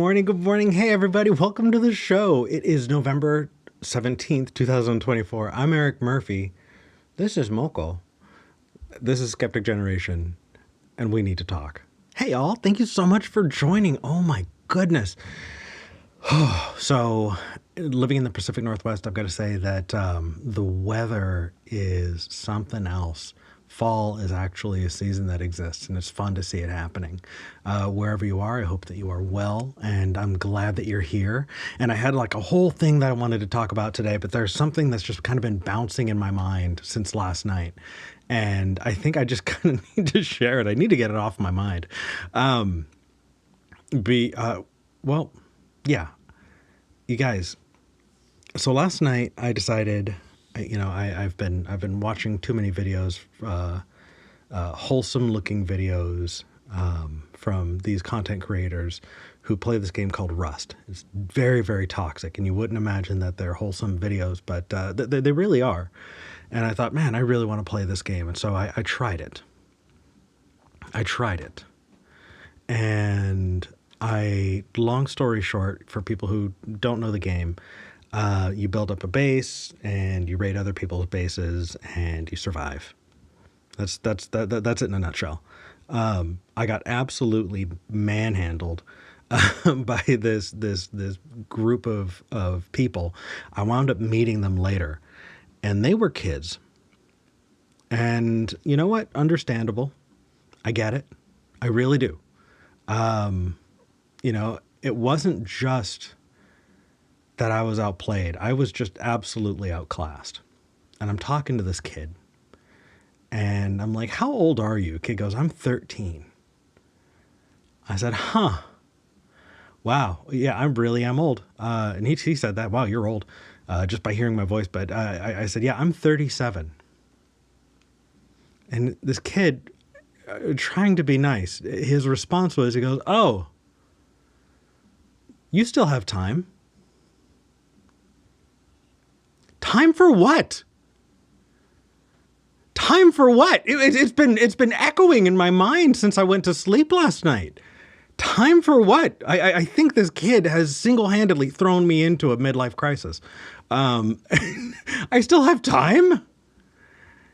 morning. Good morning. Hey, everybody. Welcome to the show. It is November 17th, 2024. I'm Eric Murphy. This is Moko. This is Skeptic Generation, and we need to talk. Hey, y'all. Thank you so much for joining. Oh, my goodness. So, living in the Pacific Northwest, I've got to say that the weather is something else. Fall is actually a season that exists, and it's fun to see it happening. Wherever you are, I hope that you are well, and I'm glad that you're here. And I had like a whole thing that I wanted to talk about today, but there's something that's just kind of been bouncing in my mind since last night. And I think I just kind of need to share it. I need to get it off my mind. Yeah, you guys. So last night I decided, I've been watching too many videos, wholesome looking videos from these content creators who play this game called Rust. It's very, very toxic, and you wouldn't imagine that they're wholesome videos, but they really are. And I thought, man, I really want to play this game, and so I tried it. And long story short, for people who don't know the game, you build up a base and you raid other people's bases and you survive. That's it in a nutshell. I got absolutely manhandled by this group of people. I wound up meeting them later, and they were kids. And you know what? Understandable. I get it. I really do. It wasn't just that I was outplayed. I was just absolutely outclassed. And I'm talking to this kid. And I'm like, how old are you? Kid goes, I'm 13. I said, huh. Wow. Yeah, I really am old. And he said that, wow, you're old, just by hearing my voice. But I said, yeah, I'm 37. And this kid, trying to be nice, his response was, he goes, oh, you still have time. Time for what? Time for what? It's been echoing in my mind since I went to sleep last night. Time for what? I think this kid has single-handedly thrown me into a midlife crisis. I still have time.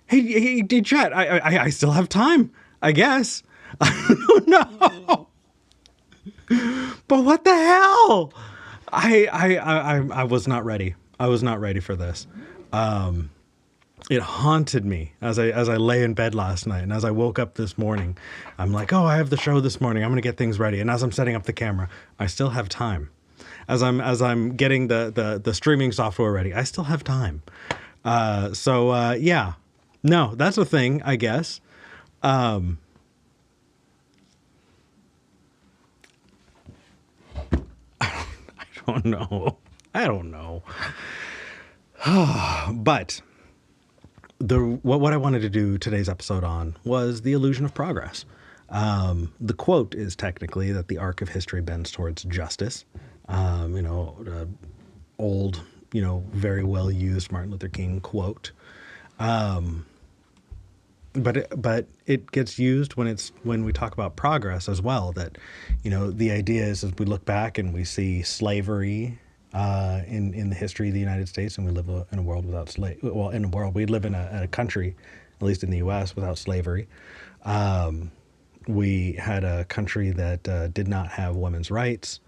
Hey, chat. I still have time, I guess. I don't know. But what the hell? I was not ready. I was not ready for this. It haunted me as I lay in bed last night, and as I woke up this morning, I'm like, oh, I have the show this morning. I'm going to get things ready. And as I'm setting up the camera, I still have time. As I'm getting the streaming software ready, I still have time. Yeah, no, that's a thing, I guess. I don't know. But what I wanted to do today's episode on was the illusion of progress. The quote is technically that the arc of history bends towards justice. Old, very well used Martin Luther King quote. But it gets used when we talk about progress as well. That, the idea is, as we look back and we see slavery in the history of the United States, and we live in a world without we live in a country, at least in the U.S., without slavery. We had a country that did not have women's rights,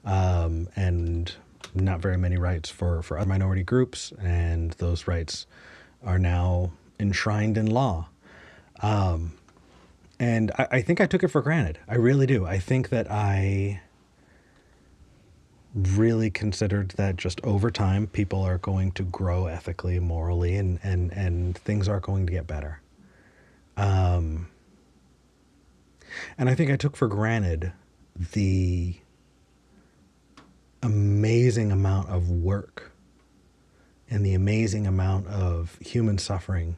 and not very many rights for other minority groups, and those rights are now enshrined in law. And I think I took it for granted. I really do. I think that I really considered that just over time, people are going to grow ethically, morally, and things are going to get better. And I think I took for granted the amazing amount of work and the amazing amount of human suffering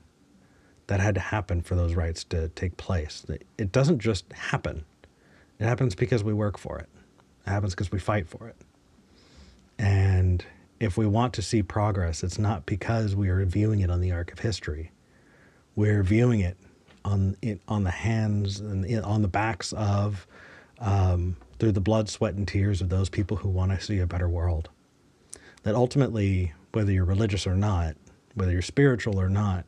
that had to happen for those rights to take place. It doesn't just happen. It happens because we work for it. It happens because we fight for it. And if we want to see progress, it's not because we are viewing it on the arc of history. We're viewing it on the hands and on the backs of the through the blood, sweat, and tears of those people who want to see a better world. That ultimately, whether you're religious or not, whether you're spiritual or not,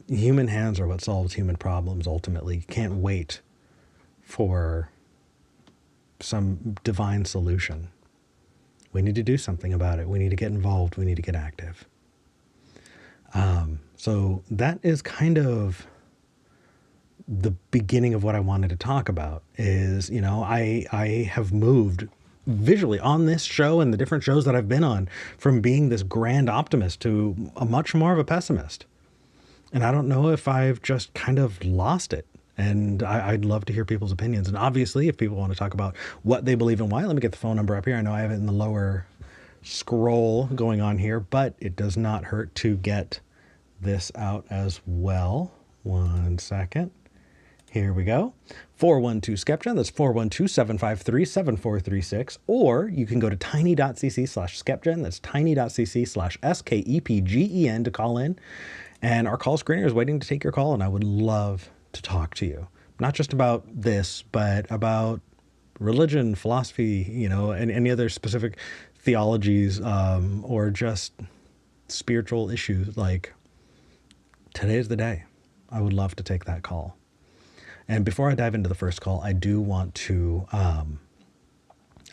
human hands are what solves human problems ultimately. You can't wait for some divine solution. We need to do something about it. We need to get involved. We need to get active. So that is kind of the beginning of what I wanted to talk about is, I have moved visually on this show and the different shows that I've been on from being this grand optimist to a much more of a pessimist. And I don't know if I've just kind of lost it. And I'd love to hear people's opinions. And obviously, if people want to talk about what they believe and why, let me get the phone number up here. I know I have it in the lower scroll going on here, but it does not hurt to get this out as well. 1 second. Here we go. 412-SKEPGEN. That's 412-753-7436. Or you can go to tiny.cc/SKEPGEN. That's tiny.cc/SKEPGEN to call in. And our call screener is waiting to take your call, and I would love to talk to you. Not just about this, but about religion, philosophy, and any other specific theologies, or just spiritual issues. Like, today is the day. I would love to take that call. And before I dive into the first call, I do want to,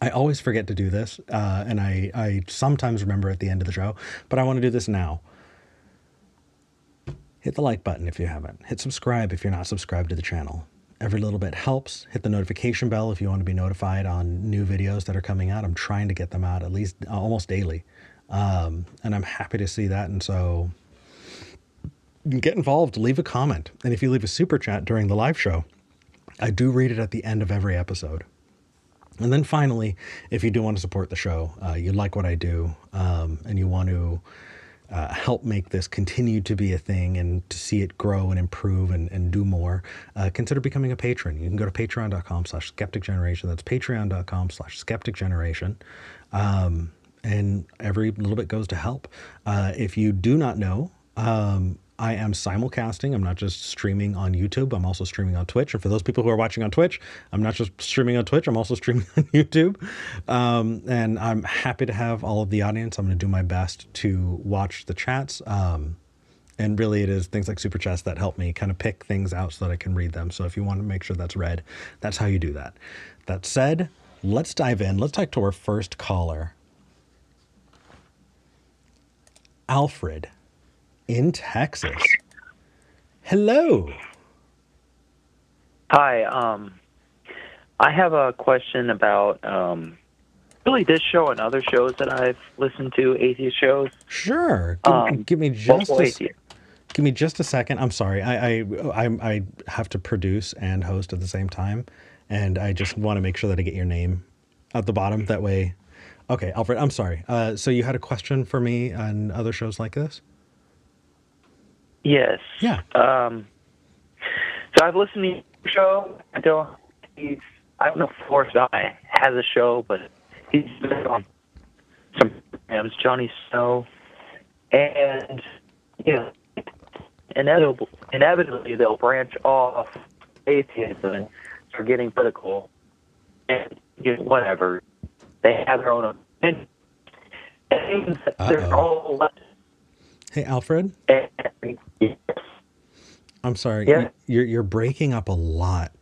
I always forget to do this, and I sometimes remember at the end of the show, but I want to do this now. Hit the like button if you haven't. Hit subscribe if you're not subscribed to the channel. Every little bit helps. Hit the notification bell if you want to be notified on new videos that are coming out. I'm trying to get them out at least almost daily. And I'm happy to see that. And so get involved, leave a comment. And if you leave a super chat during the live show, I do read it at the end of every episode. And then finally, if you do want to support the show, you like what I do, and you want to help make this continue to be a thing and to see it grow and improve and do more, consider becoming a patron. You can go to patreon.com/skepticgeneration. That's patreon.com/skepticgeneration. And every little bit goes to help. If you do not know, I am simulcasting. I'm not just streaming on YouTube. I'm also streaming on Twitch. And for those people who are watching on Twitch, I'm not just streaming on Twitch. I'm also streaming on YouTube. And I'm happy to have all of the audience. I'm going to do my best to watch the chats. And really it is things like super chats that help me kind of pick things out so that I can read them. So if you want to make sure that's read, that's how you do that. That said, let's dive in. Let's talk to our first caller. Alfred in Texas. Hello. Hi. I have a question about really this show and other shows that I've listened to, atheist shows. Sure. Give me just a second. I'm sorry. I have to produce and host at the same time, and I just want to make sure that I get your name at the bottom. That way. Okay, Alfred. I'm sorry. So you had a question for me on other shows like this? Yes. Yeah. So I've listened to your show. I don't know if Forrest Guy has a show, but he's been on some programs, Johnny Snow, and inevitably they'll branch off atheism and start getting political and whatever. They have their own opinion. They're all left. Hey, Alfred. I'm sorry. Yeah. You're breaking up a lot.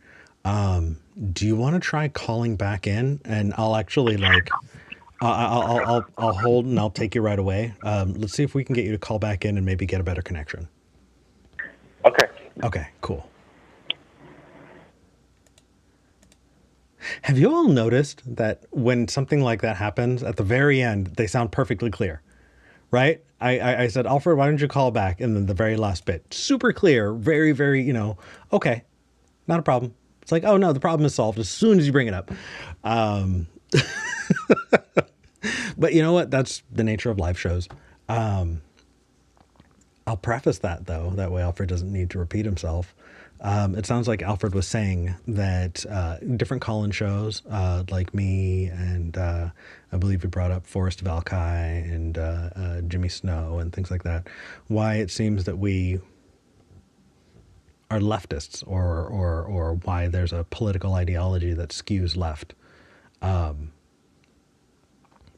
Do you want to try calling back in? And I'll actually I'll hold and I'll take you right away. Let's see if we can get you to call back in and maybe get a better connection. Okay. Okay, cool. Have you all noticed that when something like that happens, at the very end, they sound perfectly clear, right? I said, Alfred, why don't you call back? And then the very last bit, super clear, very, very, okay, not a problem. It's like, oh no, the problem is solved as soon as you bring it up. But you know what? That's the nature of live shows. I'll preface that though. That way Alfred doesn't need to repeat himself. It sounds like Alfred was saying that different call-in shows, like me and I believe we brought up Forrest Valkai and Jimmy Snow and things like that, why it seems that we are leftists, or why there's a political ideology that skews left.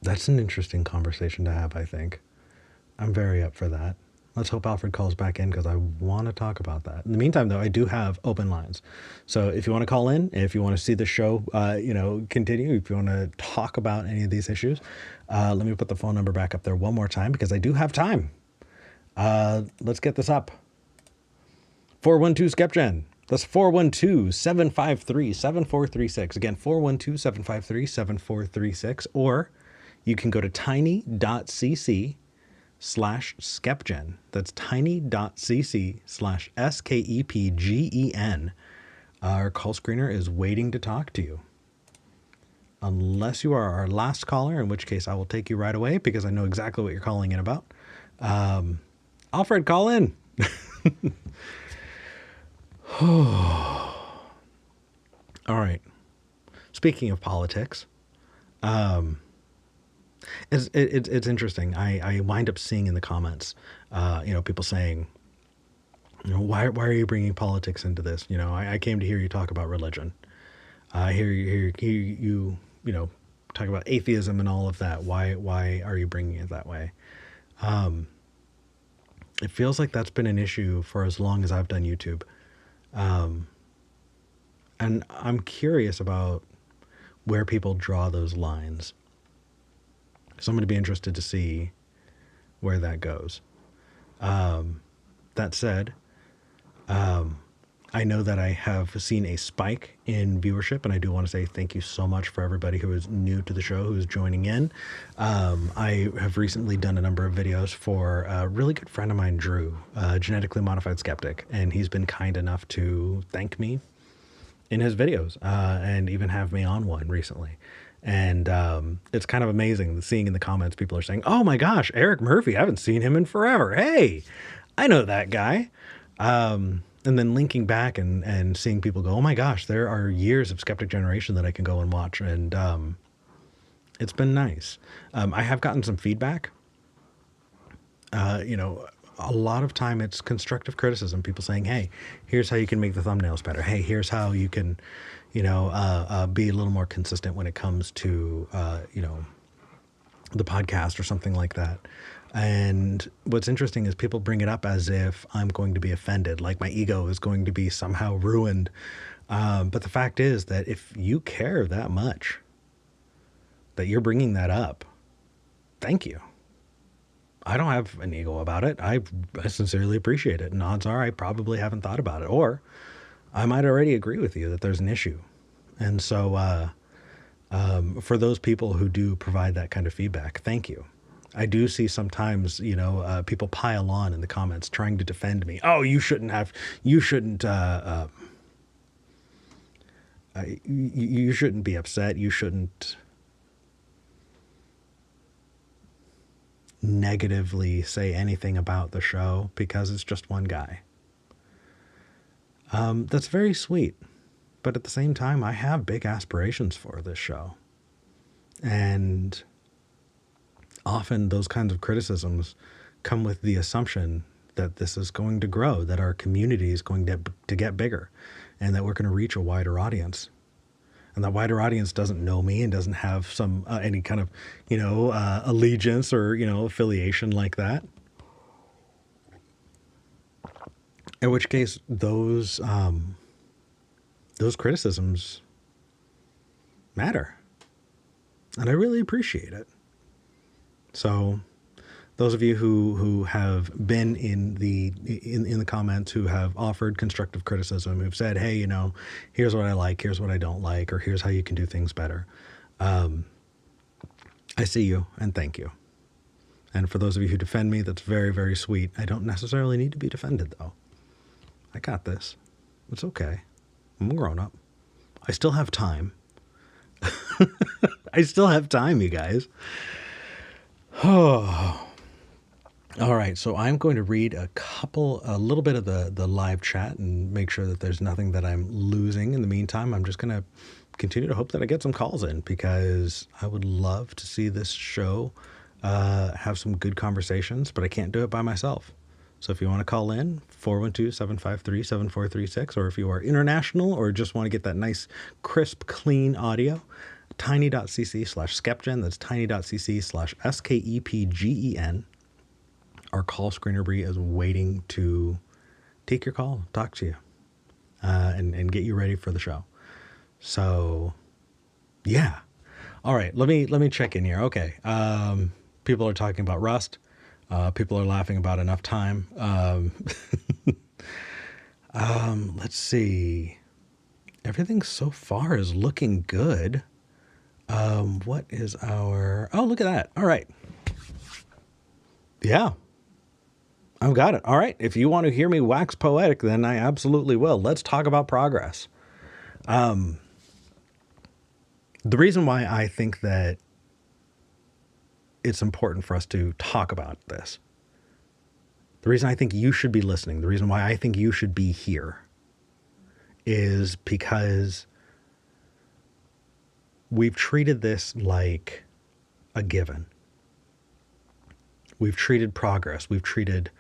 That's an interesting conversation to have, I think. I'm very up for that. Let's hope Alfred calls back in because I want to talk about that. In the meantime, though, I do have open lines. So if you want to call in, if you want to see the show, continue, if you want to talk about any of these issues, let me put the phone number back up there one more time because I do have time. Let's get this up. 412-SKEPGEN. That's 412-753-7436. Again, 412-753-7436. Or you can go to tiny.cc/SKEPGEN. That's tiny.cc/SKEPGEN. Our call screener is waiting to talk to you. Unless you are our last caller, in which case I will take you right away because I know exactly what you're calling in about. Alfred, call in. All right. Speaking of politics, it's interesting. I wind up seeing in the comments, people saying, why are you bringing politics into this? I came to hear you talk about religion. I hear you talk about atheism and all of that. Why are you bringing it that way? It feels like that's been an issue for as long as I've done YouTube. And I'm curious about where people draw those lines. So I'm going to be interested to see where that goes. That said, I know that I have seen a spike in viewership, and I do want to say thank you so much for everybody who is new to the show, who's joining in. I have recently done a number of videos for a really good friend of mine, Drew, a genetically modified skeptic, and he's been kind enough to thank me in his videos, and even have me on one recently. And it's kind of amazing seeing in the comments people are saying, oh my gosh, Eric Murphy, I haven't seen him in forever. Hey, I know that guy. And then linking back and seeing people go, oh my gosh, there are years of Skeptic Generation that I can go and watch. And it's been nice. I have gotten some feedback. A lot of time it's constructive criticism. People saying, hey, here's how you can make the thumbnails better. Hey, here's how you can, be a little more consistent when it comes to, the podcast or something like that. And what's interesting is people bring it up as if I'm going to be offended, like my ego is going to be somehow ruined. But the fact is that if you care that much, that you're bringing that up, thank you. I don't have an ego about it. I sincerely appreciate it. And odds are I probably haven't thought about it. Or I might already agree with you that there's an issue. And so for those people who do provide that kind of feedback, thank you. I do see sometimes, people pile on in the comments trying to defend me. Oh, you shouldn't, you shouldn't be upset. You shouldn't negatively say anything about the show because it's just one guy. That's very sweet. But at the same time, I have big aspirations for this show. And often those kinds of criticisms come with the assumption that this is going to grow, that our community is going to get bigger, and that we're going to reach a wider audience. And that wider audience doesn't know me and doesn't have some any kind of, allegiance or, affiliation like that. In which case, those criticisms matter. And I really appreciate it. So those of you who have been in the comments, who have offered constructive criticism, who've said, hey, here's what I like, here's what I don't like, or here's how you can do things better. I see you and thank you. And for those of you who defend me, that's very, very sweet. I don't necessarily need to be defended, though. I got this. It's okay. I'm grown up. I still have time. I still have time, you guys. Oh. All right, so I'm going to read a little bit of the live chat and make sure that there's nothing that I'm losing. In the meantime, I'm just going to continue to hope that I get some calls in because I would love to see this show have some good conversations, but I can't do it by myself. So if you want to call in, 412-753-7436, or if you are international or just want to get that nice, crisp, clean audio, tiny.cc/SKEPGEN. That's tiny.cc/SKEPGEN. Our call screener Bree is waiting to take your call, talk to you, and get you ready for the show. So, yeah. All right, let me check in here. Okay. People are talking about Rust. People are laughing about Enough Time. Let's see. Everything so far is looking good. What is our... Oh, look at that. All right. Yeah. I've got it. All right. If you want to hear me wax poetic, then I absolutely will. Let's talk about progress. The reason why I think that it's important for us to talk about this, the reason I think you should be listening, the reason why I think you should be here is because we've treated this like a given. We've treated progress. We've treated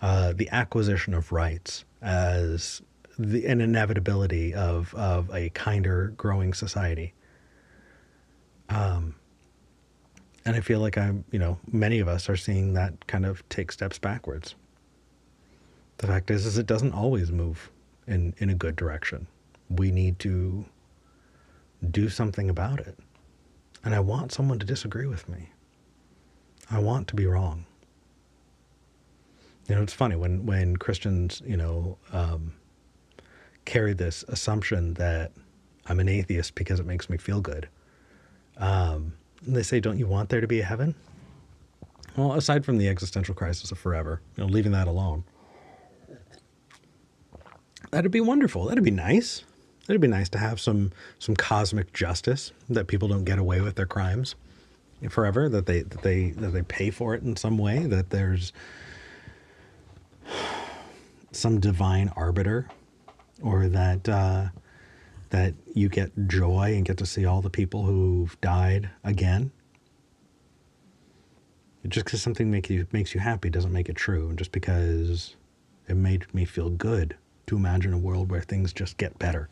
the acquisition of rights as an inevitability of a kinder, growing society. And I feel like many of us are seeing that kind of take steps backwards. The fact is it doesn't always move in a good direction. We need to do something about it. And I want someone to disagree with me. I want to be wrong. It's funny when Christians, carry this assumption that I'm an atheist because it makes me feel good. And they say, don't you want there to be a heaven? Well, aside from the existential crisis of forever, leaving that alone, that'd be wonderful. That'd be nice. It'd be nice to have some cosmic justice, that people don't get away with their crimes forever, that they pay for it in some way, that there's some divine arbiter, or that you get joy and get to see all the people who've died again. Just because something makes you happy doesn't make it true. And just because it made me feel good to imagine a world where things just get better,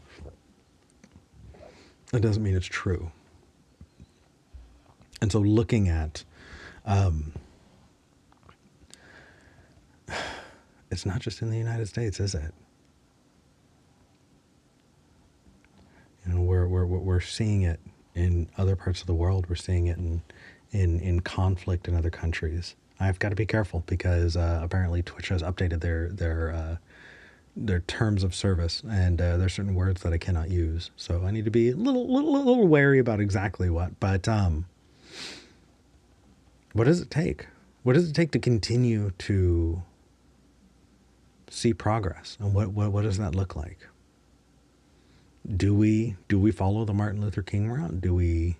that doesn't mean it's true. And so looking at, it's not just in the United States, is it? We're seeing it in other parts of the world. We're seeing it in conflict in other countries. I've got to be careful because apparently Twitch has updated their terms of service, and there's certain words that I cannot use. So I need to be a little wary about exactly what. But what does it take? What does it take to continue to see progress? And what does that look like? Do we follow the Martin Luther King route? Do we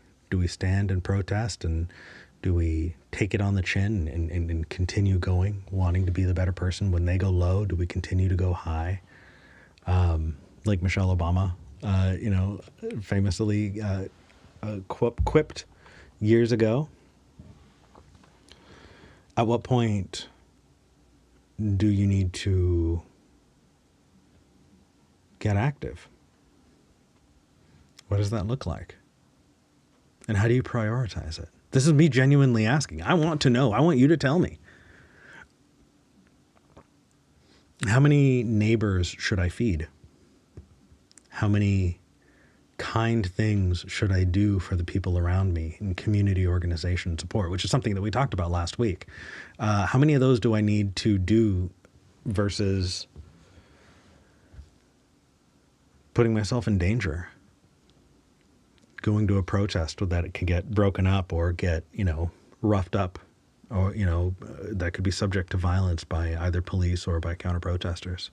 stand and protest, and do we take it on the chin and continue going, wanting to be the better person? When they go low, do we continue to go high? Like Michelle Obama, famously quipped years ago. At what point do you need to get active? What does that look like? And how do you prioritize it? This is me genuinely asking. I want to know. I want you to tell me. How many neighbors should I feed? How many kind things should I do for the people around me in community organization support, which is something that we talked about last week? How many of those do I need to do versus putting myself in danger? Going to a protest that it can get broken up or get, roughed up, or, that could be subject to violence by either police or by counter-protesters.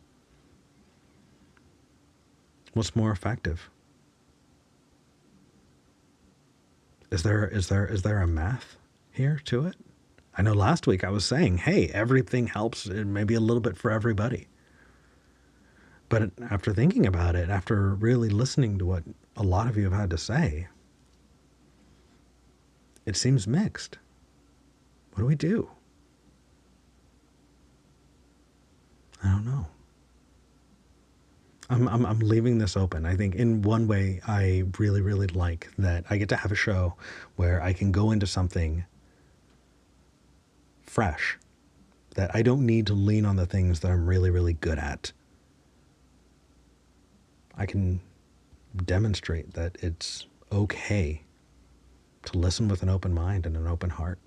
What's more effective? Is there a math here to it? I know last week I was saying, hey, everything helps, maybe a little bit for everybody. But after thinking about it, after really listening to what a lot of you have had to say, it seems mixed. What do we do? don't know. I'm leaving this open. I think in one way I really, really like that I get to have a show where I can go into something fresh, that I don't need to lean on the things that I'm really, really good at. I can demonstrate that it's okay to listen with an open mind and an open heart.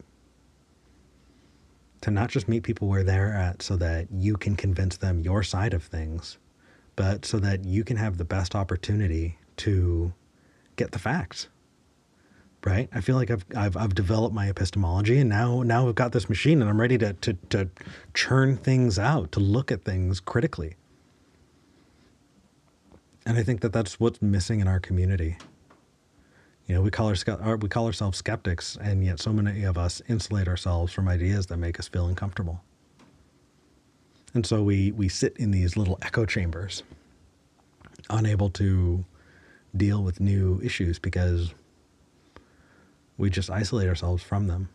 To not just meet people where they're at so that you can convince them your side of things, but so that you can have the best opportunity to get the facts. Right? I feel like I've developed my epistemology, and now I've got this machine, and I'm ready to churn things out, to look at things critically. And I think that that's what's missing in our community. You know, we call ourselves skeptics, and yet so many of us insulate ourselves from ideas that make us feel uncomfortable. And so we sit in these little echo chambers, unable to deal with new issues because we just isolate ourselves from them.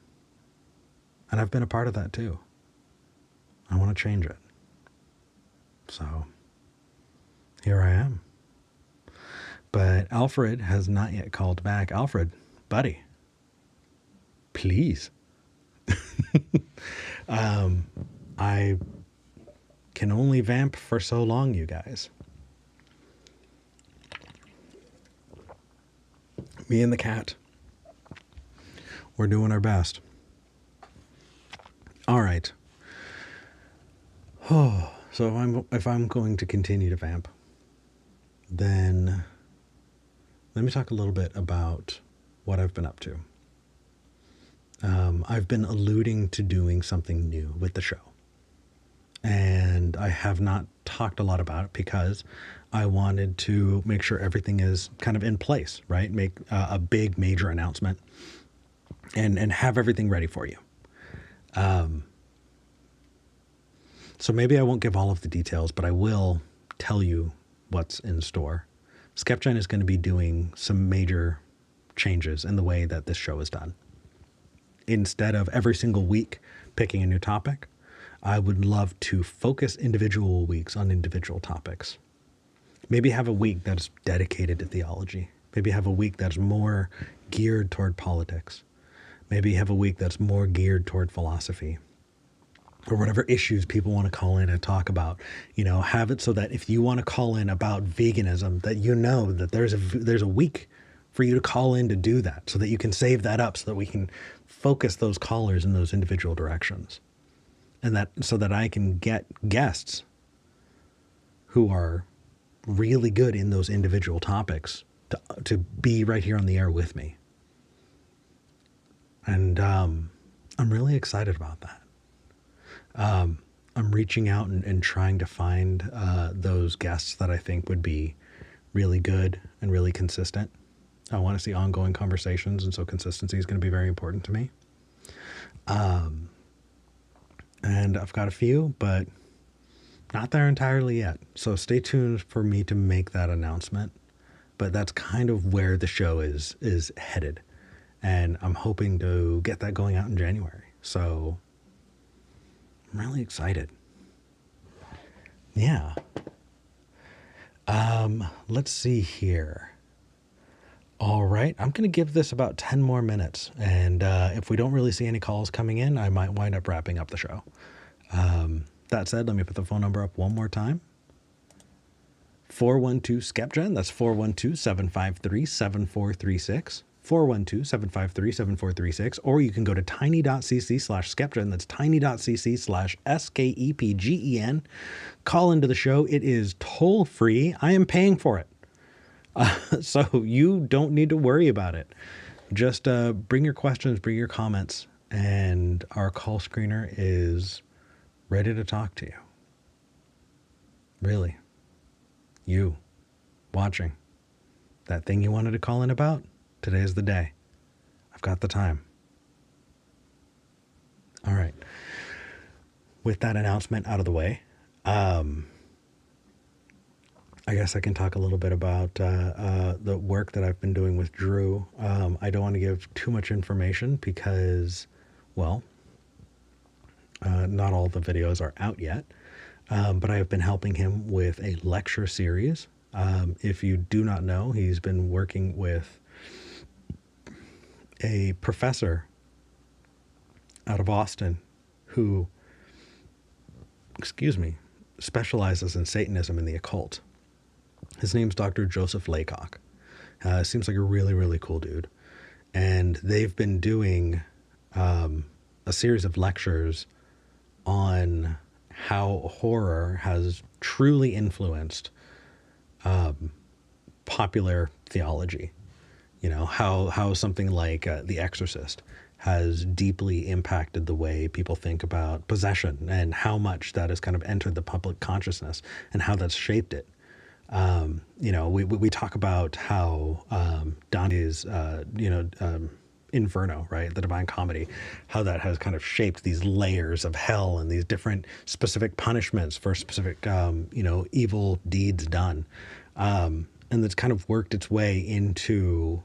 And I've been a part of that too. I want to change it. So here I am. But Alfred has not yet called back. Alfred, buddy, please. I can only vamp for so long, you guys. Me and the cat, we're doing our best. All right. Oh, so if I'm going to continue to vamp, then let me talk a little bit about what I've been up to. I've been alluding to doing something new with the show. And I have not talked a lot about it because I wanted to make sure everything is kind of in place, right? Make a big major announcement and have everything ready for you. So maybe I won't give all of the details, but I will tell you what's in store. SKEPGEN is going to be doing some major changes in the way that this show is done. Instead of every single week picking a new topic, I would love to focus individual weeks on individual topics. Maybe have a week that's dedicated to theology. Maybe have a week that's more geared toward politics. Maybe have a week that's more geared toward philosophy. Or whatever issues people want to call in and talk about. You know, have it so that if you want to call in about veganism, that you know that there's a week for you to call in to do that, so that you can save that up, so that we can focus those callers in those individual directions. And that so that I can get guests who are really good in those individual topics to be right here on the air with me. And I'm really excited about that. I'm reaching out and trying to find those guests that I think would be really good and really consistent. I want to see ongoing conversations, and so consistency is going to be very important to me. And I've got a few, but not there entirely yet. So stay tuned for me to make that announcement. But that's kind of where the show is headed. And I'm hoping to get that going out in January. So I'm really excited. Yeah. Let's see here. All right. I'm going to give this about 10 more minutes. And if we don't really see any calls coming in, I might wind up wrapping up the show. That said, let me put the phone number up one more time. 412-SKEPGEN. That's 412-753-7436. 412-753-7436. Or you can go to tiny.cc/SKEPGEN. That's tiny.cc/SKEPGEN. Call into the show. It is toll free. I am paying for it. So you don't need to worry about it. Just bring your questions, bring your comments, and our call screener is ready to talk to you. Really. You watching that thing you wanted to call in about? Today is the day. I've got the time. All right. With that announcement out of the way, I guess I can talk a little bit about the work that I've been doing with Drew. I don't want to give too much information because, well, not all the videos are out yet. but I have been helping him with a lecture series. If you do not know, he's been working with a professor out of Austin who, specializes in Satanism and the occult. His name's Dr. Joseph Laycock. Seems like a really, really cool dude. And they've been doing a series of lectures on how horror has truly influenced popular theology. You know, how something like The Exorcist has deeply impacted the way people think about possession, and how much that has kind of entered the public consciousness and how that's shaped it. You know, we talk about how Dante's, Inferno, right? The Divine Comedy, how that has kind of shaped these layers of hell and these different specific punishments for specific, evil deeds done. And that's kind of worked its way into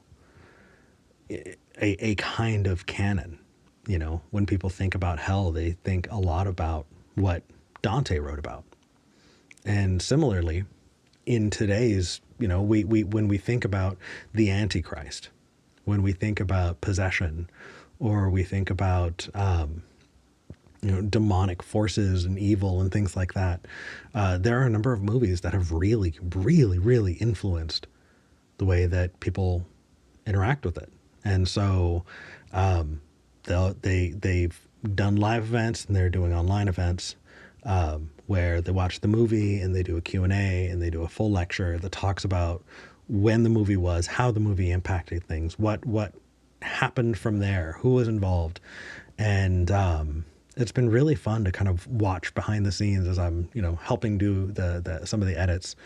a kind of canon. You know, when people think about hell, they think a lot about what Dante wrote about. And similarly, in today's, we when we think about the Antichrist, when we think about possession, or we think about demonic forces and evil and things like that, there are a number of movies that have really, really, really influenced the way that people interact with it. And so they've done live events, and they're doing online events where they watch the movie and they do a Q&A and they do a full lecture that talks about when the movie was, how the movie impacted things, what happened from there, who was involved. And it's been really fun to kind of watch behind the scenes as I'm, helping do some of the edits.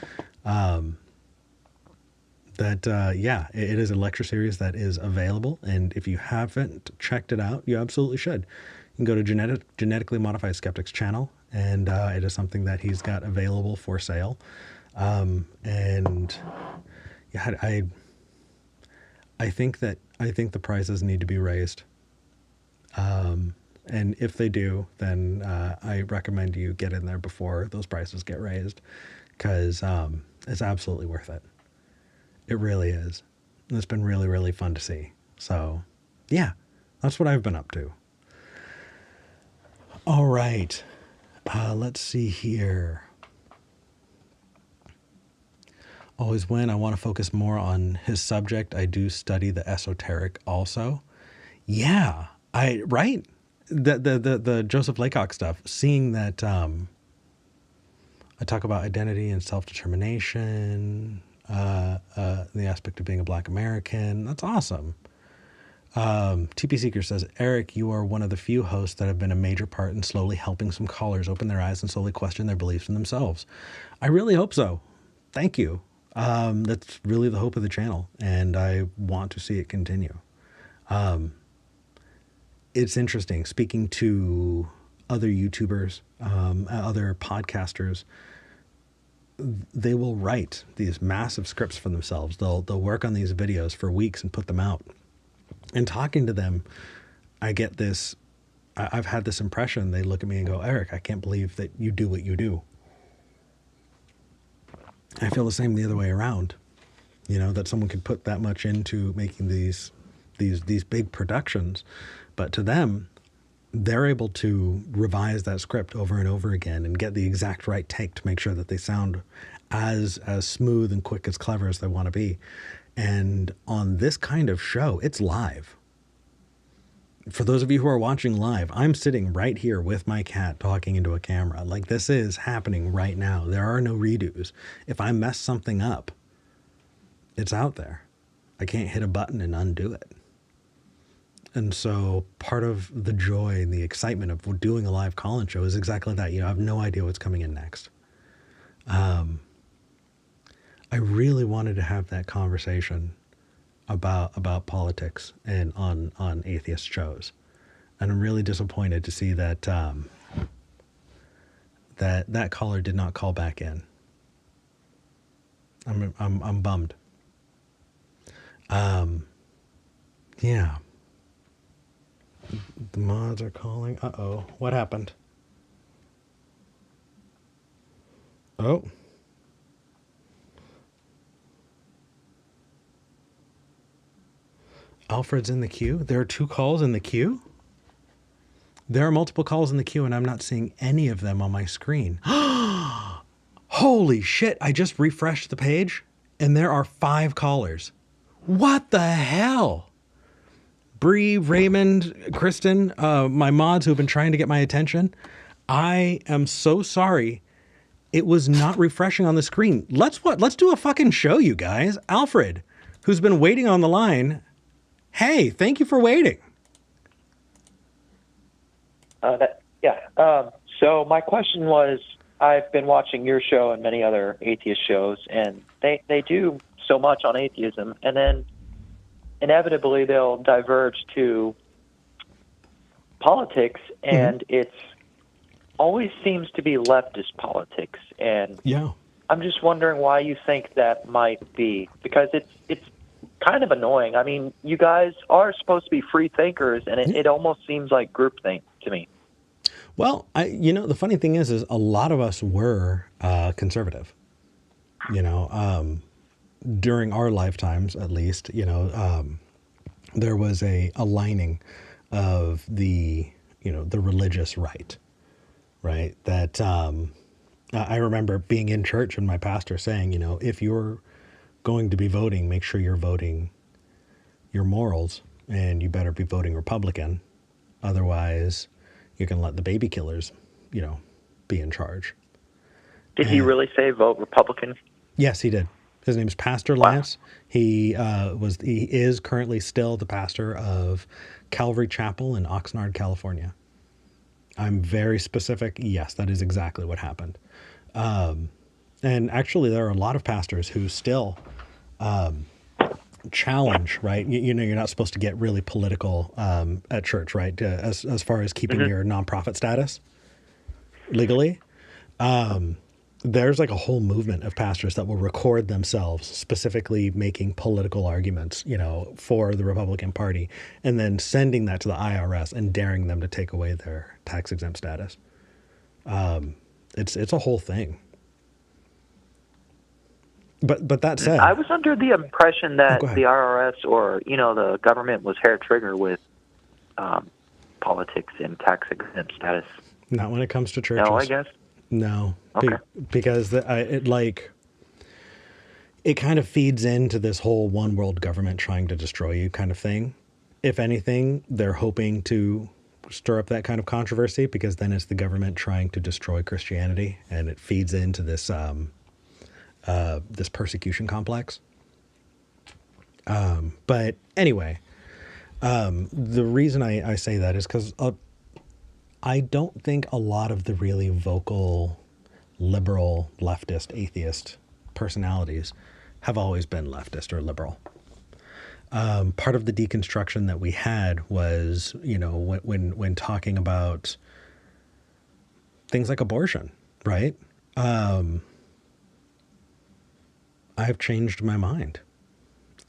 It is a lecture series that is available. And if you haven't checked it out, you absolutely should. You can go to Genetically Modified Skeptics channel, and it is something that he's got available for sale. I think the prices need to be raised. And if they do, then I recommend you get in there before those prices get raised, because it's absolutely worth it. It really is. And it's been really, really fun to see. So, yeah, that's what I've been up to. All right. Let's see here. Always when I want to focus more on his subject, I do study the esoteric also. Yeah, right. The Joseph Laycock stuff, seeing that I talk about identity and self-determination, the aspect of being a Black American. That's awesome. TP Seeker says, Eric, you are one of the few hosts that have been a major part in slowly helping some callers open their eyes and slowly question their beliefs in themselves. I really hope so. Thank you. That's really the hope of the channel, and I want to see it continue. It's interesting speaking to other YouTubers, other podcasters. They will write these massive scripts for themselves. They'll work on these videos for weeks and put them out. And talking to them, I get this, I've had this impression. They look at me and go, Eric, I can't believe that you do what you do. I feel the same the other way around, that someone could put that much into making these big productions, but to them, they're able to revise that script over and over again and get the exact right take to make sure that they sound as smooth and quick, as clever as they want to be. And on this kind of show, it's live. For those of you who are watching live, I'm sitting right here with my cat talking into a camera. Like, this is happening right now. There are no redos. If I mess something up, it's out there. I can't hit a button and undo it. And so part of the joy and the excitement of doing a live call-in show is exactly that. I have no idea what's coming in next. I really wanted to have that conversation about politics and on atheist shows, and I'm really disappointed to see that that caller did not call back in. I'm bummed. Yeah. The mods are calling. Uh-oh. What happened? Oh. Alfred's in the queue. There are 2 calls in the queue. There are multiple calls in the queue, and I'm not seeing any of them on my screen. Holy shit. I just refreshed the page, and there are 5 callers. What the hell? Bree, Raymond, Kristen, my mods who have been trying to get my attention. I am so sorry. It was not refreshing on the screen. Let's do a fucking show, you guys. Alfred, who's been waiting on the line. Hey, thank you for waiting. So my question was, I've been watching your show and many other atheist shows, and they do so much on atheism, and then inevitably they'll diverge to politics, and it's always seems to be leftist politics. And Yeah. I'm just wondering why you think that might be, because it's kind of annoying. I mean, you guys are supposed to be free thinkers, and it almost seems like groupthink to me. Well, the funny thing is a lot of us were conservative, during our lifetimes, at least, there was a aligning of the religious right, that I remember being in church and my pastor saying, if you're going to be voting, make sure you're voting your morals, and you better be voting Republican. Otherwise, you can let the baby killers, be in charge. Did he really say vote Republican? Yes, he did. His name's Pastor Lance. He is currently still the pastor of Calvary Chapel in Oxnard, California. I'm very specific. Yes, that is exactly what happened. And actually, there are a lot of pastors who still challenge, right? You're not supposed to get really political at church, right? As far as keeping your nonprofit status legally. There's like a whole movement of pastors that will record themselves specifically making political arguments, for the Republican Party, and then sending that to the IRS and daring them to take away their tax exempt status. It's a whole thing. But that said, I was under the impression that the IRS or the government was hair trigger with politics and tax exempt status. Not when it comes to churches. No, I guess. No. Okay. Because it kind of feeds into this whole one world government trying to destroy you kind of thing. If anything, they're hoping to stir up that kind of controversy, because then it's the government trying to destroy Christianity, and it feeds into this this persecution complex. But anyway, the reason I say that is because I don't think a lot of the really vocal liberal, leftist, atheist personalities have always been leftist or liberal. Part of the deconstruction that we had was, when talking about things like abortion, right? I've changed my mind.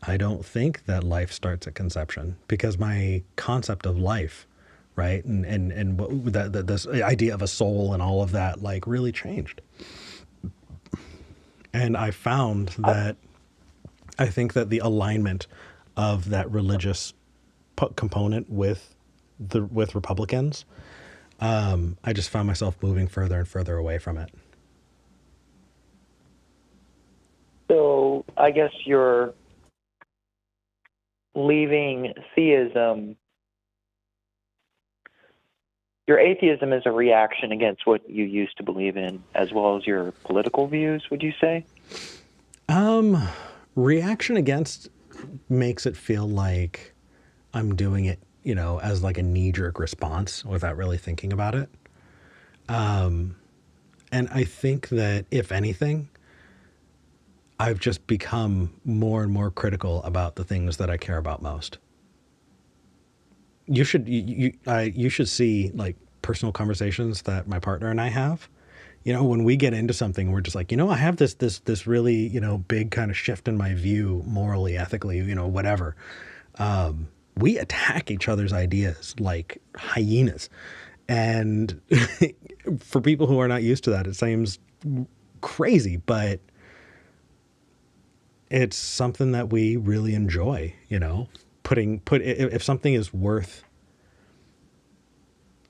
I don't think that life starts at conception, because my concept of life, right, and what this idea of a soul and all of that, really changed. And I found that I think that the alignment of that religious component with Republicans, I just found myself moving further and further away from it. So I guess you're leaving theism. Your atheism is a reaction against what you used to believe in, as well as your political views, would you say? Reaction against makes it feel like I'm doing it, as like a knee-jerk response without really thinking about it. And I think that, if anything, I've just become more and more critical about the things that I care about most. You should see personal conversations that my partner and I have. When we get into something, we're just like, I have this really, big kind of shift in my view, morally, ethically, whatever. We attack each other's ideas like hyenas. And for people who are not used to that, it seems crazy, but it's something that we really enjoy, you know, if something is worth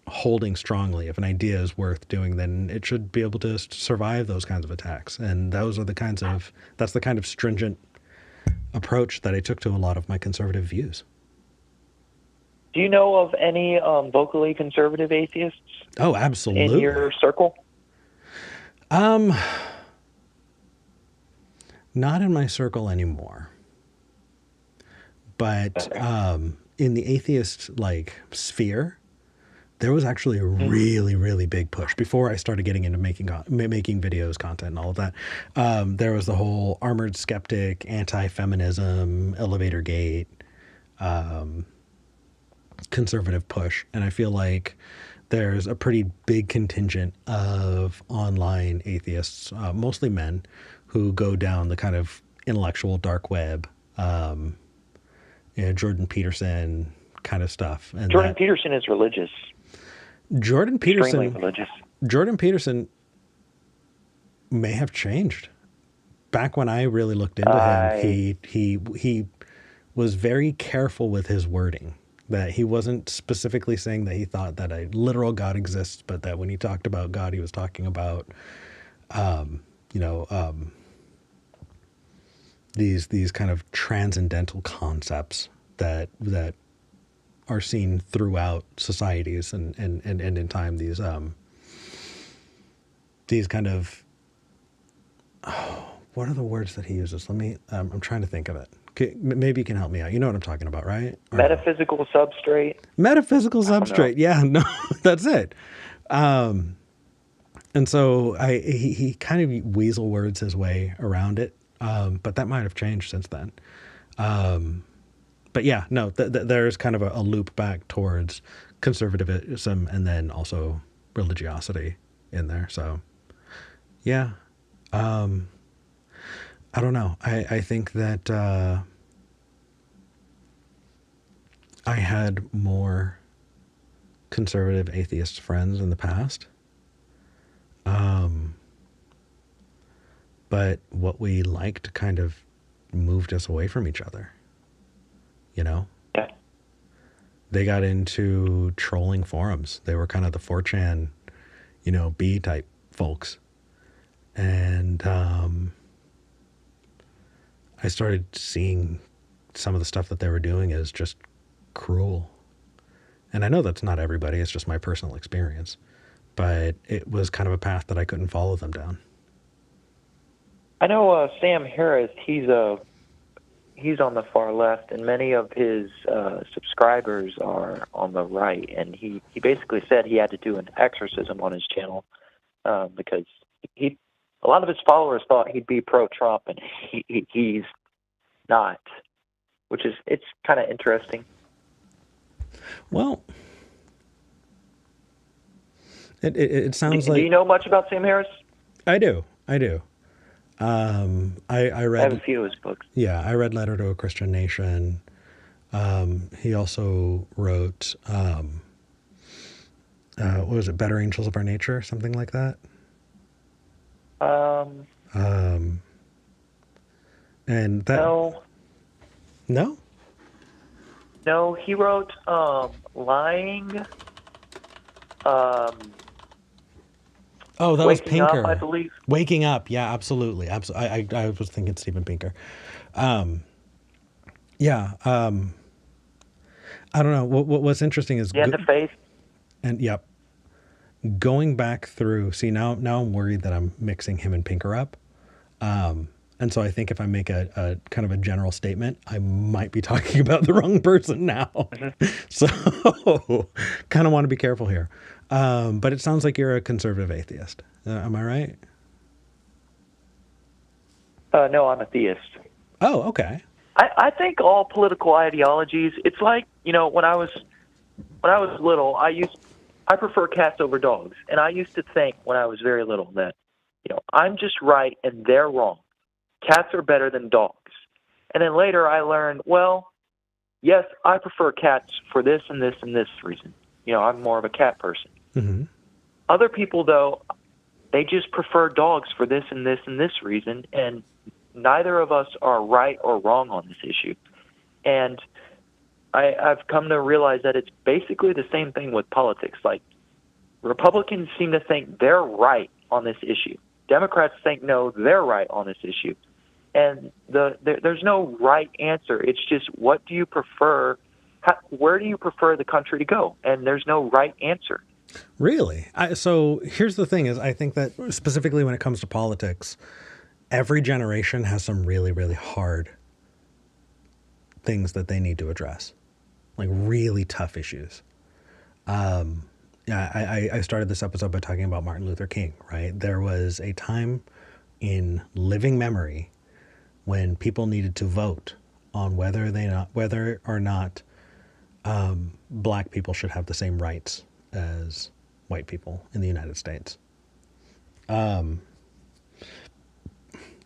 holding strongly, if an idea is worth doing, then it should be able to survive those kinds of attacks. And that's the kind of stringent approach that I took to a lot of my conservative views. Do you know of any vocally conservative atheists? Oh, absolutely. In your circle? Not in my circle anymore. But in the atheist sphere, there was actually a really, really big push before I started getting into making videos, content, and all of that. There was the whole armored skeptic, anti-feminism, elevator gate, conservative push. And I feel like there's a pretty big contingent of online atheists, mostly men, who go down the kind of intellectual dark web, Jordan Peterson kind of stuff. And Jordan Peterson is religious. Jordan Peterson, extremely religious. Jordan Peterson may have changed. Back when I really looked into him, he was very careful with his wording. That he wasn't specifically saying that he thought that a literal God exists, but that when he talked about God, he was talking about, these kind of transcendental concepts that are seen throughout societies and in time. These kind of, what are the words that he uses? I'm trying to think of it. Maybe you can help me out. You know what I'm talking about, right? Metaphysical substrate. Metaphysical substrate. Yeah, no, that's it. And so he kind of weasel words his way around it. But that might have changed since then. But yeah, no, there's kind of a loop back towards conservatism and then also religiosity in there. So yeah. I don't know. I think that I had more conservative atheist friends in the past. But what we liked kind of moved us away from each other. You know? Yeah. They got into trolling forums. They were kind of the 4chan, B type folks. And I started seeing some of the stuff that they were doing as just cruel. And I know that's not everybody, it's just my personal experience. But it was kind of a path that I couldn't follow them down. I know Sam Harris, he's on the far left, and many of his subscribers are on the right. And he basically said he had to do an exorcism on his channel because a lot of his followers thought he'd be pro-Trump, and he's not, it's kind of interesting. Well, it sounds like... Do you know much about Sam Harris? I do. I read... I have a few of his books. Yeah, I read Letter to a Christian Nation. He also wrote, what was it, Better Angels of Our Nature, something like that? And that... No? No, he wrote Lying. Oh, that was Pinker. Up, I believe. Waking Up, yeah, absolutely. I was thinking Steven Pinker. I don't know. What's interesting is... The End of Faith. And, yep. Going back through... See, now I'm worried that I'm mixing him and Pinker up. And so I think if I make a kind of a general statement, I might be talking about the wrong person now. Mm-hmm. So kind of want to be careful here. But it sounds like you're a conservative atheist. Am I right? No, I'm a theist. Oh, okay. I think all political ideologies, it's like, when I was little, I prefer cats over dogs. And I used to think when I was very little that, I'm just right and they're wrong. Cats are better than dogs. And then later I learned, well, yes, I prefer cats for this and this and this reason. I'm more of a cat person. Mm-hmm. Other people, though, they just prefer dogs for this and this and this reason, and neither of us are right or wrong on this issue. And I've come to realize that it's basically the same thing with politics. Like, Republicans seem to think they're right on this issue. Democrats think, no, they're right on this issue. And there's no right answer. It's just, what do you prefer? Where do you prefer the country to go? And there's no right answer. Really? So here's the thing is, I think that specifically when it comes to politics, every generation has some really, really hard things that they need to address, like really tough issues. I started this episode by talking about Martin Luther King, right? There was a time in living memory when people needed to vote on whether or not black people should have the same rights as white people in the United States.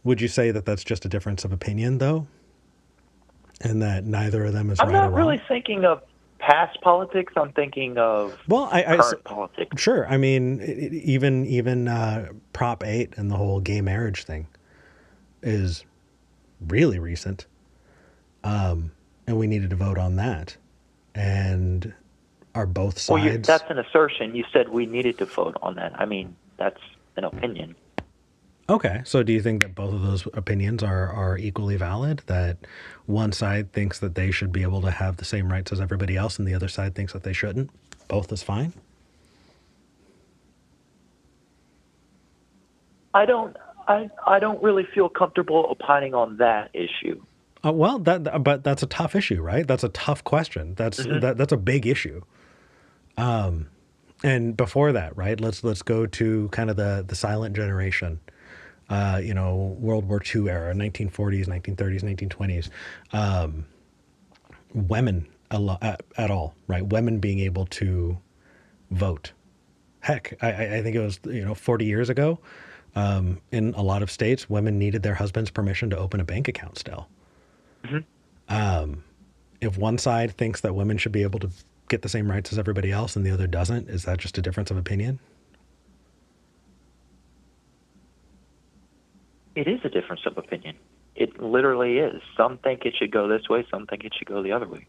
Would you say that that's just a difference of opinion, though? And that neither of them is right or wrong? I'm not really thinking of past politics. I'm thinking of current politics. Sure. I mean, even Prop 8 and the whole gay marriage thing is really recent. And we needed to vote on that. And are both sides... Well, that's an assertion. You said we needed to vote on that. I mean, that's an opinion. Okay. So do you think that both of those opinions are equally valid? That one side thinks that they should be able to have the same rights as everybody else and the other side thinks that they shouldn't? Both is fine? I don't really feel comfortable opining on that issue. But that's a tough issue, right? That's a tough question. That's a big issue. And before that, right? Let's go to kind of the silent generation. World War II era, 1940s, 1930s, 1920s. Women at all, right? Women being able to vote. Heck, I think it was 40 years ago. In a lot of states, women needed their husband's permission to open a bank account still. Mm-hmm. If one side thinks that women should be able to get the same rights as everybody else and the other doesn't, is that just a difference of opinion? It is a difference of opinion. It literally is. Some think it should go this way, some think it should go the other way.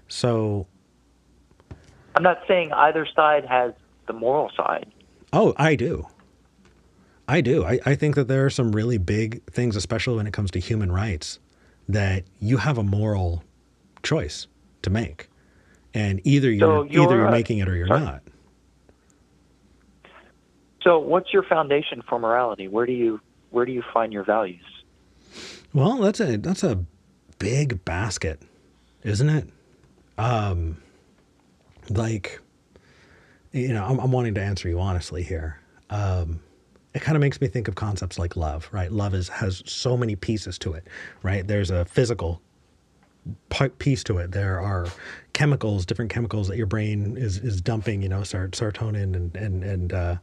So... I'm not saying either side has the moral side. Oh, I do. I think that there are some really big things, especially when it comes to human rights, that you have a moral choice to make. And either you're making it or you're not. So what's your foundation for morality? Where do you find your values? Well, that's a big basket, isn't it? I'm wanting to answer you honestly here. It kind of makes me think of concepts like love, right? Love has so many pieces to it, right? There's a physical piece to it. There are different chemicals that your brain is dumping, serotonin and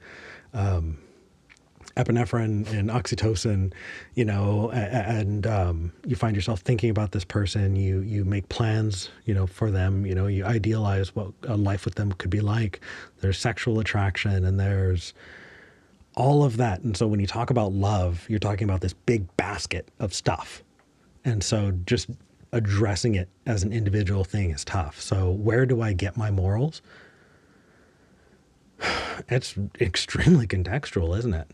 epinephrine and oxytocin, and you find yourself thinking about this person. You make plans, for them. You idealize what a life with them could be like. There's sexual attraction, and there's all of that. And so when you talk about love, you're talking about this big basket of stuff. And so just addressing it as an individual thing is tough. So where do I get my morals? It's extremely contextual, isn't it?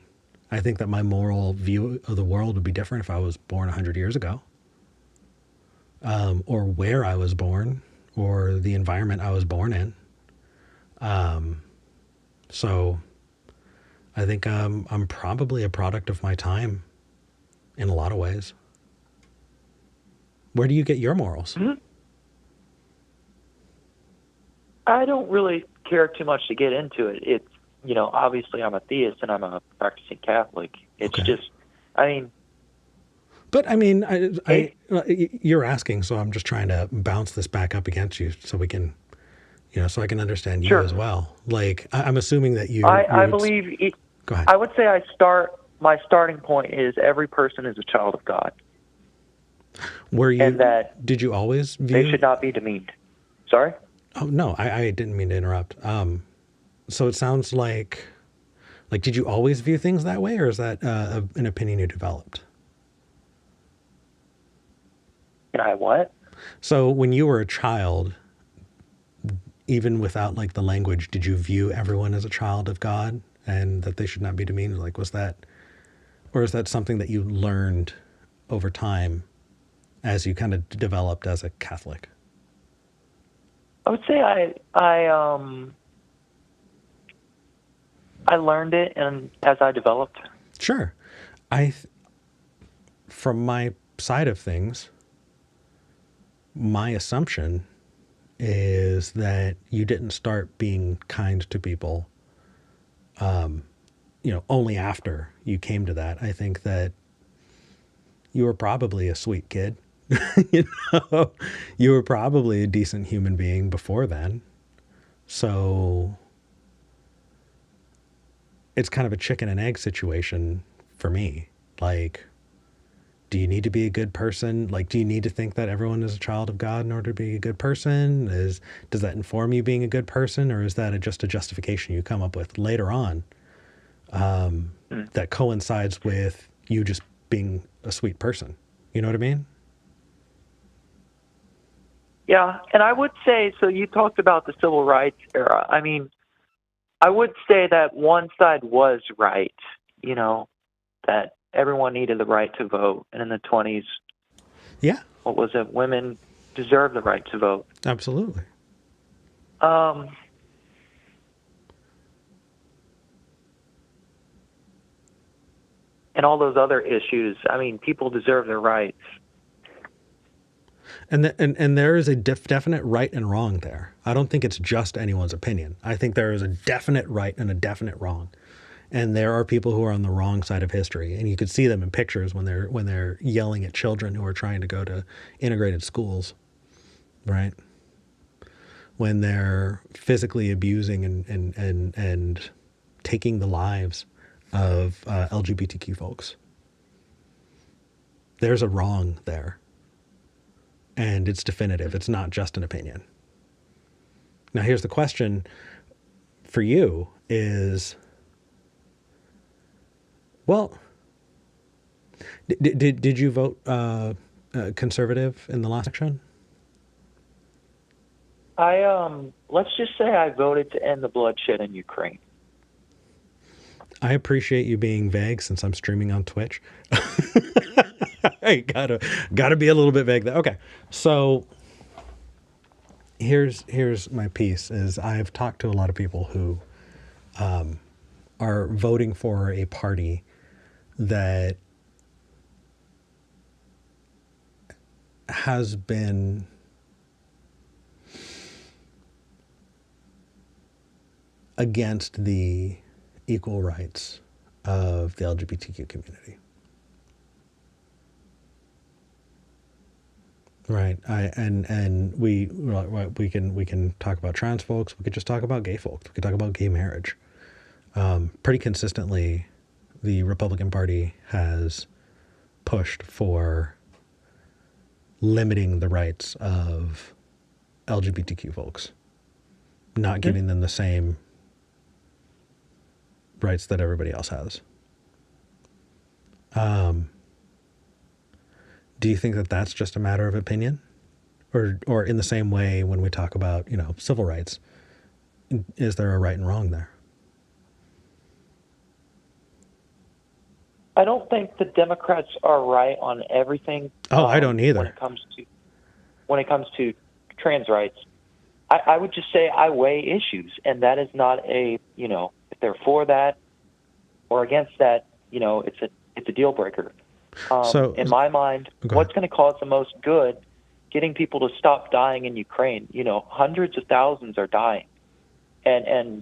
I think that my moral view of the world would be different if I was born 100 years ago, or where I was born, or the environment I was born in. So I think I'm probably a product of my time in a lot of ways. Where do you get your morals? Mm-hmm. I don't really care too much to get into it. It's, obviously I'm a theist and I'm a practicing Catholic. It's okay. just, But you're asking, so I'm just trying to bounce this back up against you so we can, so I can understand you sure. as well. Like, I'm assuming that I believe go ahead. I would say my starting point is every person is a child of God. And that did you always view... they should not be demeaned. Sorry? Oh, no, I didn't mean to interrupt. So it sounds like Like, did you always view things that way, or is that an opinion you developed? And I what? So when you were a child, even without like the language, did you view everyone as a child of God and that they should not be demeaned? Like, was that, or is that something that you learned over time as you kind of developed as a Catholic? I would say I learned it, and as I developed. Sure. From my side of things, my assumption is that you didn't start being kind to people, only after you came to that. I think that you were probably a sweet kid. you know, you were probably a decent human being before then. So it's kind of a chicken and egg situation for me. Like, do you need to be a good person? Like, do you need to think that everyone is a child of God in order to be a good person? Does that inform you being a good person, or is that just a justification you come up with later on that coincides with you just being a sweet person? You know what I mean? Yeah, and I would say, so you talked about the civil rights era. I mean, I would say that one side was right, that everyone needed the right to vote. And in the 20s, Yeah, what was it? Women deserved the right to vote. absolutely. And all those other issues, I mean, people deserve their rights. And there is a definite right and wrong there. I don't think it's just anyone's opinion. I think there is a definite right and a definite wrong. And there are people who are on the wrong side of history, and you could see them in pictures when they're yelling at children who are trying to go to integrated schools, right? When they're physically abusing and taking the lives of LGBTQ folks. There's a wrong there. And it's definitive. It's not just an opinion. Now, here's the question for you is, well, did you vote conservative in the last election? Let's just say I voted to end the bloodshed in Ukraine. I appreciate you being vague since I'm streaming on Twitch. Hey, gotta be a little bit vague there. Okay, so here's my piece. Is I've talked to a lot of people who are voting for a party that has been against the equal rights of the LGBTQ community. Right. We can talk about trans folks. We could just talk about gay folks. We could talk about gay marriage. Pretty consistently, the Republican Party has pushed for limiting the rights of LGBTQ folks, not giving them the same rights that everybody else has. Do you think that that's just a matter of opinion? Or in the same way when we talk about, civil rights, is there a right and wrong there? I don't think the Democrats are right on everything. Oh, I don't either. When it comes to trans rights, I would just say I weigh issues, and that is not if they're for that or against that, it's a deal breaker. So, in my mind, what's going to cause the most good? Getting people to stop dying in Ukraine. Hundreds of thousands are dying, and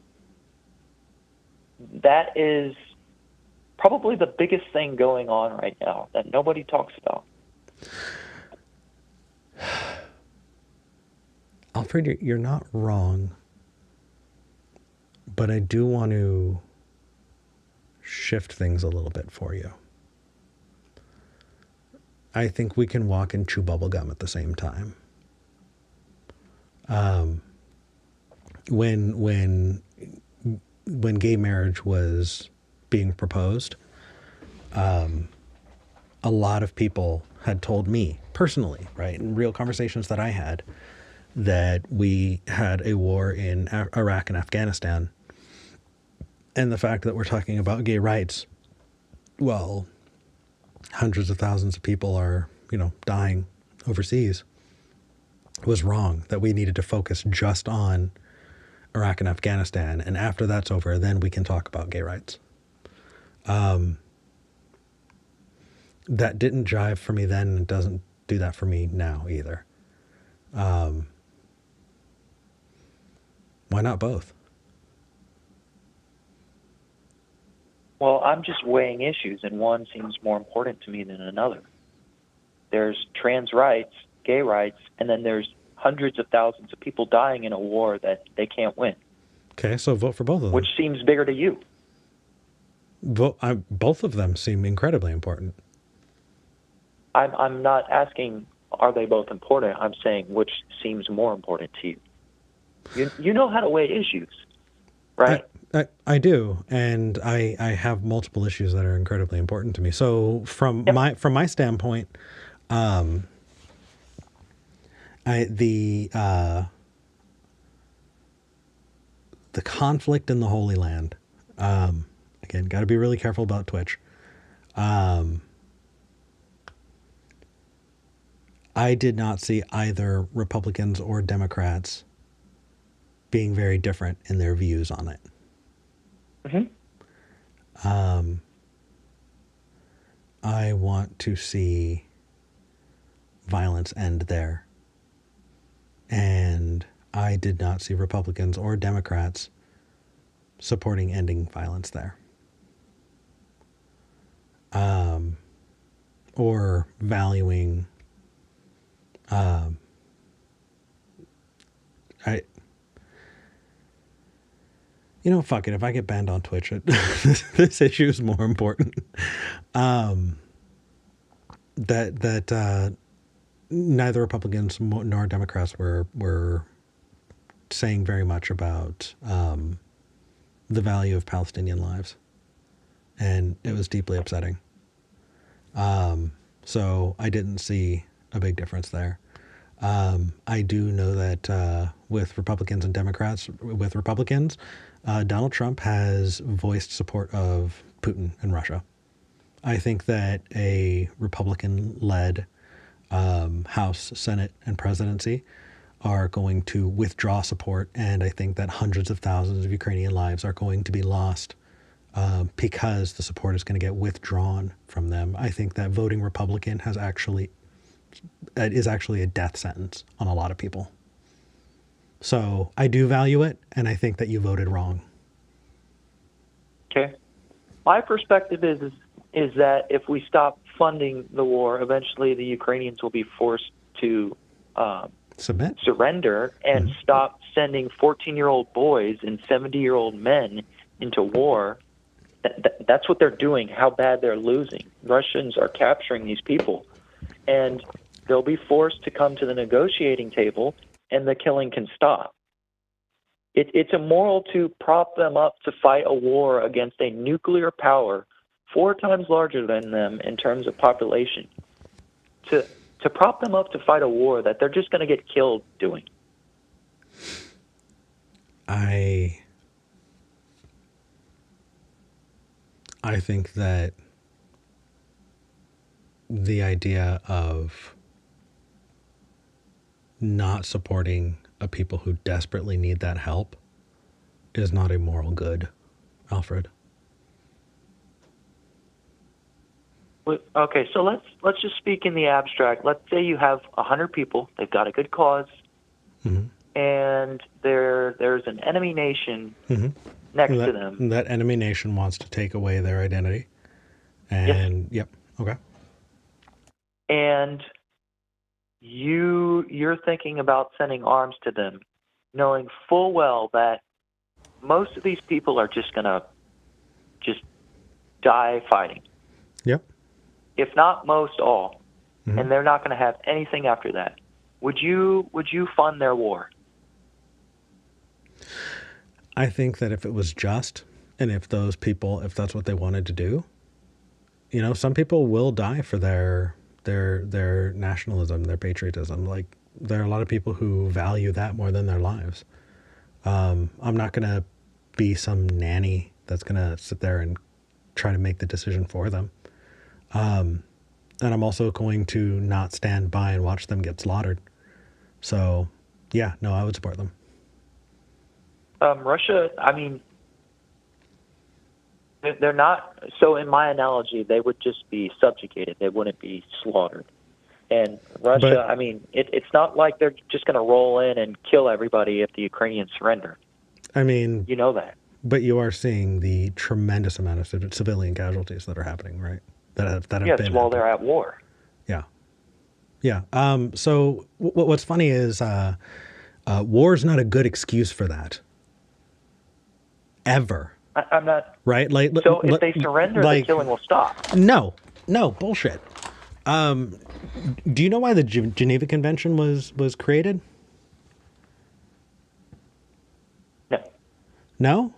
that is probably the biggest thing going on right now that nobody talks about. Alfred, you're not wrong, but I do want to shift things a little bit for you. I think we can walk and chew bubble gum at the same time. When gay marriage was being proposed, a lot of people had told me personally, right, in real conversations that I had, that we had a war in Iraq and Afghanistan. And the fact that we're talking about gay rights, well, hundreds of thousands of people are, dying overseas, was wrong, that we needed to focus just on Iraq and Afghanistan. And after that's over, then we can talk about gay rights. That didn't jive for me then, and doesn't do that for me now either. Why not both? Well, I'm just weighing issues, and one seems more important to me than another. There's trans rights, gay rights, and then there's hundreds of thousands of people dying in a war that they can't win. Okay, so vote for both of them. Which seems bigger to you? Both of them seem incredibly important. I'm not asking, are they both important? I'm saying, which seems more important to you? You know how to weigh issues, right? I do, and I have multiple issues that are incredibly important to me. So from my standpoint, the conflict in the Holy Land. Again, got to be really careful about Twitch. I did not see either Republicans or Democrats being very different in their views on it. Mm-hmm. I want to see violence end there. And I did not see Republicans or Democrats supporting ending violence there. Or valuing, fuck it. If I get banned on Twitch, this issue is more important. That neither Republicans nor Democrats were saying very much about the value of Palestinian lives, and it was deeply upsetting. So I didn't see a big difference there. I do know that with Republicans and Democrats, with Republicans, Donald Trump has voiced support of Putin and Russia. I think that a Republican-led House, Senate, and presidency are going to withdraw support, and I think that hundreds of thousands of Ukrainian lives are going to be lost because the support is going to get withdrawn from them. I think that voting Republican is actually a death sentence on a lot of people. So I do value it, and I think that you voted wrong. Okay. My perspective is that if we stop funding the war, eventually the Ukrainians will be forced to surrender and stop sending 14-year-old boys and 70-year-old men into war. That's what they're doing, how bad they're losing. Russians are capturing these people, and they'll be forced to come to the negotiating table, and the killing can stop. It's immoral to prop them up to fight a war against a nuclear power 4 times larger than them in terms of population, to prop them up to fight a war that they're just going to get killed doing. I think that the idea of not supporting a people who desperately need that help is not a moral good, Alfred. Okay, so let's just speak in the abstract. Let's say you have 100 people. They've got a good cause, and there's an enemy nation next to them. That enemy nation wants to take away their identity. And yes. Yep, okay. And you're thinking about sending arms to them, knowing full well that most of these people are just gonna die fighting. Yep. If not most, all. And they're not going to have anything after that. Would you fund their war? I think that if it was just, And if those people, if that's what they wanted to do, you know, some people will die for their nationalism, their patriotism. Like, there are a lot of people who value that more than their lives. I'm not going to be some nanny that's going to sit there and try to make the decision for them. And I'm also going to not stand by and watch them get slaughtered. So, yeah, no, I would support them. Russia, I mean, they're not. So, in my analogy, they would just be subjugated. They wouldn't be slaughtered. And Russia, I mean, it's not like they're just going to roll in and kill everybody if the Ukrainians surrender. I mean, you know that. But you are seeing the tremendous amount of civilian casualties that are happening, right? That have been while happening. They're at war. Yeah. Yeah. So what's funny is war is not a good excuse for that. Ever. I'm not. Right? Like, so if they surrender, the killing will stop. No, bullshit. Do you know why the Geneva Convention was created? No?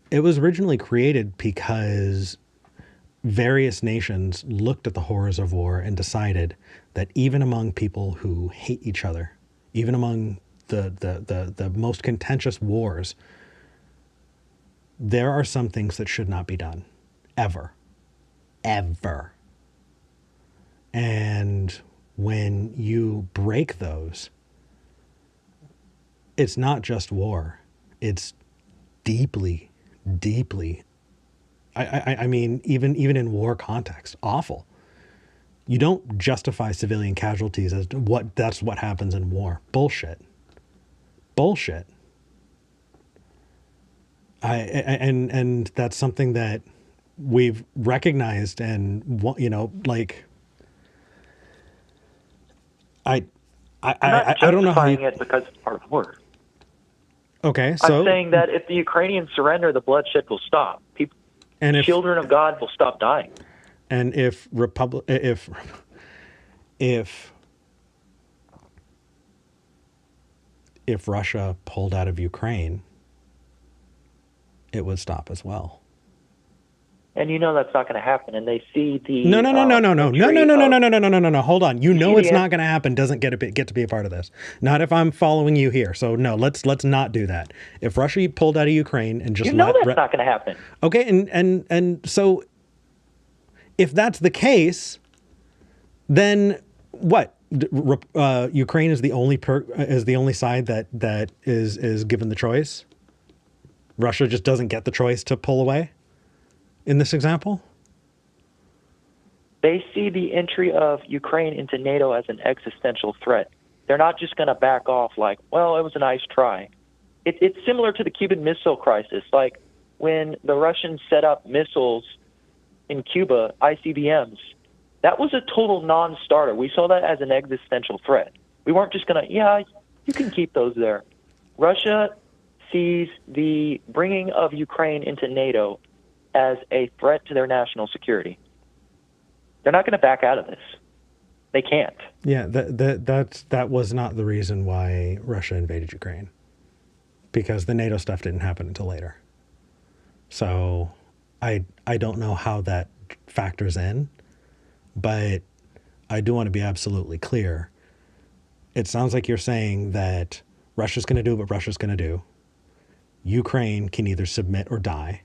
It was originally created because various nations looked at the horrors of war and decided that even among people who hate each other, even among the most contentious wars, there are some things that should not be done. Ever. And when you break those, it's not just war. It's deeply, I mean, even in war context, awful. You don't justify civilian casualties as that's what happens in war. Bullshit. And that's something that we've recognized, and you know, like, I don't know how it because it's part of the war. Okay, so I'm saying that if the Ukrainians surrender, the bloodshed will stop. People, and children of God will stop dying. And if Russia pulled out of Ukraine, it would stop as well. And you know that's not going to happen. And they see the no. Hold on. You know it's not going to happen. Doesn't get to be a part of this. Not if I'm following you here. So no, let's not do that. If Russia pulled out of Ukraine and just that's not going to happen. Okay, and so if that's the case, then what? Ukraine is the only side that is given the choice. Russia just doesn't get the choice to pull away. In this example? They see the entry of Ukraine into NATO as an existential threat. They're not just going to back off like, well, it was a nice try. It's similar to the Cuban Missile Crisis. Like when the Russians set up missiles in Cuba, ICBMs, that was a total non-starter. We saw that as an existential threat. We weren't just going to, you can keep those there. Russia sees the bringing of Ukraine into NATO as a threat to their national security. They're not going to back out of this. They can't. Yeah, that was not the reason why Russia invaded Ukraine, because the NATO stuff didn't happen until later. So I don't know how that factors in, but I do want to be absolutely clear. It sounds like you're saying that Russia's going to do what Russia's going to do. Ukraine can either submit or die.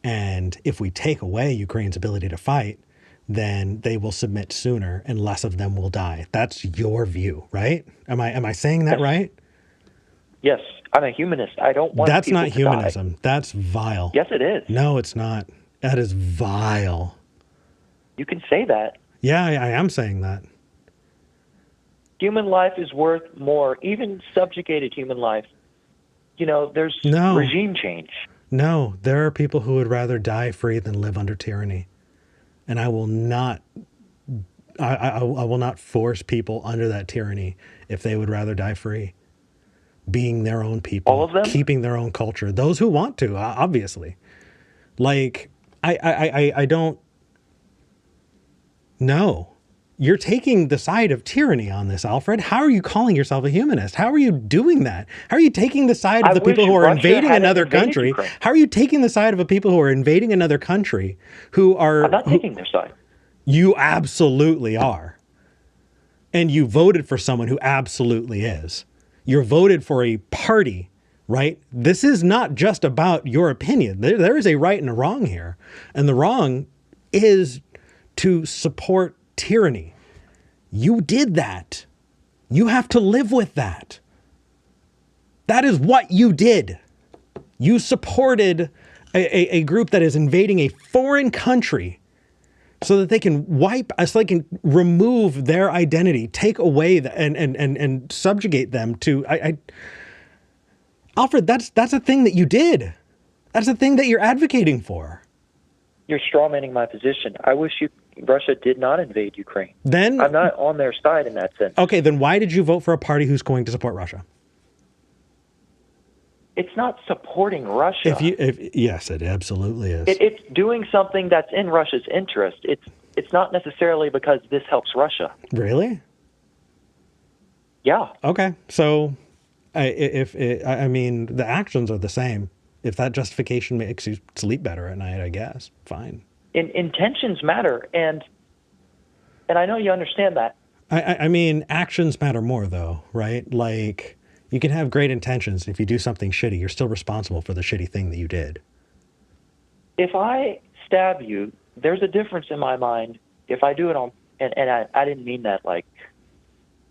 And if we take away Ukraine's ability to fight, then they will submit sooner and less of them will die. That's your view, right? Am I saying that right? Yes, I'm a humanist. I don't want That's people not to humanism. Die. That's vile. Yes, it is. No, it's not. That is vile. You can say that. Yeah, I am saying that. Human life is worth more, even subjugated human life. You know, there's regime change. No, there are people who would rather die free than live under tyranny. And I will not force people under that tyranny if they would rather die free. Being their own people. All of them? Keeping their own culture. Those who want to, obviously. Like, I don't... No. You're taking the side of tyranny on this, Alfred. How are you calling yourself a humanist? How are you doing that? How are you taking the side of I the people wish who are Russia invading hadn't another invaded country? Ukraine. How are you taking the side of the people who are invading another country I'm not taking their side. You absolutely are. And you voted for someone who absolutely is. You're voted for a party, right? This is not just about your opinion. There is a right and a wrong here. And the wrong is to support tyranny. You did that. You have to live with that. That is what you did. You supported a group that is invading a foreign country so that they can so they can remove their identity, take away and subjugate them to. Alfred, that's a thing that you did. That's a thing that you're advocating for. You're strawmanning my position. I wish Russia did not invade Ukraine. Then I'm not on their side in that sense. Okay, then why did you vote for a party who's going to support Russia? It's not supporting Russia. Yes, it absolutely is. It's doing something that's in Russia's interest. It's not necessarily because this helps Russia. Really? Yeah. Okay, so I mean, the actions are the same. If that justification makes you sleep better at night, I guess, fine. Intentions matter, and I know you understand that. I mean, actions matter more, though, right? Like, you can have great intentions. If you do something shitty, you're still responsible for the shitty thing that you did. If I stab you, there's a difference in my mind if I do it on, and I didn't mean that like,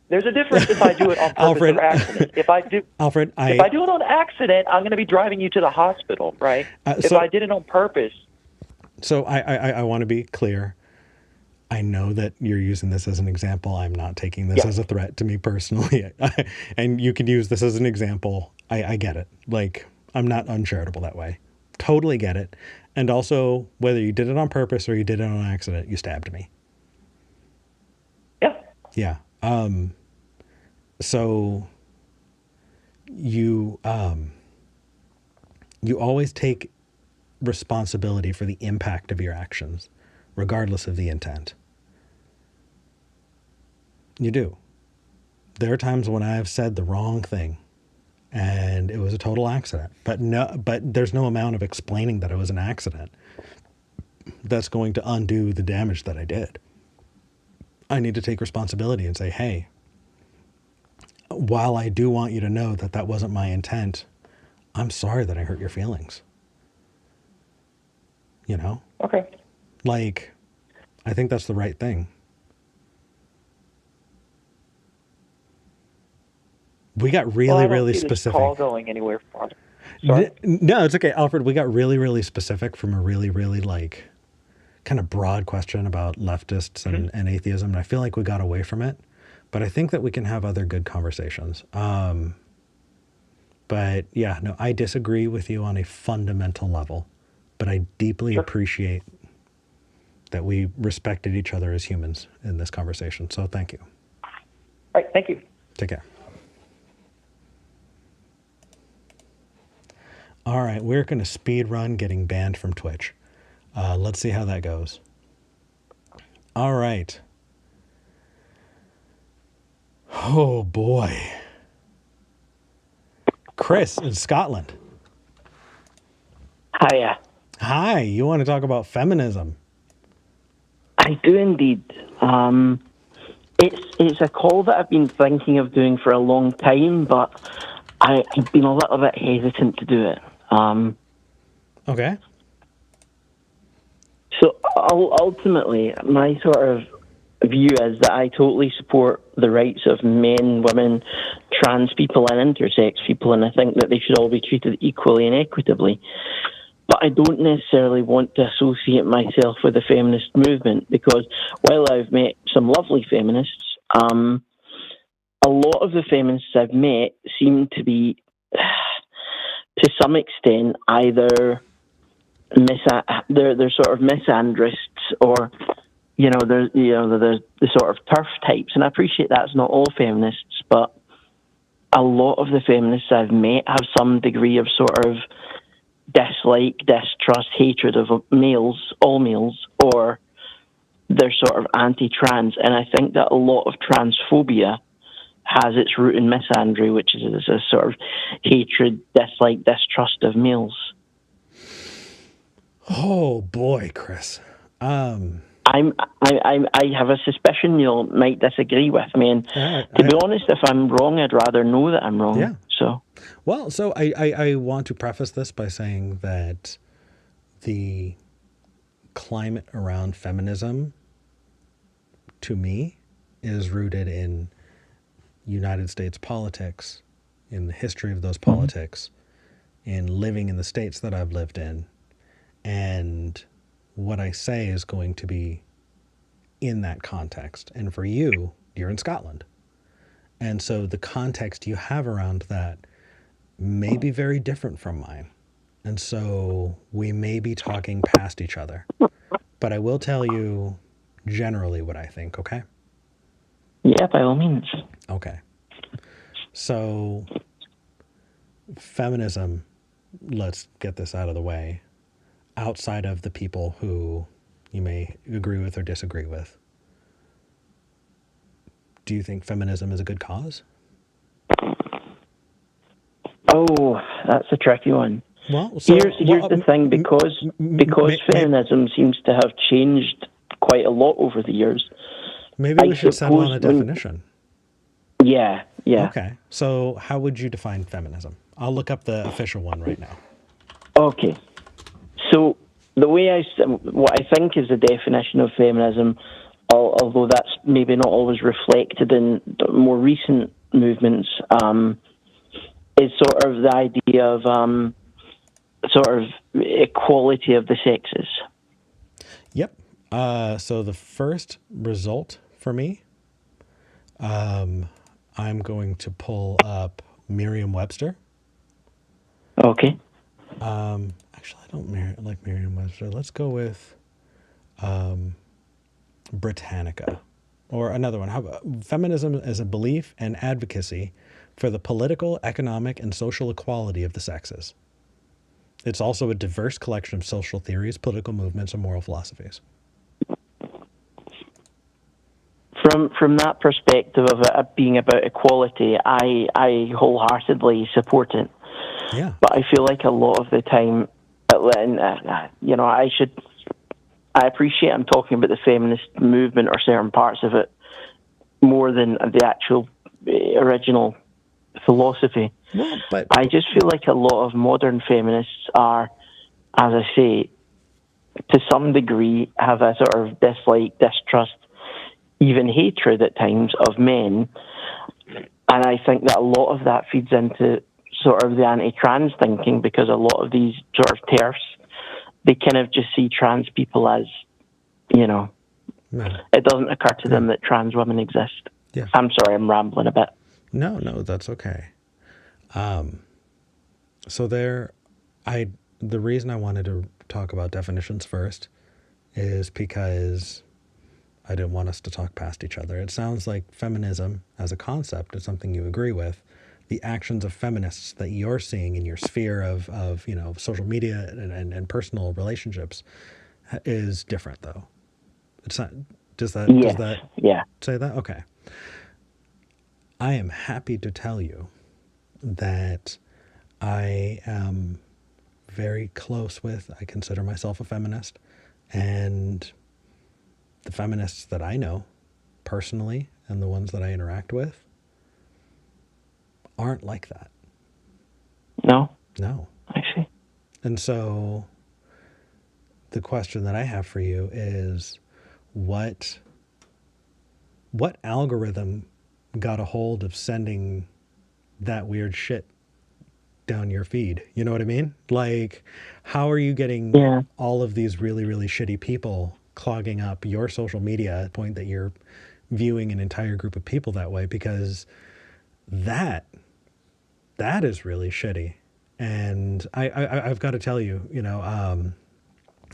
there's a difference if I do it on purpose Alfred, or accident. If I do it on accident, I'm going to be driving you to the hospital, right? If I did it on purpose. So I want to be clear. I know that you're using this as an example. I'm not taking this as a threat to me personally. And you can use this as an example. I get it. Like, I'm not uncharitable that way. Totally get it. And also, whether you did it on purpose or you did it on accident, you stabbed me. Yeah. Yeah. So you always take responsibility for the impact of your actions, regardless of the intent. You do. There are times when I have said the wrong thing and it was a total accident, but there's no amount of explaining that it was an accident that's going to undo the damage that I did. I need to take responsibility and say, hey, while I do want you to know that that wasn't my intent, I'm sorry that I hurt your feelings. You know? Okay. Like, I think that's the right thing. We got really specific. Call going anywhere farther. Sorry? No, it's okay, Alfred. We got really specific from a really like kind of broad question about leftists and atheism, and I feel like we got away from it. But I think that we can have other good conversations. But yeah, no, I disagree with you on a fundamental level, but I deeply appreciate that we respected each other as humans in this conversation. So thank you. All right, thank you. Take care. All right, we're going to speed run getting banned from Twitch. Let's see how that goes. All right. Oh, boy. Chris in Scotland. Hiya. Hi, you want to talk about feminism? I do indeed. It's a call that I've been thinking of doing for a long time, but I've been a little bit hesitant to do it. Okay. So ultimately, my sort of view is that I totally support the rights of men, women, trans people, and intersex people, and I think that they should all be treated equally and equitably. But I don't necessarily want to associate myself with the feminist movement because while I've met some lovely feminists, a lot of the feminists I've met seem to be, to some extent, either they're sort of misandrists or they're the sort of turf types, and I appreciate that's not all feminists, but a lot of the feminists I've met have some degree of sort of dislike, distrust, hatred of males, all males, or they're sort of anti-trans, and I think that a lot of transphobia has its root in misandry, which is a sort of hatred, dislike, distrust of males. Oh boy, Chris. I have a suspicion you might disagree with me, and to be honest, if I'm wrong, I'd rather know that I'm wrong. Yeah. So, well, so I want to preface this by saying that the climate around feminism, to me, is rooted in United States politics, in the history of those politics, in living in the states that I've lived in, and what I say is going to be in that context. And for you, you're in Scotland. And so the context you have around that may be very different from mine. And so we may be talking past each other. But I will tell you generally what I think, okay? Yeah, by all means. Okay. So feminism, let's get this out of the way, outside of the people who you may agree with or disagree with. Do you think feminism is a good cause? Oh, that's a tricky one. Well, so, here's the thing, because feminism seems to have changed quite a lot over the years. Maybe we should settle on a definition. Yeah. Okay, so how would you define feminism? I'll look up the official one right now. Okay, so the way what I think is the definition of feminism, although that's maybe not always reflected in more recent movements, is sort of the idea of sort of equality of the sexes. Yep. So the first result for me, I'm going to pull up Merriam-Webster. Okay. Actually, I don't like Merriam-Webster. Let's go with Britannica, or another one. How about feminism as a belief and advocacy for the political, economic, and social equality of the sexes. It's also a diverse collection of social theories, political movements, and moral philosophies. From that perspective of it being about equality, I wholeheartedly support it. Yeah. But I feel like a lot of the time, I appreciate I'm talking about the feminist movement or certain parts of it more than the actual original philosophy. Well, but I just feel like a lot of modern feminists are, as I say, to some degree, have a sort of dislike, distrust, even hatred at times of men. And I think that a lot of that feeds into sort of the anti-trans thinking, because a lot of these sort of TERFs, they kind of just see trans people as, it doesn't occur to them that trans women exist. Yeah. I'm sorry, I'm rambling a bit. No, that's okay. So the reason I wanted to talk about definitions first is because I didn't want us to talk past each other. It sounds like feminism as a concept is something you agree with. The actions of feminists that you're seeing in your sphere of social media and personal relationships is different, though. It's not. Does that say that? Okay. I am happy to tell you that I am very close with, I consider myself a feminist, and the feminists that I know personally and the ones that I interact with aren't like that. No? No. I see. And so the question that I have for you is, what algorithm got a hold of sending that weird shit down your feed? You know what I mean? Like, how are you getting all of these really, really shitty people clogging up your social media at the point that you're viewing an entire group of people that way? Because that is really shitty. And I've got to tell you,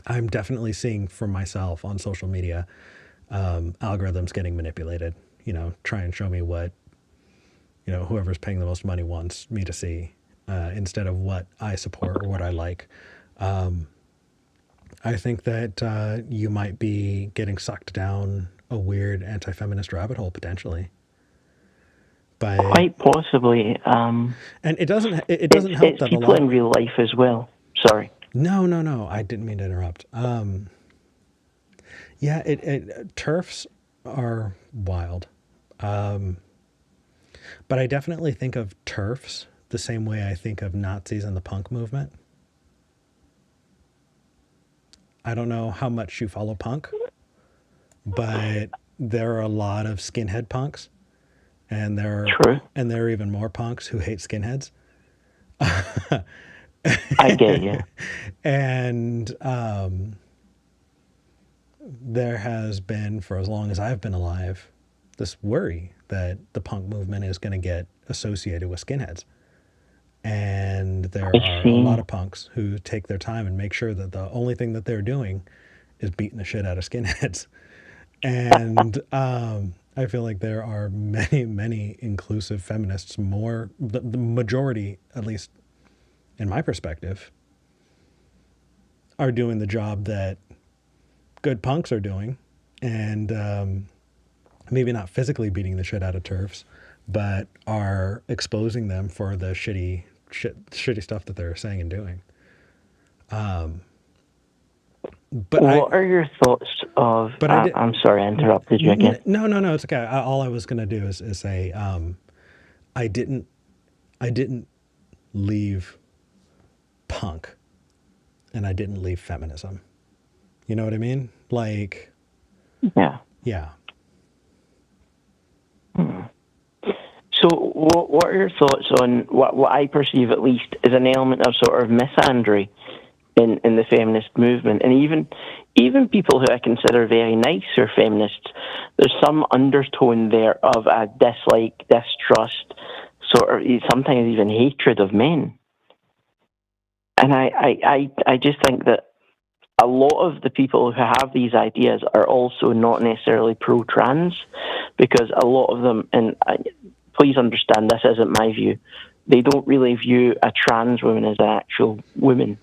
I'm definitely seeing for myself on social media, algorithms getting manipulated, try and show me what, whoever's paying the most money wants me to see, instead of what I support or what I like. I think that you might be getting sucked down a weird anti-feminist rabbit hole potentially. Quite possibly. And it doesn't help It's that a people lot. in real life as well. Sorry. No. I didn't mean to interrupt. Yeah, turfs are wild. But I definitely think of turfs the same way I think of Nazis and the punk movement. I don't know how much you follow punk, but there are a lot of skinhead punks, and True. there are even more punks who hate skinheads. I get you. And there has been, for as long as I've been alive, this worry that the punk movement is going to get associated with skinheads. And there are a lot of punks who take their time and make sure that the only thing that they're doing is beating the shit out of skinheads. And I feel like there are many inclusive feminists, the majority, at least in my perspective, are doing the job that good punks are doing. And maybe not physically beating the shit out of turfs, but are exposing them for the shitty stuff that they're saying and doing. But what are your thoughts of? But I'm sorry, I interrupted you again. No, it's okay. All I was gonna do is say I didn't leave punk, and I didn't leave feminism. You know what I mean? Like, Yeah. yeah. So, what are your thoughts on what I perceive, at least, as an element of sort of misandry in the feminist movement, and even people who I consider very nice or feminists? There's some undertone there of a dislike, distrust, sort of sometimes even hatred of men. And I just think that a lot of the people who have these ideas are also not necessarily pro-trans, because a lot of them, and please understand this isn't my view, they don't really view a trans woman as an actual woman,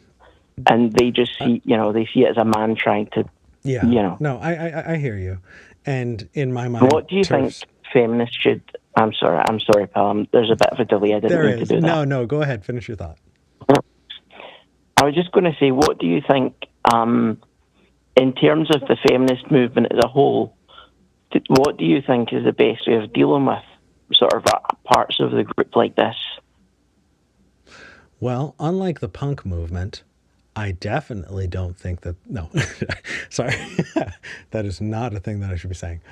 and they just see, they see it as a man trying to, No, I hear you, and in my mind, what do you think feminists should? I'm sorry, pal. There's a bit of a delay. I didn't mean to do that. No, go ahead. Finish your thought. I was just going to say, what do you think, in terms of the feminist movement as a whole, what do you think is the best way of dealing with sort of parts of the group like this? Well, unlike the punk movement, I definitely don't think that... No, sorry. That is not a thing that I should be saying.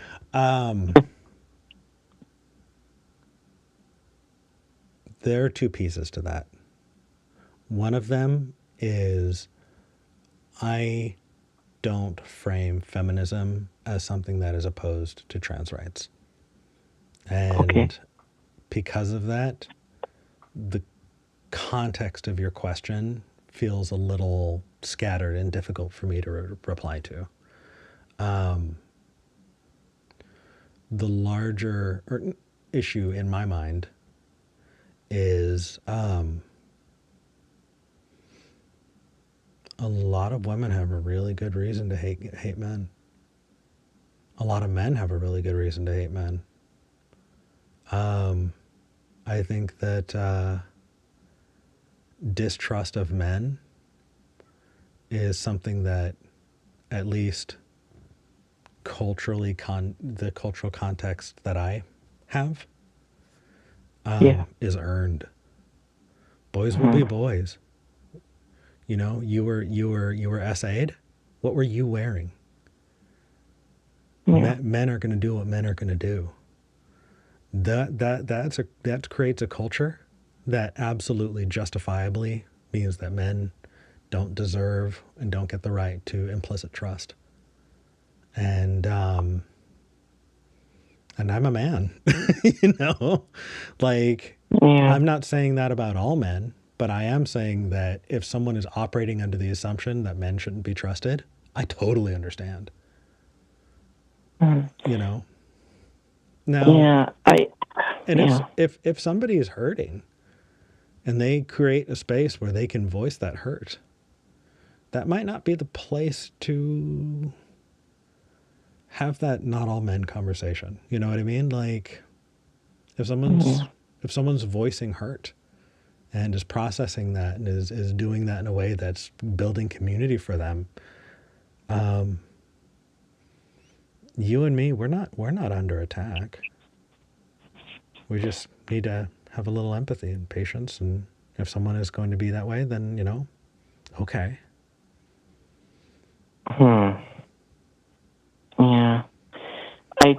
There are two pieces to that. One of them is I don't frame feminism as something that is opposed to trans rights. And because of that, the context of your question feels a little scattered and difficult for me to reply to. The larger issue in my mind is a lot of women have a really good reason to hate men. A lot of men have a really good reason to hate men. I think that distrust of men is something that, at least culturally, the cultural context that I have, is earned. Boys will be boys. You know, you were SA'd. What were you wearing? Yeah. Men are going to do what men are going to do. That creates a culture that absolutely justifiably means that men don't deserve and don't get the right to implicit trust. And I'm a man, I'm not saying that about all men, but I am saying that if someone is operating under the assumption that men shouldn't be trusted, I totally understand. Now, if somebody is hurting and they create a space where they can voice that hurt, that might not be the place to have that not all men conversation. You know what I mean? Like, if someone's voicing hurt and is processing that and is doing that in a way that's building community for them, you and me, we're not under attack. We just need to have a little empathy and patience, and if someone is going to be that way, then, okay. Yeah. I'll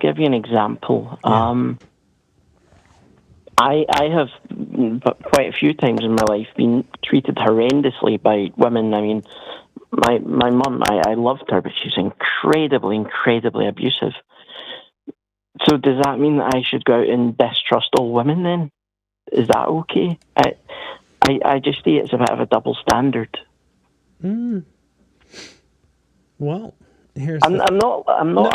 give you an example. Yeah. I have quite a few times in my life been treated horrendously by women. I mean, my mum, I loved her, but she's incredibly abusive. So does that mean that I should go out and distrust all women then? Is that okay? I just see it's a bit of a double standard. Well, I'm not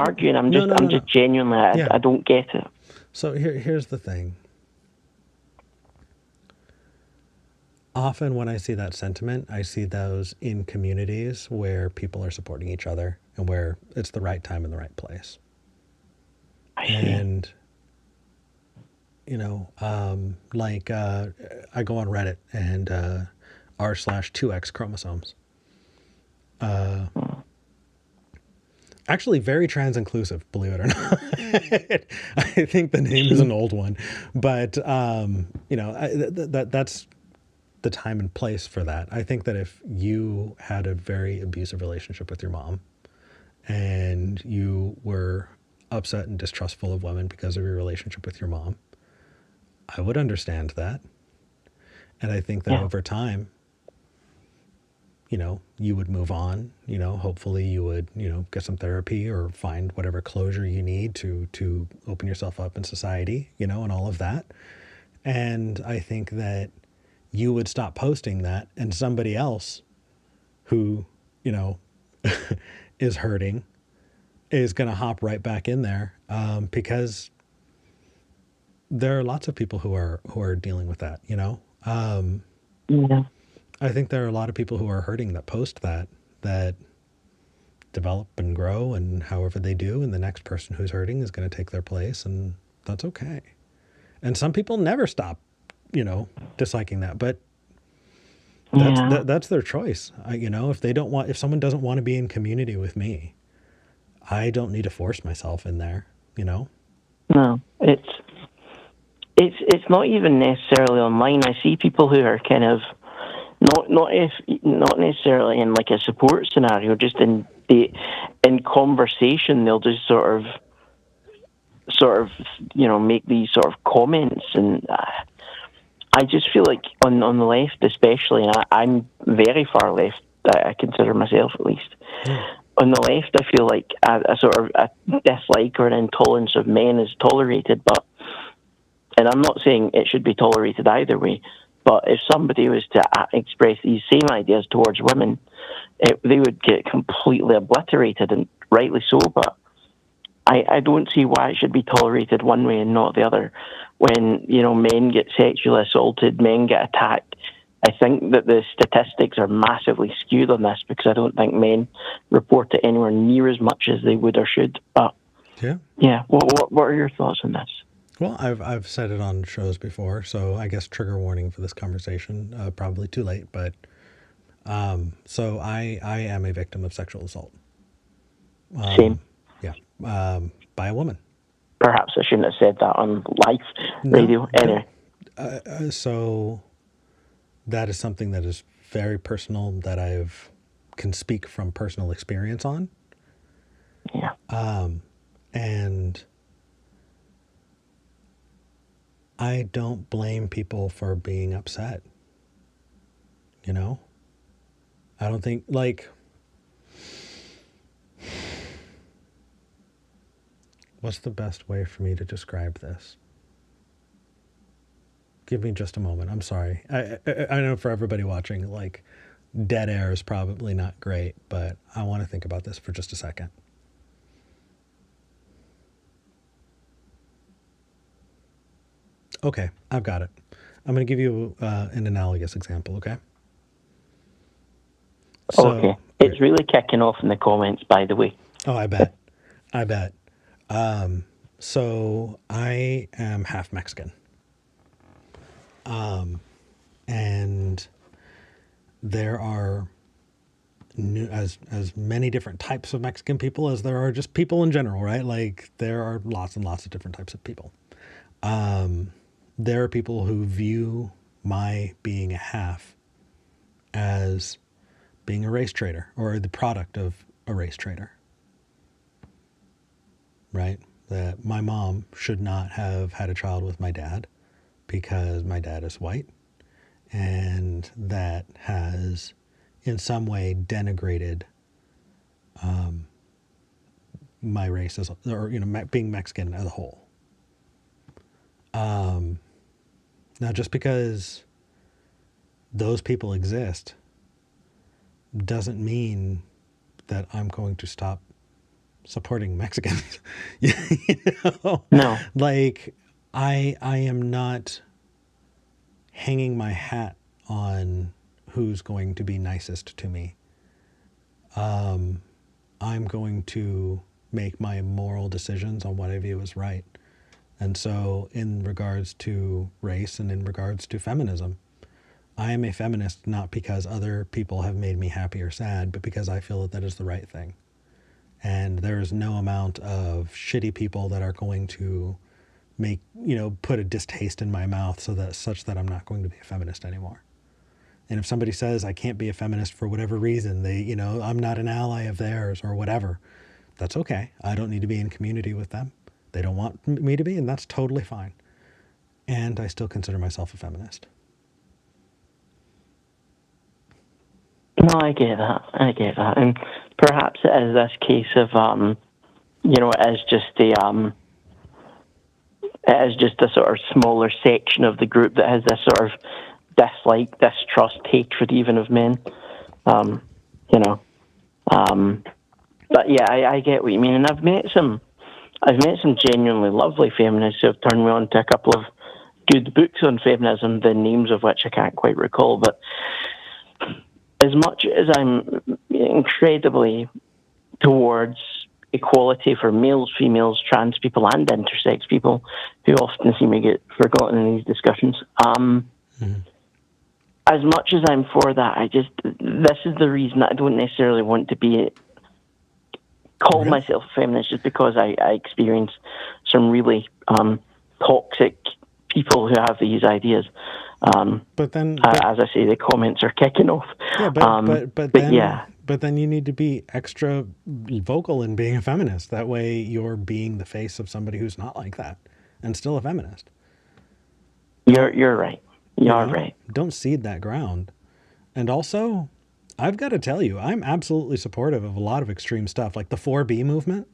arguing. I'm just genuinely, I don't get it. So here's the thing. Often when I see that sentiment, I see those in communities where people are supporting each other and where it's the right time and the right place. I see. And, I go on Reddit and r/2x chromosomes. Actually very trans inclusive, believe it or not. I think the name is an old one, but, that's the time and place for that. I think that if you had a very abusive relationship with your mom and you were upset and distrustful of women because of your relationship with your mom, I would understand that. And I think that over time, you would move on, hopefully you would, get some therapy or find whatever closure you need to open yourself up in society, and all of that. And I think that you would stop posting that, and somebody else who, is hurting is going to hop right back in there, because there are lots of people who are dealing with that, I think there are a lot of people who are hurting that post that develop and grow, and however they do, and the next person who's hurting is going to take their place, and that's okay. And some people never stop, disliking that, but that's their choice. If someone doesn't want to be in community with me, I don't need to force myself in there, No, it's not even necessarily online. I see people who are kind of not necessarily in like a support scenario, just in conversation, they'll just sort of make these sort of comments, and I just feel like on the left especially, and I'm very far left, I consider myself at least. On the left, I feel like a sort of a dislike or an intolerance of men is tolerated, and I'm not saying it should be tolerated either way, but if somebody was to express these same ideas towards women, they would get completely obliterated, and rightly so, but I don't see why it should be tolerated one way and not the other. When, men get sexually assaulted, men get attacked, I think that the statistics are massively skewed on this, because I don't think men report it anywhere near as much as they would or should. But yeah, what are your thoughts on this? Well, I've said it on shows before, so I guess trigger warning for this conversation. Probably too late, but so I am a victim of sexual assault. Same. Yeah, by a woman. Perhaps I shouldn't have said that on live radio. Anyway. So that is something that is very personal, that can speak from personal experience on. Yeah. And I don't blame people for being upset. I don't think, what's the best way for me to describe this? Give me just a moment. I'm sorry. I know for everybody watching, dead air is probably not great, but I want to think about this for just a second. Okay, I've got it. I'm going to give you an analogous example, okay? Okay. It's really kicking off in the comments, by the way. Oh, I bet. I bet. So I am half Mexican. And there are as many different types of Mexican people as there are just people in general, right? Like there are lots and lots of different types of people. There are people who view my being a half as being a race traitor or the product of a race traitor, right? That my mom should not have had a child with my dad because my dad is white, and that has in some way denigrated my race as, or being Mexican as a whole. Now, just because those people exist doesn't mean that I'm going to stop supporting Mexicans. No. Like I am not hanging my hat on who's going to be nicest to me. I'm going to make my moral decisions on what I view as right. And so in regards to race and in regards to feminism, I am a feminist not because other people have made me happy or sad, but because I feel that that is the right thing. And there is no amount of shitty people that are going to make, put a distaste in my mouth such that I'm not going to be a feminist anymore. And if somebody says I can't be a feminist for whatever reason, I'm not an ally of theirs or whatever, that's okay. I don't need to be in community with them. They don't want me to be, and that's totally fine. And I still consider myself a feminist. No, I get that. And perhaps it is this case of, it is just a sort of smaller section of the group that has this sort of dislike, distrust, hatred even of men. But yeah, I get what you mean. And I've met some genuinely lovely feminists who have turned me on to a couple of good books on feminism, the names of which I can't quite recall. But as much as I'm incredibly towards equality for males, females, trans people, and intersex people, who often seem to get forgotten in these discussions, as much as I'm for that, this is the reason I don't necessarily want to call myself a feminist, just because I experience some really toxic people who have these ideas. But as I say, the comments are kicking off. Yeah, but then you need to be extra vocal in being a feminist. That way you're being the face of somebody who's not like that and still a feminist. You're right. You're right. Don't cede that ground. And also, I've got to tell you, I'm absolutely supportive of a lot of extreme stuff, like the 4B movement.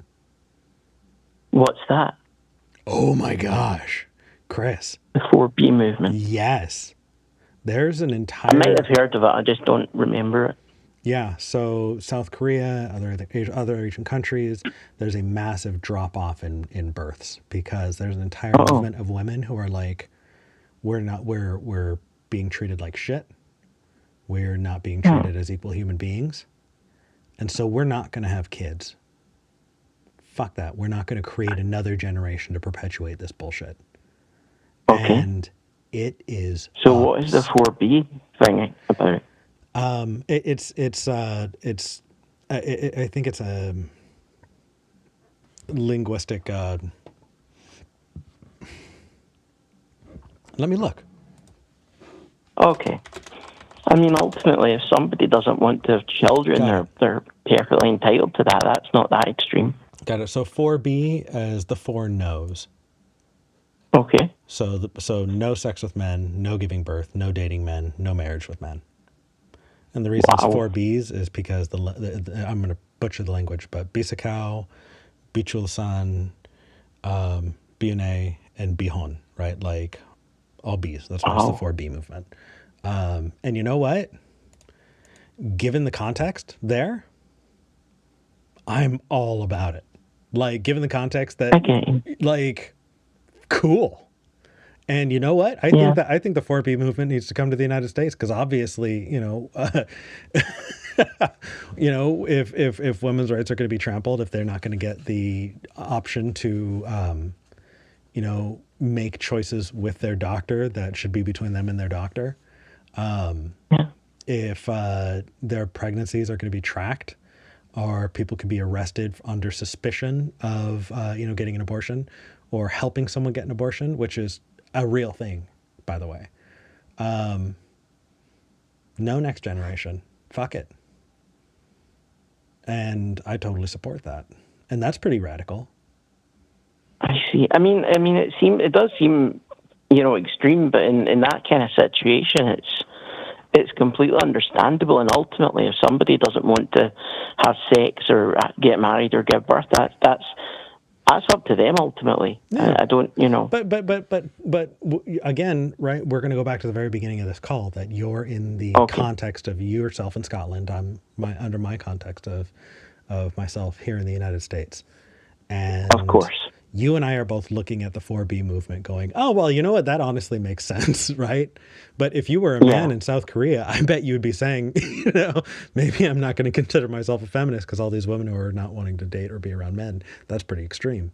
What's that? Oh my gosh, Chris. The 4B movement? Yes. There's an entire... I might have heard of it, I just don't remember it. Yeah, so South Korea, other Asian countries, there's a massive drop-off in births because there's an entire movement of women who are like, we're being treated like shit. We're not being treated as equal human beings. And so we're not going to have kids. Fuck that. We're not going to create another generation to perpetuate this bullshit. Okay. And it is... So what is the 4B thing about it? I think it's a linguistic... let me look. Okay. I mean, ultimately, if somebody doesn't want to have children, they're perfectly entitled to that. That's not that extreme. Got it. So 4B is the 4 no's. Okay. So no sex with men, no giving birth, no dating men, no marriage with men. And the reason it's 4Bs is because I'm going to butcher the language, but Bisakau, Bichulsan, Biune, and Bihon, right? Like all Bs. That's why it's the 4B movement. And you know what? Given the context there, I'm all about it. Like, given the context that, like, cool. And you know what? I think the 4B movement needs to come to the United States because obviously, if women's rights are going to be trampled, if they're not going to get the option to, make choices with their doctor that should be between them and their doctor, if their pregnancies are going to be tracked, or people could be arrested under suspicion of, getting an abortion or helping someone get an abortion, which is a real thing, by the way. No next generation. Fuck it. And I totally support that. And that's pretty radical. I see. I mean, it does seem, extreme, but in that kind of situation, it's completely understandable. And ultimately, if somebody doesn't want to have sex or get married or give birth, that's up to them ultimately. Yeah. I don't, But again, right? We're going to go back to the very beginning of this call that you're in the context of yourself in Scotland. I'm under my context of myself here in the United States, and of course, you and I are both looking at the 4B movement going, oh, well, you know what? That honestly makes sense, right? But if you were a man in South Korea, I bet you would be saying, maybe I'm not going to consider myself a feminist because all these women who are not wanting to date or be around men, that's pretty extreme.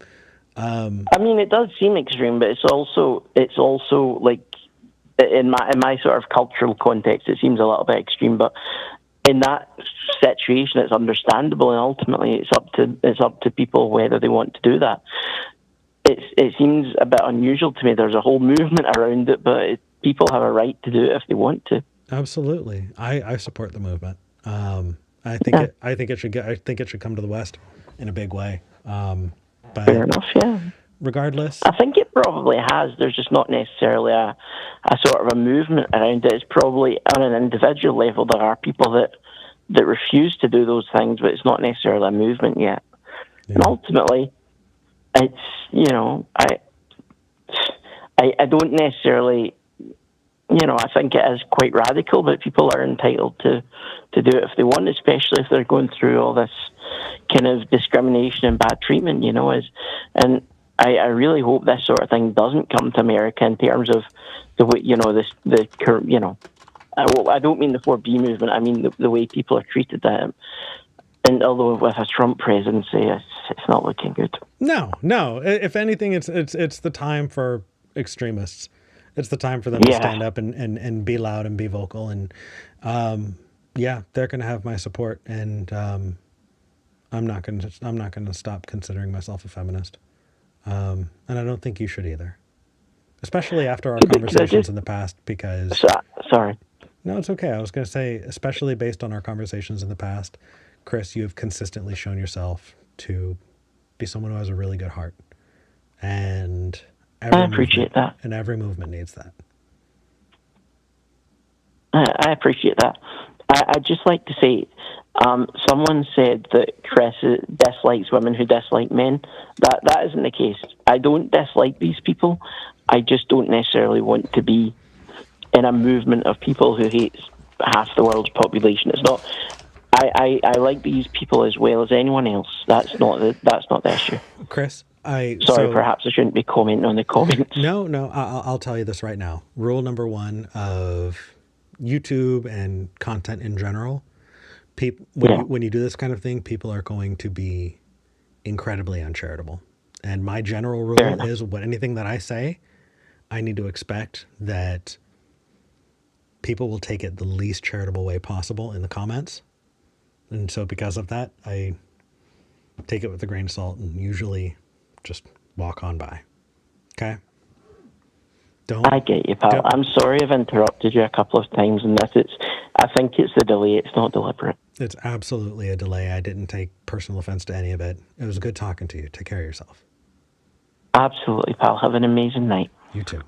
I mean, it does seem extreme, but it's also like in my sort of cultural context, it seems a little bit extreme, but in that situation, it's understandable, and ultimately, it's up to people whether they want to do that. It seems a bit unusual to me. There's a whole movement around it, but people have a right to do it if they want to. Absolutely, I support the movement. I think it should come to the West in a big way. But fair enough, yeah. Regardless, I think it probably has. There's just not necessarily a sort of a movement around it. It's probably on an individual level. There are people that refuse to do those things, but it's not necessarily a movement yet. Yeah. And ultimately, it's I don't necessarily, I think it is quite radical, but people are entitled to do it if they want, especially if they're going through all this kind of discrimination and bad treatment, and I really hope this sort of thing doesn't come to America in terms of the way, I don't mean the 4B movement, I mean the way people are treated. And although with a Trump presidency, it's not looking good. No. If anything, it's the time for extremists. It's the time for them to stand up and be loud and be vocal. And they're going to have my support. And I'm not going to stop considering myself a feminist. And I don't think you should either, especially after our conversations in the past. Because sorry, no, it's okay. I was going to say, especially based on our conversations in the past, Chris, you have consistently shown yourself to be someone who has a really good heart, and I appreciate that. And every movement needs that. I appreciate that. I'd just like to say, someone said that Chris dislikes women who dislike men. That isn't the case. I don't dislike these people. I just don't necessarily want to be in a movement of people who hates half the world's population. It's not. I like these people as well as anyone else. That's not the issue. Chris, perhaps I shouldn't be commenting on the comments. No, I'll tell you this right now. Rule number 1 of YouTube and content in general, when you do this kind of thing, people are going to be incredibly uncharitable. And my general rule is, anything that I say, I need to expect that people will take it the least charitable way possible in the comments. And so because of that, I take it with a grain of salt and usually just walk on by. Okay? I get you, pal. I'm sorry I've interrupted you a couple of times, and I think it's the delay. It's not deliberate. It's absolutely a delay. I didn't take personal offense to any of it. It was good talking to you. Take care of yourself. Absolutely, pal. Have an amazing night. You too.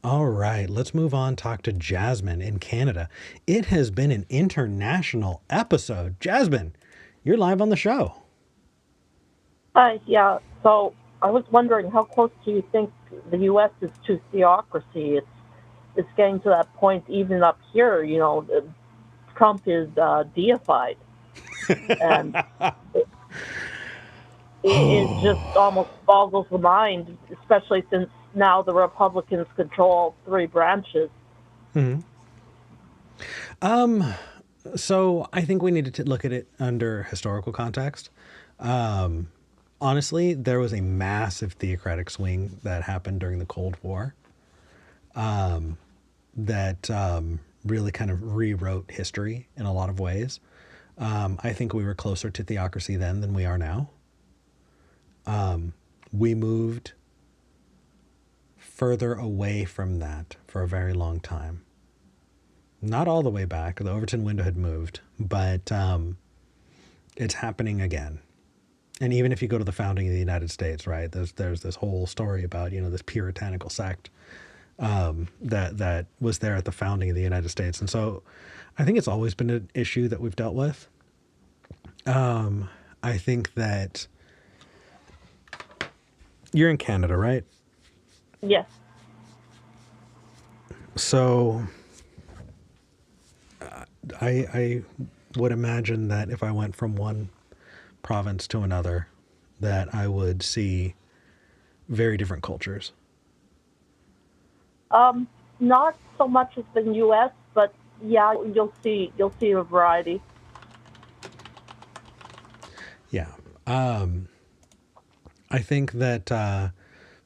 All right, let's move on. Talk to Jasmine in Canada. It has been an international episode. Jasmine, you're live on the show. Hi, yeah. So I was wondering, how close do you think the U.S. is to theocracy? It's getting to that point even up here. Trump is deified. And it just almost boggles the mind, especially since now the Republicans control three branches. So I think we need to look at it under historical context. Honestly, there was a massive theocratic swing that happened during the Cold War that really kind of rewrote history in a lot of ways. I think we were closer to theocracy then than we are now. We moved further away from that for a very long time. Not all the way back. The Overton window had moved, but it's happening again. And even if you go to the founding of the United States, right, there's this whole story about, this puritanical sect that was there at the founding of the United States. And so I think it's always been an issue that we've dealt with. I think that you're in Canada, right? Yes. So I would imagine that if I went from one province to another, that I would see very different cultures. Not so much as the U.S., but yeah, you'll see a variety. Yeah. I think that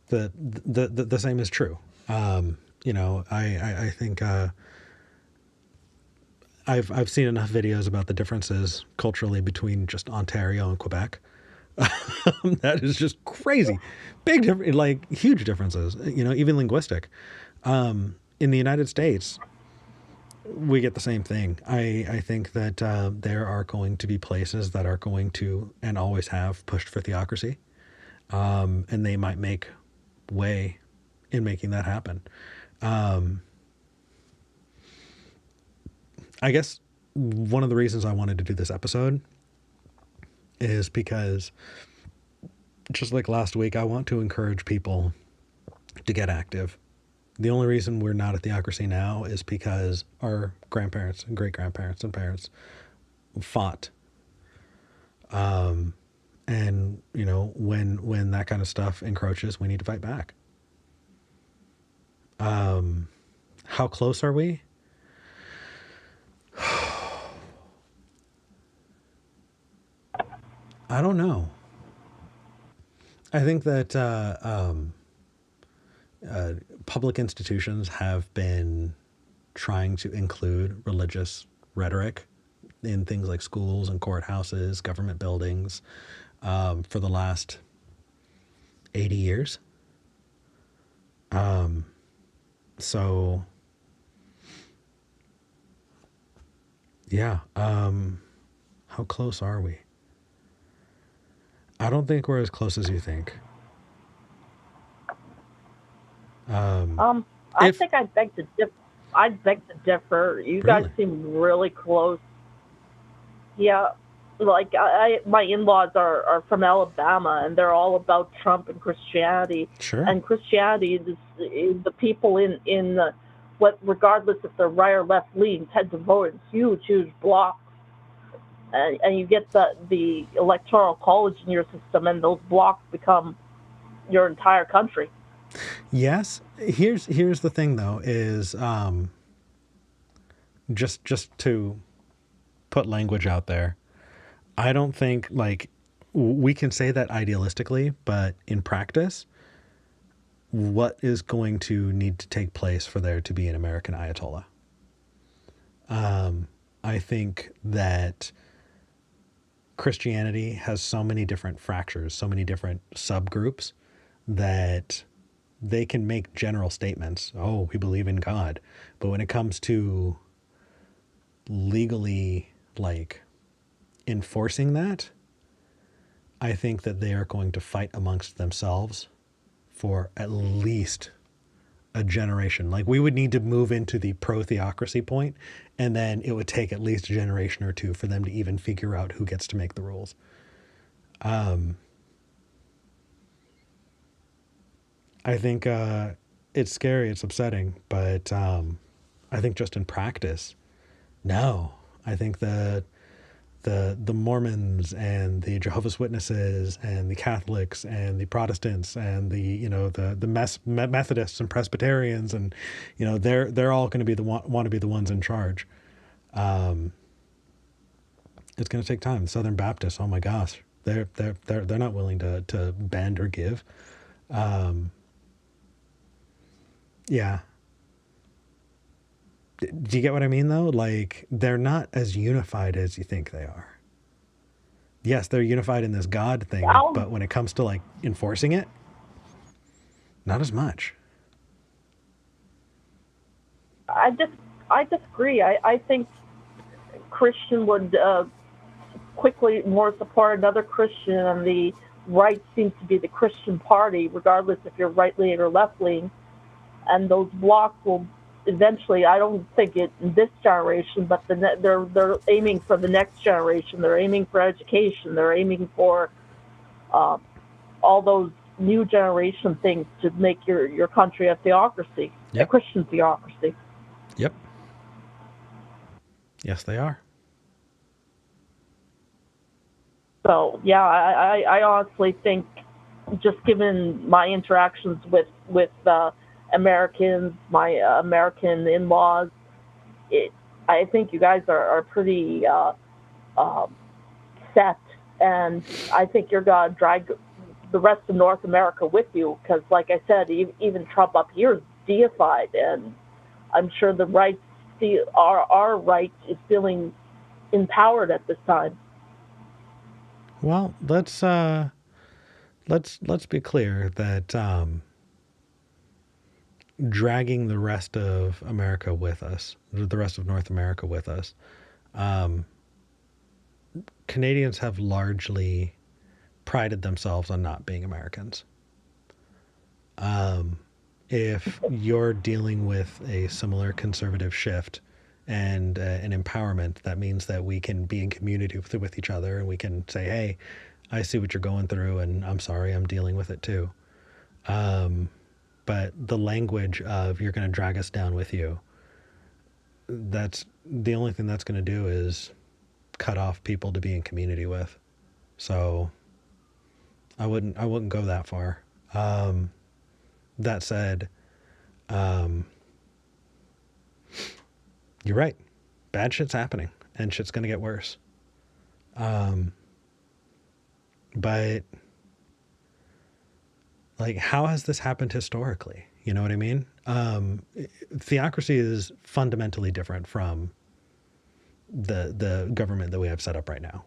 the same is true. I think I've seen enough videos about the differences culturally between just Ontario and Quebec. That is just crazy. Like huge differences, even linguistic. In the United States, we get the same thing. I think that there are going to be places that are going to, and always have, pushed for theocracy. And they might make way in making that happen. I guess one of the reasons I wanted to do this episode is because, just like last week, I want to encourage people to get active. The only reason we're not at theocracy now is because our grandparents and great-grandparents and parents fought. And, when that kind of stuff encroaches, we need to fight back. How close are we? I don't know. I think that public institutions have been trying to include religious rhetoric in things like schools and courthouses, government buildings, for the last 80 years. So, yeah. How close are we? I don't think we're as close as you think. I think I'd beg to differ. You guys Really? seem really close. Yeah, like my in-laws are from Alabama, and they're all about Trump and Christianity. Sure. And Christianity is the people in the, what, regardless if they're right or left leaning, tend to vote in huge blocks. And you get the electoral college in your system, and those blocks become your entire country. Yes. Here's the thing, though, is just to put language out there. I don't think, like, we can say that idealistically, but in practice, what is going to need to take place for there to be an American Ayatollah? I think that Christianity has so many different fractures, so many different subgroups, that they can make general statements. Oh, we believe in God. But when it comes to legally, like, enforcing that, I think that they are going to fight amongst themselves for at least a generation. Like, we would need to move into the pro-theocracy point, and then it would take at least a generation or two for them to even figure out who gets to make the rules. I think it's scary, it's upsetting, but I think just in practice, no. I think that the Mormons and the Jehovah's Witnesses and the Catholics and the Protestants and the Methodists and Presbyterians, and they're all going to be want to be the ones in charge. It's going to take time. The Southern Baptists, oh my gosh, they're not willing to bend or give. Yeah. Do you get what I mean, though? Like, they're not as unified as you think they are. Yes, they're unified in this God thing, but when it comes to, like, enforcing it, not as much. I disagree. I think Christian would quickly more support another Christian, and the right seems to be the Christian party, regardless if you're right leaning or left leaning. And those blocks will eventually, I don't think it in this generation, but they're aiming for the next generation. They're aiming for education. They're aiming for all those new generation things to make your country a theocracy, a Christian theocracy. Yep. Yes, they are. So, yeah, I honestly think, just given my interactions with Americans, my American in-laws, I think you guys are pretty set, and I think you're going to drag the rest of North America with you, because, like I said, even Trump up here is deified, and I'm sure the right, our right is feeling empowered at this time. Well, let's be clear that dragging the rest of America with us, the rest of North America with us, Canadians have largely prided themselves on not being Americans. If you're dealing with a similar conservative shift and an empowerment, that means that we can be in community with each other, and we can say, hey, I see what you're going through, and I'm sorry, I'm dealing with it too. But the language of you're going to drag us down with you, that's the only thing that's going to do is cut off people to be in community with. So I wouldn't go that far. That said, you're right. Bad shit's happening, and shit's going to get worse. But like, how has this happened historically? You know what I mean? Theocracy is fundamentally different from the government that we have set up right now.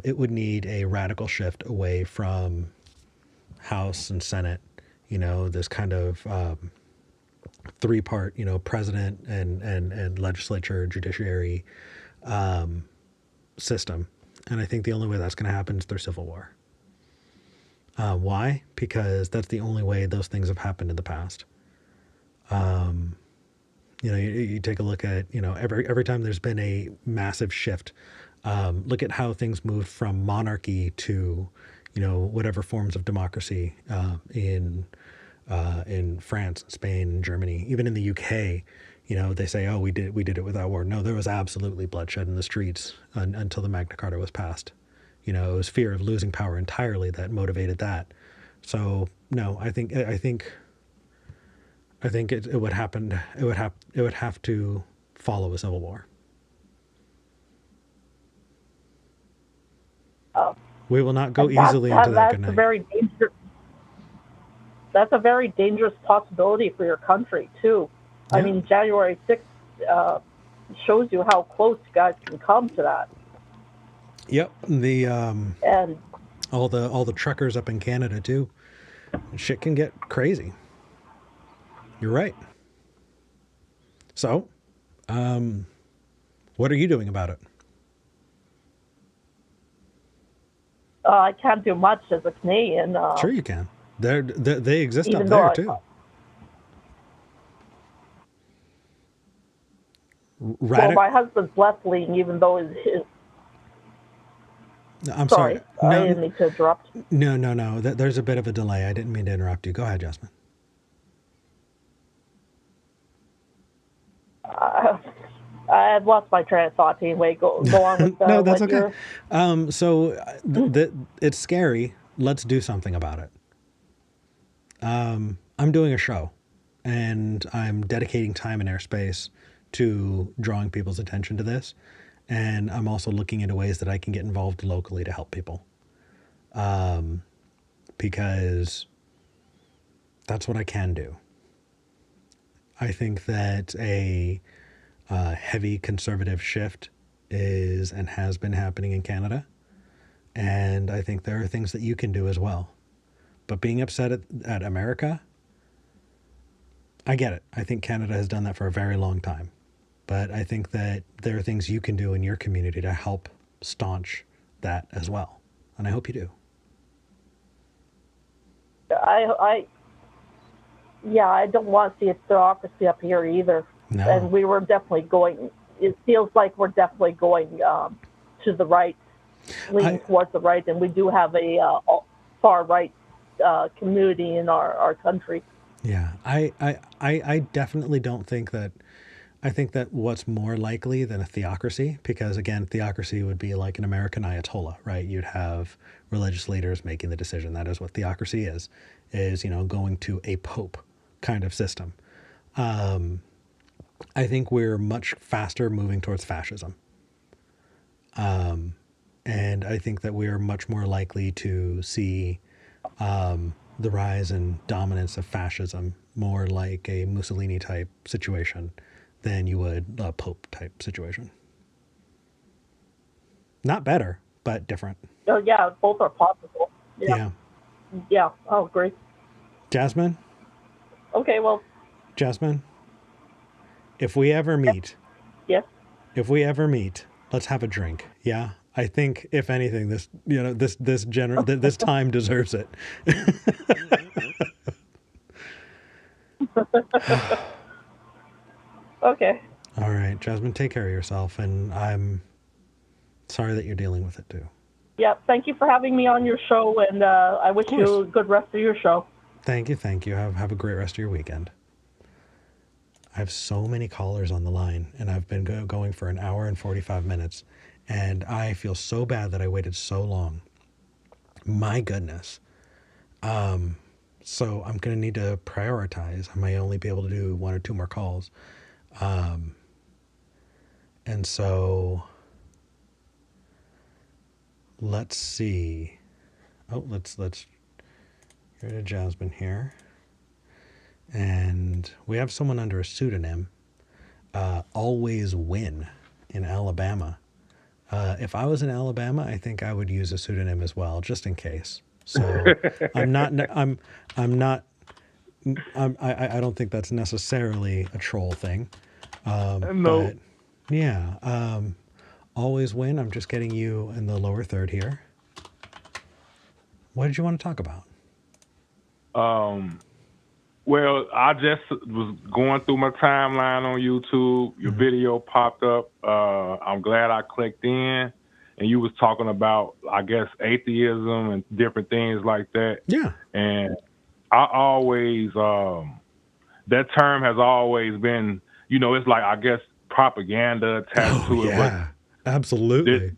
It would need a radical shift away from House and Senate, this kind of three-part, president and legislature, judiciary system. And I think the only way that's going to happen is through civil war. Why? Because that's the only way those things have happened in the past. You take a look at, every time there's been a massive shift, look at how things moved from monarchy to, whatever forms of democracy in France, Spain, Germany, even in the UK. They say, oh, we did it without war. No, there was absolutely bloodshed in the streets until the Magna Carta was passed. It was fear of losing power entirely that motivated that. So no, I think it would happen. It would have to follow a civil war. We will not go easily into that. Good night. That's a very dangerous possibility for your country too. Yeah. I mean, January 6th shows you how close you guys can come to that. Yep, and all the truckers up in Canada too. Shit can get crazy. You're right. So, what are you doing about it? I can't do much as a Canadian. Sure, you can. They exist up there too. Well, my husband's left leaning, even though his I'm sorry. No, I didn't mean to interrupt. No. There's a bit of a delay. I didn't mean to interrupt you. Go ahead, Jasmine. I've lost my train of thought anyway. Go on with No, that's what okay. you're. It's scary. Let's do something about it. I'm doing a show, and I'm dedicating time and airspace to drawing people's attention to this. And I'm also looking into ways that I can get involved locally to help people. Because that's what I can do. I think that a heavy conservative shift is and has been happening in Canada. And I think there are things that you can do as well. But being upset at America, I get it. I think Canada has done that for a very long time. But I think that there are things you can do in your community to help staunch that as well. And I hope you do. I don't want to see a theocracy up here either. No. And we were definitely going. It feels like we're definitely going to the right, leaning towards the right, and we do have a far right community in our country. Yeah, I definitely don't think that. I think that what's more likely than a theocracy, because again, theocracy would be like an American Ayatollah, right? You'd have religious leaders making the decision. That is what theocracy is, going to a pope kind of system. I think we're much faster moving towards fascism. And I think that we are much more likely to see the rise and dominance of fascism more like a Mussolini type situation than you would a Pope type situation. Not better, but different. Oh yeah, both are possible. Yeah. Yeah. Oh, great. Jasmine? Okay, well. Jasmine, if we ever meet, Yes. If we ever meet, let's have a drink. Yeah. I think if anything, this time deserves it. Okay. All right, Jasmine, take care of yourself, and I'm sorry that you're dealing with it too. Yeah, thank you for having me on your show, and I wish you a good rest of your show. Thank you. Have a great rest of your weekend. I have so many callers on the line, and I've been going for an hour and 45 minutes, and I feel so bad that I waited so long. My goodness. So I'm going to need to prioritize. I may only be able to do one or two more calls. And so let's see. Let's get rid of Jasmine here. And we have someone under a pseudonym, Always Win in Alabama. If I was in Alabama, I think I would use a pseudonym as well, just in case. So I don't think that's necessarily a troll thing. No. But yeah, Always Win. I'm just getting you in the lower third here. What did you want to talk about? Well, I just was going through my timeline on YouTube. Your video popped up. I'm glad I clicked in, and you was talking about, I guess, atheism and different things like that. Yeah. And I always, that term has always been, it's like, I guess, propaganda attached to it. Yeah, absolutely.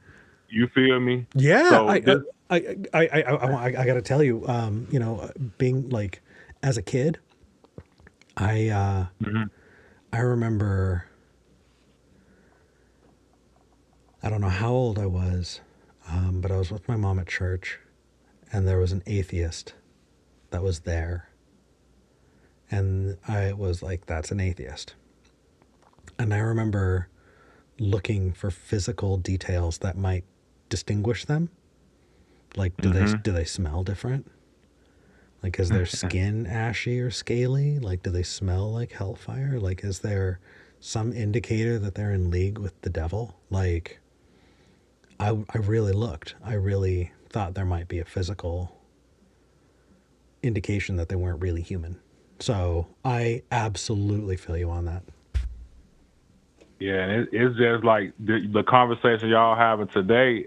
You feel me? Yeah. So I got to tell you, being like, as a kid, I remember, I don't know how old I was, but I was with my mom at church, and there was an atheist that was there. And I was like, that's an atheist. And I remember looking for physical details that might distinguish them. Like, do they smell different? Like, is their skin ashy or scaly? Like, do they smell like hellfire? Like, is there some indicator that they're in league with the devil? Like, I really looked. I really thought there might be a physical indication that they weren't really human. So I absolutely feel you on that. Yeah, and it's just like the conversation y'all having today,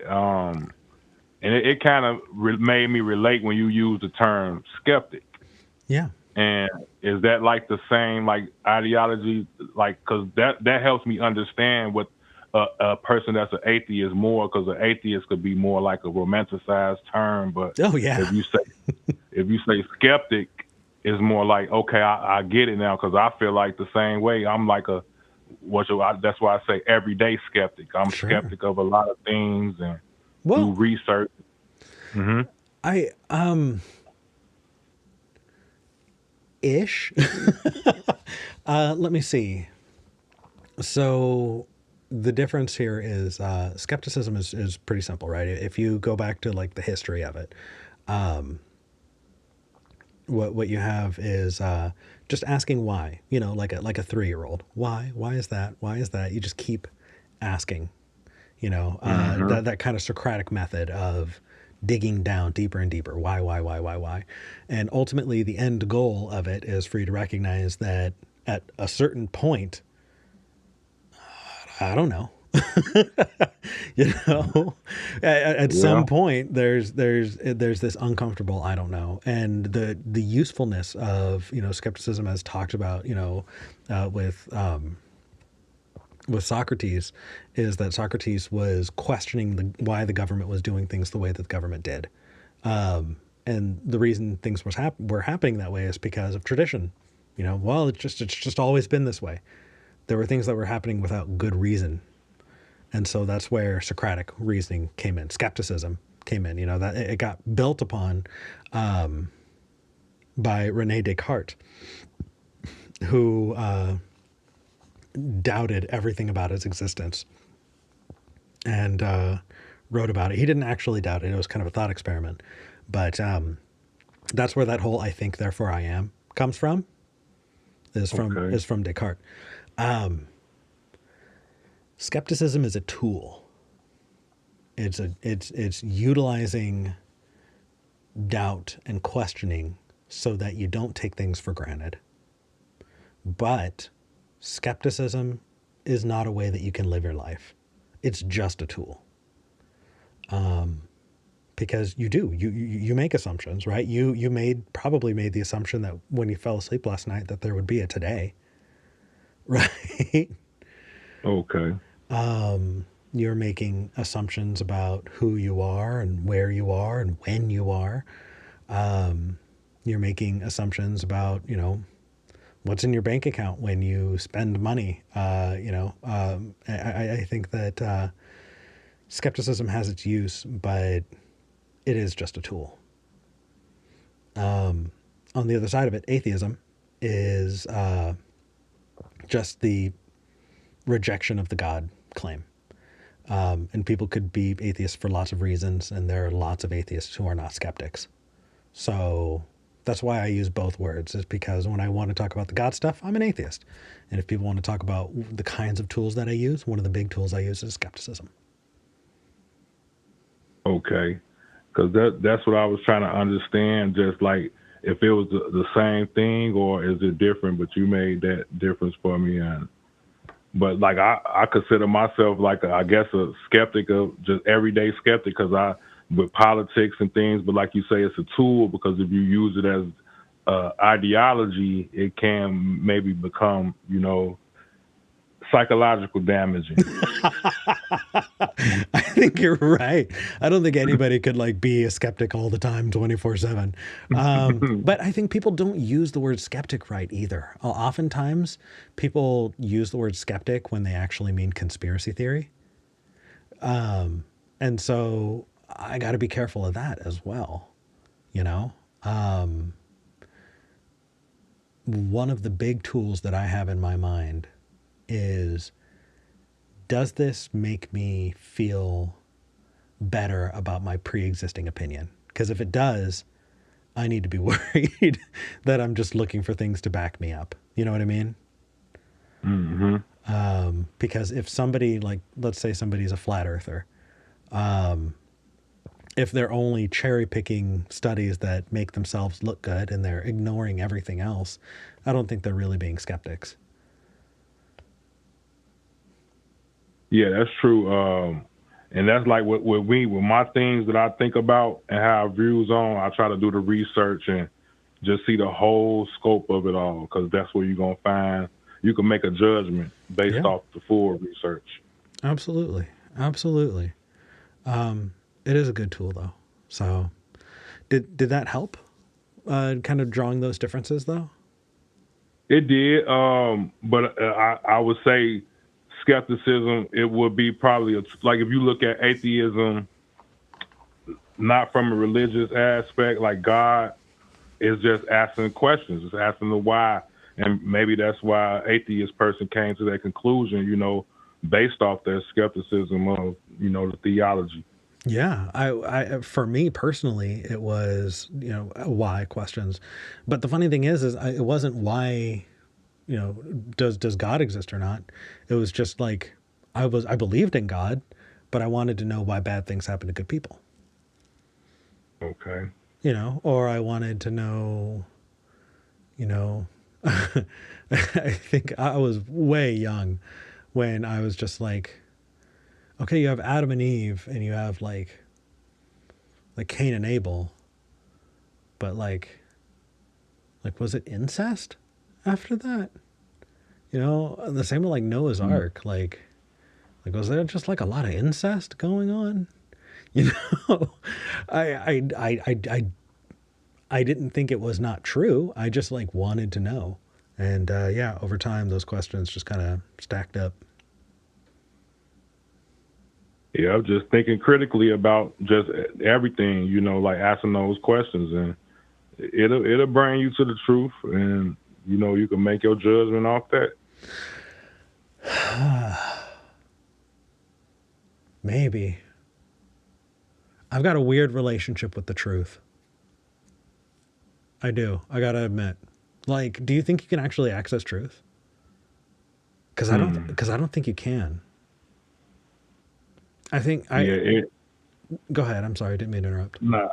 and it kind of made me relate when you use the term skeptic. Yeah. And is that like the same like ideology? Like, because that helps me understand what a person that's an atheist more, because an atheist could be more like a romanticized term. But Oh yeah. if you say skeptic, is more like, okay, I get it now, because I feel like the same way. I'm like that's why I say everyday skeptic. I'm Sure. skeptic of a lot of things and do Well, research. Hmm. I ish. Let me see. So the difference here is skepticism is pretty simple, right? If you go back to like the history of it, what you have is just asking why. You know, like a 3-year-old. Why is that? Why is that? You just keep asking. You know, that kind of Socratic method of digging down deeper and deeper. Why? And ultimately, the end goal of it is for you to recognize that at a certain point, I don't know. You know, at some point, there's this uncomfortable I don't know, and the usefulness of skepticism, as talked about, with Socrates, is that Socrates was questioning why the government was doing things the way that the government did. And the reason things were happening that way is because of tradition. Well, it's just always been this way. There were things that were happening without good reason. And so that's where Socratic reasoning came in, skepticism came in, that it got built upon by René Descartes, who doubted everything about its existence and wrote about it. He didn't actually doubt it. It was kind of a thought experiment. But that's where that whole "I think, therefore I am" comes from. Is from Descartes. Skepticism is a tool. It's utilizing doubt and questioning so that you don't take things for granted. But skepticism is not a way that you can live your life. It's just a tool. Because you make assumptions, right? You probably made the assumption that when you fell asleep last night that there would be a today, right? Okay. You're making assumptions about who you are and where you are and when you are. You're making assumptions about, what's in your bank account when you spend money. I think that skepticism has its use, but it is just a tool. On the other side of it, atheism is just the rejection of the God claim. And people could be atheists for lots of reasons, and there are lots of atheists who are not skeptics. So that's why I use both words, is because when I want to talk about the God stuff, I'm an atheist. And if people want to talk about the kinds of tools that I use, one of the big tools I use is skepticism. Okay. Because that's what I was trying to understand, just like if it was the same thing or is it different, but you made that difference for me. But like I consider myself like I guess a skeptic, of just everyday skeptic, because with politics and things. But like you say, it's a tool, because if you use it as ideology, it can maybe become psychological damaging. I think you're right. I don't think anybody could be a skeptic all the time, 24/7. But I think people don't use the word skeptic right either. Oftentimes people use the word skeptic when they actually mean conspiracy theory. And so I got to be careful of that as well. One of the big tools that I have in my mind is, does this make me feel better about my pre-existing opinion? Because if it does, I need to be worried that I'm just looking for things to back me up. You know what I mean? Mm-hmm. Because if somebody, let's say somebody's a flat earther, if they're only cherry picking studies that make themselves look good and they're ignoring everything else, I don't think they're really being skeptics. Yeah, that's true. And that's like with my things that I think about and have views on, I try to do the research and just see the whole scope of it all, because that's where you're going to find, you can make a judgment based off the full research. Absolutely. Absolutely. It is a good tool though. So did that help? Kind of drawing those differences though? It did. But I would say skepticism, it would be probably like if you look at atheism, not from a religious aspect, like God is just asking questions, it's asking the why. And maybe that's why an atheist person came to that conclusion, based off their skepticism of, the theology. Yeah, I for me personally, it was why questions, but the funny thing is it wasn't why, does God exist or not? It was just like I believed in God, but I wanted to know why bad things happen to good people. Okay. Or I wanted to know, I think I was way young when I was just like, okay, you have Adam and Eve and you have like Cain and Abel, but like was it incest after that? The same with like Noah's Ark, like was there just like a lot of incest going on? I didn't think it was not true. I just like wanted to know. And over time those questions just kind of stacked up. Yeah, I'm just thinking critically about just everything, like asking those questions, and it'll bring you to the truth, and you can make your judgment off that. Maybe. I've got a weird relationship with the truth. I do. I gotta admit. Like, do you think you can actually access truth? Because I don't think you can. I think Go ahead. I'm sorry. I didn't mean to interrupt. No,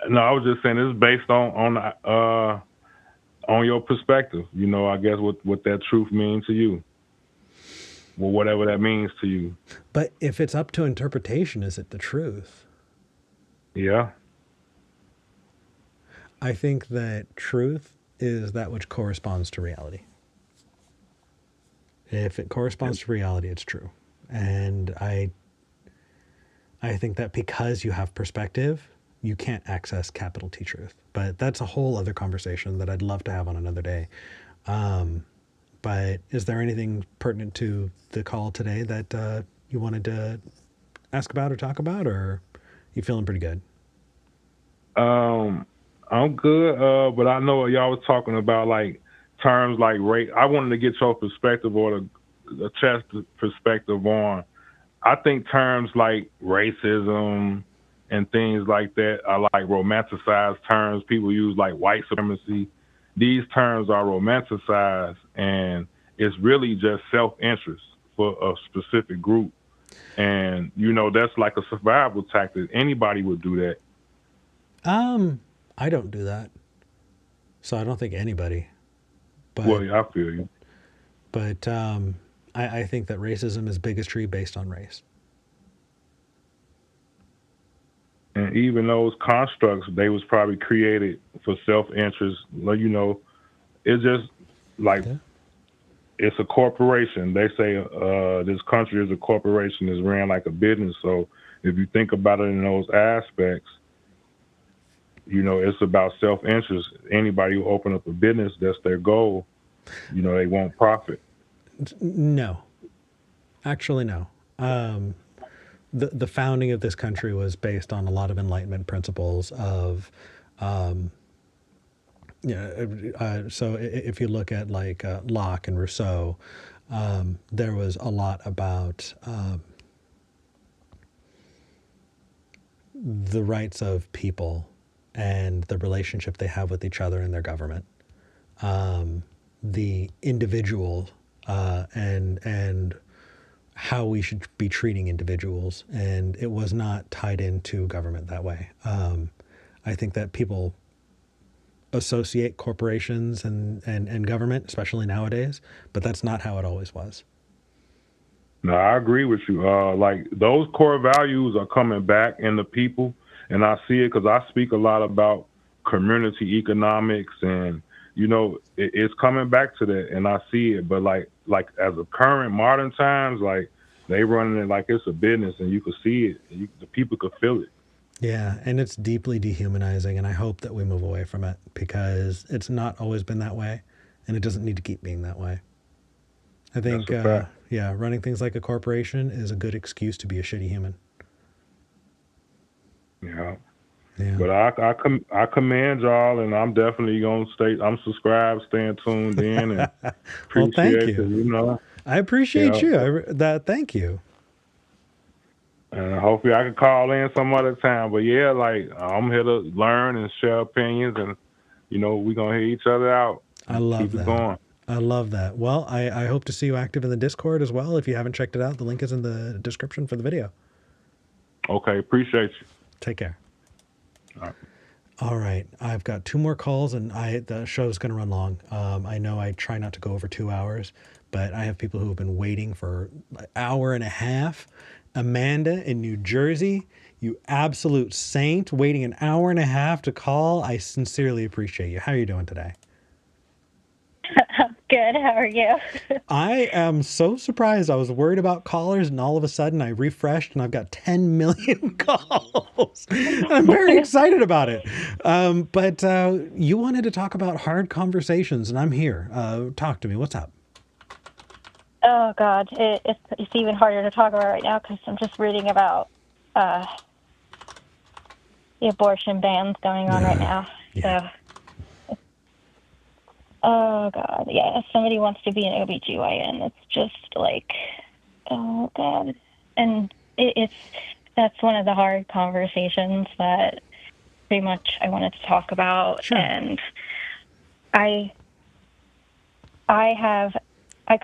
I was just saying it's based on your perspective. I guess what that truth means to you. Well, whatever that means to you. But if it's up to interpretation, is it the truth? Yeah. I think that truth is that which corresponds to reality. If it corresponds to reality, it's true. And I think that because you have perspective, you can't access capital T truth. But that's a whole other conversation that I'd love to have on another day. But is there anything pertinent to the call today that you wanted to ask about or talk about, or you feeling pretty good? I'm good, but I know y'all was talking about like terms like race. I wanted to get your perspective or the chest perspective on. I think terms like racism and things like that are like romanticized terms. People use like white supremacy. These terms are romanticized, and it's really just self-interest for a specific group. And, that's like a survival tactic. Anybody would do that. I don't do that. So I don't think anybody. But, well, yeah, I feel you. But I think that racism is bigotry based on race. And even those constructs, they was probably created for self-interest. It's just like it's a corporation. They say this country is a corporation, is ran like a business. So if you think about it in those aspects, it's about self-interest. Anybody who open up a business, that's their goal. They want profit. No, actually, no. The founding of this country was based on a lot of Enlightenment principles of, so if you look at like Locke and Rousseau, there was a lot about the rights of people and the relationship they have with each other and their government, the individual, and how we should be treating individuals, and it was not tied into government that way. I think that people associate corporations and government, especially nowadays, but that's not how it always was. No, I agree with you. Like those core values are coming back in the people, and I see it because I speak a lot about community economics, and it's coming back to that, and I see it. But like as a current modern times, like they running it like it's a business, and you can see it. The people could feel it. Yeah, and it's deeply dehumanizing, and I hope that we move away from it because it's not always been that way, and it doesn't need to keep being that way. I think, That's a fact. yeah, running things like a corporation is a good excuse to be a shitty human. Yeah. Yeah. But I commend y'all, and I'm definitely gonna stay. I'm subscribed, staying tuned in, and Well, thank appreciate you. I appreciate you. Thank you. And hopefully I can call in some other time. But yeah, like I'm here to learn and share opinions, and we're gonna hear each other out. I love keep that. it going. I love that. Well, I hope to see you active in the Discord as well. If you haven't checked it out, the link is in the description for the video. Okay, appreciate you. Take care. All right. All right, I've got 2 more calls, and the show's going to run long. I know I try not to go over 2 hours, but I have people who have been waiting for an hour and a half. Amanda in New Jersey, you absolute saint, waiting an hour and a half to call. I sincerely appreciate you. How are you doing today? Good. How are you? I am so surprised. I was worried about callers, and all of a sudden I refreshed and I've got 10 million calls. I'm very excited about it. But you wanted to talk about hard conversations, and I'm here. Talk to me. What's up? Oh God, it's even harder to talk about right now because I'm just reading about the abortion bans going on right now. Yeah. So. Oh God, yeah. If somebody wants to be an OBGYN, it's just like, oh God. And that's one of the hard conversations that pretty much I wanted to talk about. Sure. And I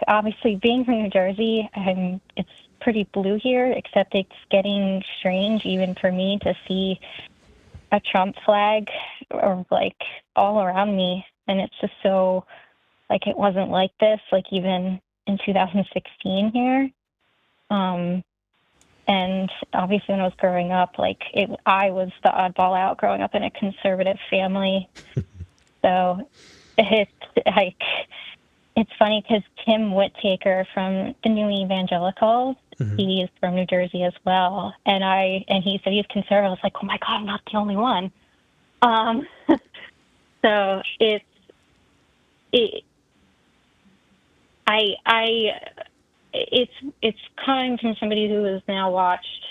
obviously being from New Jersey, it's pretty blue here, except it's getting strange even for me to see a Trump flag or like all around me. And it's just so, like, it wasn't like this, like, even in 2016 here. And obviously when I was growing up, like, I was the oddball out growing up in a conservative family. So it's, like, it's funny because Tim Whittaker from the New Evangelicals, he's from New Jersey as well. And he said he's conservative. I was like, oh, my God, I'm not the only one. So it's coming from somebody who has now watched.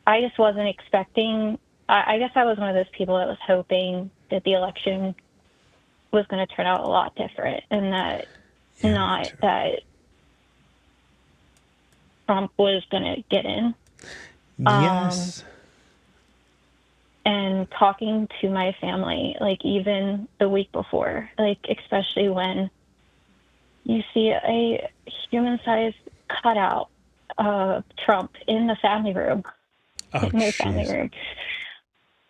I just wasn't expecting. I guess I was one of those people that was hoping that the election was going to turn out a lot different, and that that Trump was going to get in. Yes. And talking to my family, like even the week before, like especially when you see a human-sized cutout of Trump in the family room, in my family room.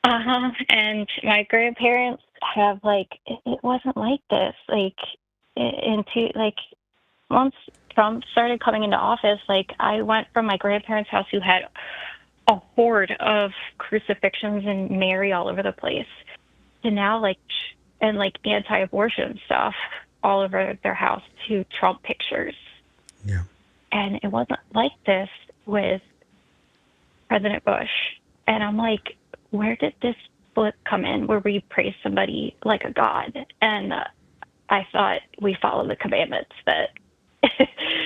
And my grandparents have it wasn't like this. Once Trump started coming into office, I went from my grandparents' house who had a horde of crucifixions and Mary all over the place to now anti-abortion stuff all over their house to Trump pictures. Yeah. And it wasn't like this with President Bush. And I'm like, where did this flip come in where we praise somebody like a god? And I thought we follow the commandments that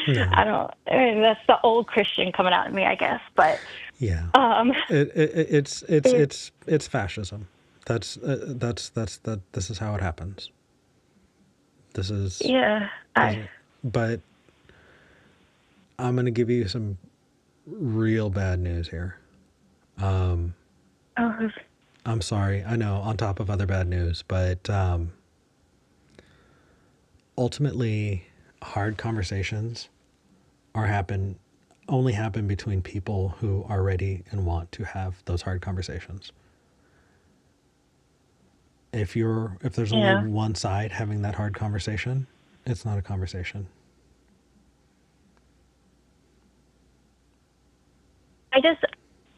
that's the old Christian coming out of me, I guess. But yeah, it's fascism. This is how it happens. This is but I'm going to give you some real bad news here. I'm sorry. I know, on top of other bad news, but ultimately, hard conversations only happen between people who are ready and want to have those hard conversations. If there's only one side having that hard conversation, it's not a conversation. I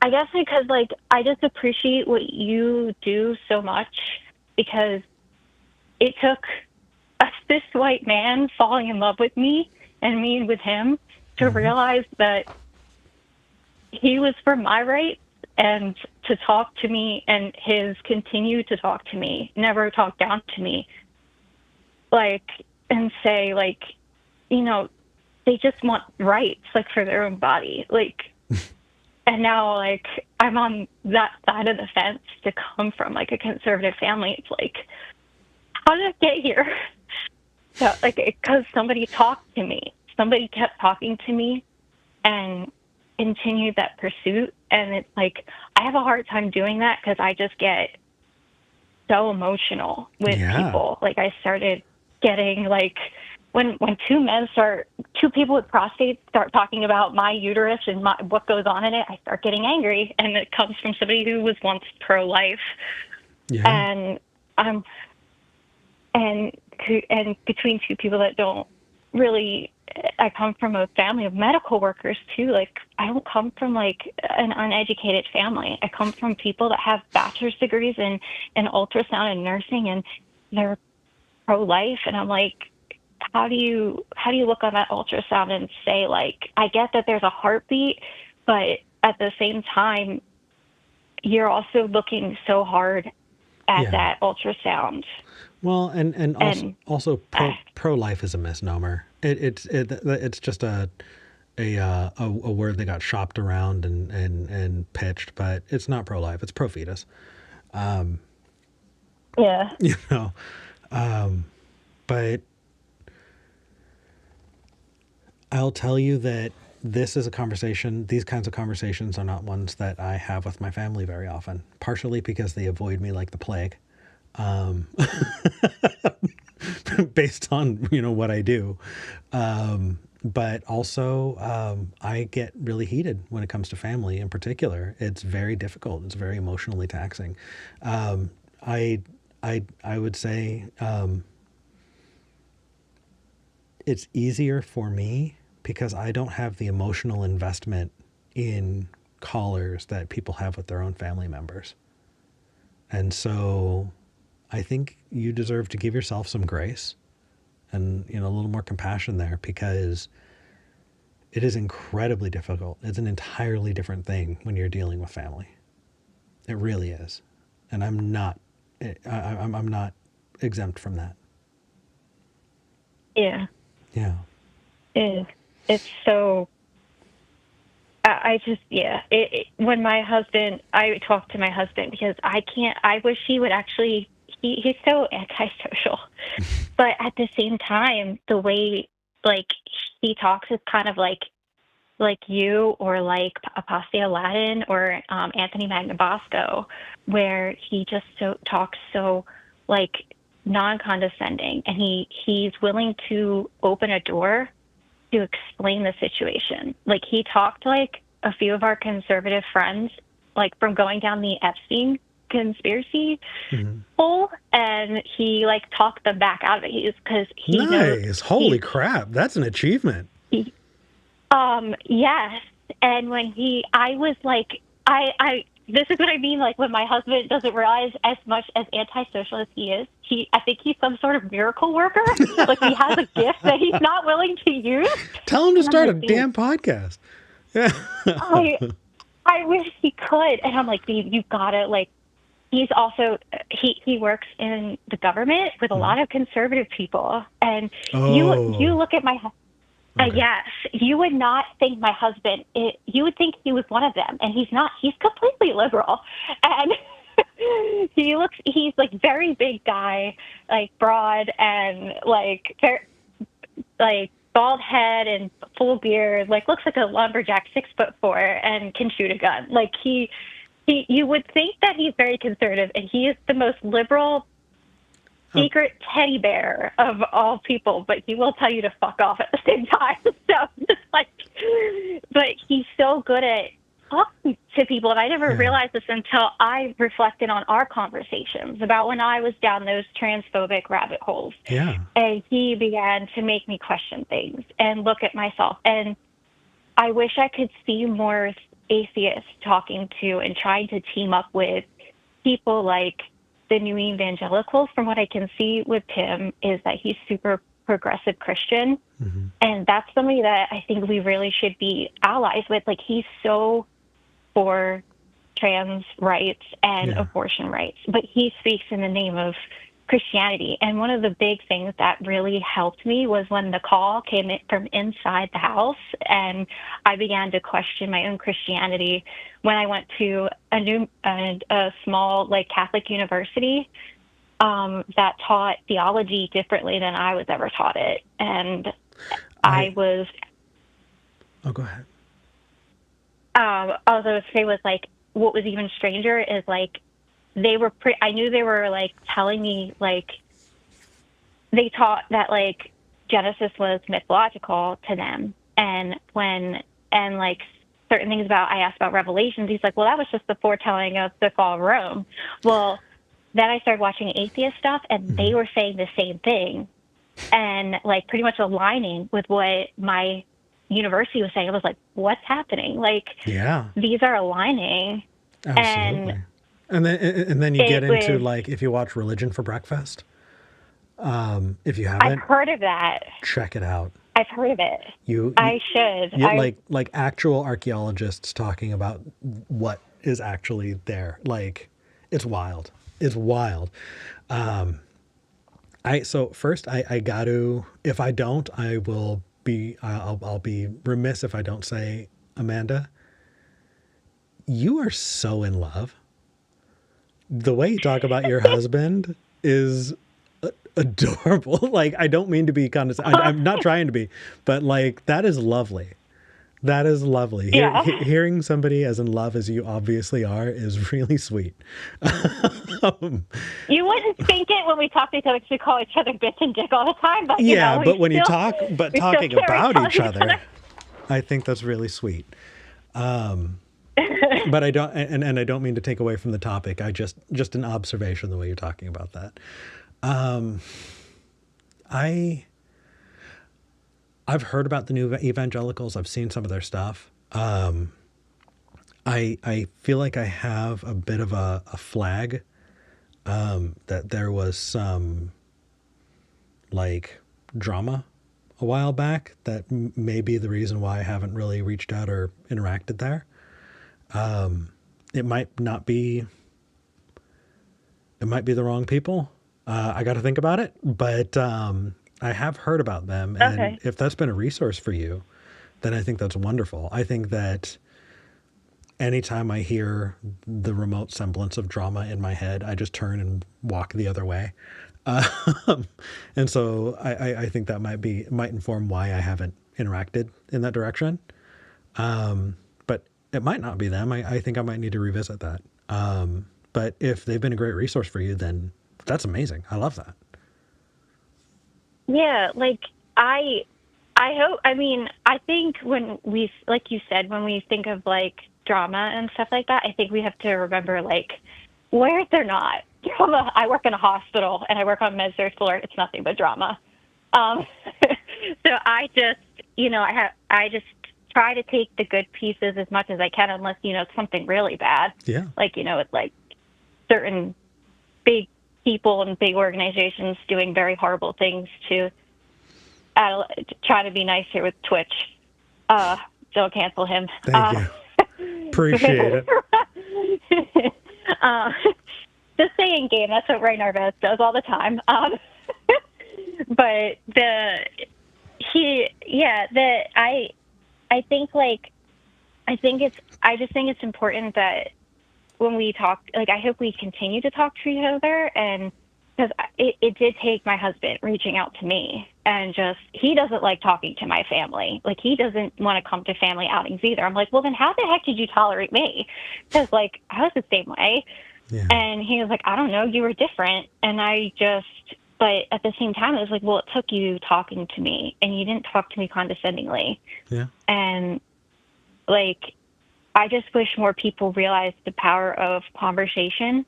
I guess because like I just appreciate what you do so much because it took a cis white man falling in love with me and me with him to realize that he was for my rights and to talk to me, and his continue to talk to me, never talk down to me, like, and say like, you know, they just want rights like for their own body, like. And now, like, I'm on that side of the fence to come from, like, a conservative family. It's like, how did I get here? So, like, because somebody talked to me. Somebody kept talking to me and continued that pursuit. And it's like, I have a hard time doing that because I just get so emotional with people. Like, I started getting, like, when two people with prostates start talking about my uterus and what goes on in it, I start getting angry, and it comes from somebody who was once pro-life. And and between two people that don't really. I come from a family of medical workers too. Like, I don't come from like an uneducated family. I come from people that have bachelor's degrees in ultrasound and nursing, and they're pro-life. And I'm like, how do you look on that ultrasound and say, like, I get that there's a heartbeat, but at the same time, you're also looking so hard at that ultrasound. Well, and also pro-life is a misnomer. It's just a word that got shopped around and pitched, but it's not pro-life. It's pro-fetus. You know, but I'll tell you that this is a conversation. These kinds of conversations are not ones that I have with my family very often, partially because they avoid me like the plague. Based on, you know, what I do. But also, I get really heated when it comes to family in particular. It's very difficult. It's very emotionally taxing. I would say, it's easier for me because I don't have the emotional investment in callers that people have with their own family members. And so I think you deserve to give yourself some grace and, you know, a little more compassion there, because it is incredibly difficult. It's an entirely different thing when you're dealing with family. It really is. And I'm not exempt from that. Yeah. Yeah. It's so, I just, when I talk to my husband because I wish he would actually, he's so antisocial, but at the same time, the way, like, he talks is kind of like you, or like Apostle Aladdin, or Anthony Magnabosco, where he just talks so, like, non-condescending, and he's willing to open a door to explain the situation. Like, he talked like a few of our conservative friends, like, from going down the Epstein conspiracy hole, and he like talked them back out of it. Because he knows. Holy crap, that's an achievement. Yes, and when I was like, this is what I mean, like, when my husband doesn't realize as much as antisocial as he is, I think he's some sort of miracle worker. Like, he has a gift that he's not willing to use. Tell him to start a damn podcast. Yeah. I wish he could. And I'm like, dude, you've got to, like, he's also, he works in the government with a lot of conservative people. And you look at my husband. Yes, you would not think my husband, you would think he was one of them, and he's not. He's completely liberal. And he's like very big guy, like broad and like very, like bald head and full beard, like looks like a lumberjack, 6'4", and can shoot a gun. Like you would think that he's very conservative, and he is the most liberal secret teddy bear of all people, but he will tell you to fuck off at the same time. So, like, but he's so good at talking to people, and I never realized this until I reflected on our conversations about when I was down those transphobic rabbit holes. Yeah. And he began to make me question things and look at myself. And I wish I could see more atheists talking to and trying to team up with people like the new evangelicals, from what I can see with Tim, is that he's super progressive Christian. Mm-hmm. And that's somebody that I think we really should be allies with. Like, he's so for trans rights and abortion rights, but he speaks in the name of Christianity. And one of the big things that really helped me was when the call came in from inside the house, and I began to question my own Christianity when I went to a small like Catholic university that taught theology differently than I was ever taught it. And I was. Oh, go ahead. All I was say was like, what was even stranger is like, I knew they were like telling me like they taught that like Genesis was mythological to them, and like certain things I asked about Revelations, he's like, well, that was just the foretelling of the fall of Rome. Well, then I started watching atheist stuff, and they were saying the same thing, and like pretty much aligning with what my university was saying. I was like, what's happening? Like, these are aligning. Absolutely. And then you get into like, if you watch Religion for Breakfast, if you haven't, I've heard of that. Check it out. I've heard of it. I should. Like actual archaeologists talking about what is actually there. Like, it's wild. It's wild. So first I got to, if I don't, I'll be remiss if I don't say, Amanda, you are so in love. The way you talk about your husband is adorable. Like, I don't mean to be condescending. I'm not trying to be, but like, that is lovely. That is lovely. Yeah. Hearing somebody as in love as you obviously are is really sweet. You wouldn't think it when we talk to each other, because we call each other bitch and dick all the time. But but when you talk, talking about each other, I think that's really sweet. But I don't, and I don't mean to take away from the topic. I just an observation the way you're talking about that. I've heard about the new evangelicals. I've seen some of their stuff. I feel like I have a bit of a flag that there was some like drama a while back that may be the reason why I haven't really reached out or interacted there. It might be the wrong people. I got to think about it, but I have heard about them. And if that's been a resource for you, then I think that's wonderful. I think that anytime I hear the remote semblance of drama in my head, I just turn and walk the other way. And so I think that might inform why I haven't interacted in that direction. But it might not be them. I think I might need to revisit that. But if they've been a great resource for you, then that's amazing. I love that. Yeah, like I hope, I mean, I think when we, like you said, when we think of like drama and stuff like that, I think we have to remember, like, where is there not drama? I work in a hospital and I work on med surg floor. It's nothing but drama. So I just, I just try to take the good pieces as much as I can, unless, it's something really bad. Yeah. Like, it's like certain big people and big organizations doing very horrible things to try to be nice here with Twitch. Don't cancel him. Thank you. Appreciate it. Just saying, game. That's what Ray Narvaez does all the time. But I just think it's important that when we talk, like, I hope we continue to talk to each other, and because it did take my husband reaching out to me, and he doesn't like talking to my family. Like, he doesn't want to come to family outings either. I'm like, well, then how the heck did you tolerate me? Because, like, I was the same way. Yeah. And he was like, I don't know, you were different. And but at the same time, it was like, well, it took you talking to me, and you didn't talk to me condescendingly. Yeah. And, like, I just wish more people realized the power of conversation.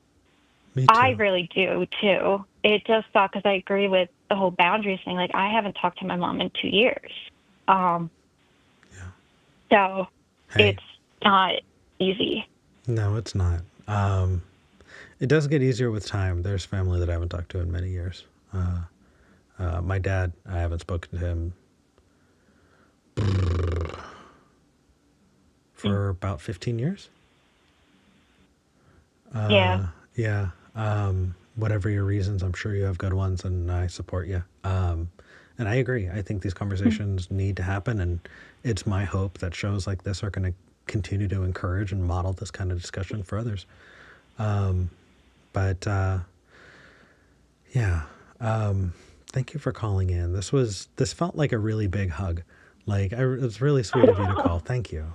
Me too. I really do, too. It does suck, because I agree with the whole boundaries thing. Like, I haven't talked to my mom in 2 years. So Hey. it's not, easy. No, it's not. It does get easier with time. There's family that I haven't talked to in many years. My dad, I haven't spoken to him for about 15 years. Yeah. Yeah. Whatever your reasons, I'm sure you have good ones, and I support you. And I agree. I think these conversations need to happen, and it's my hope that shows like this are going to continue to encourage and model this kind of discussion for others. Yeah. Thank you for calling in. This felt like a really big hug. Like, it's really sweet of you to call. Thank you.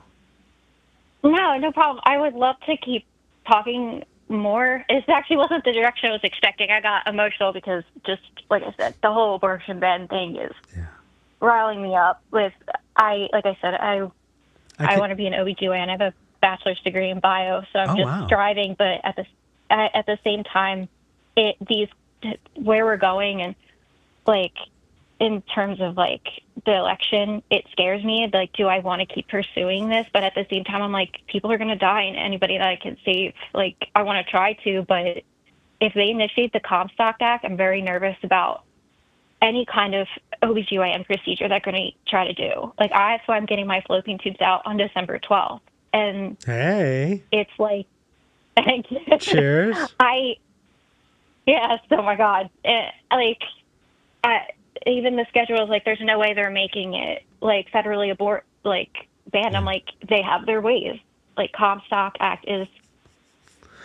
No problem. I would love to keep talking more. It actually wasn't the direction I was expecting. I got emotional because, just like I said, the whole abortion ban thing is riling me up. Like I said, I want to be an OBGYN. I have a bachelor's degree in bio, so I'm striving. But at the same time, where we're going, and like in terms of like the election, it scares me. Like, do I want to keep pursuing this? But at the same time, I'm like, people are going to die, and anybody that I can save, like, I want to try to. But if they initiate the Comstock Act, I'm very nervous about any kind of OBGYN procedure they're going to try to do. Like, that's why I'm getting my fallopian tubes out on December 12th. And hey, it's like, cheers. Yes, oh my God. Even the schedule is like, there's no way they're making it like federally banned. I'm like, they have their ways. Like, Comstock Act is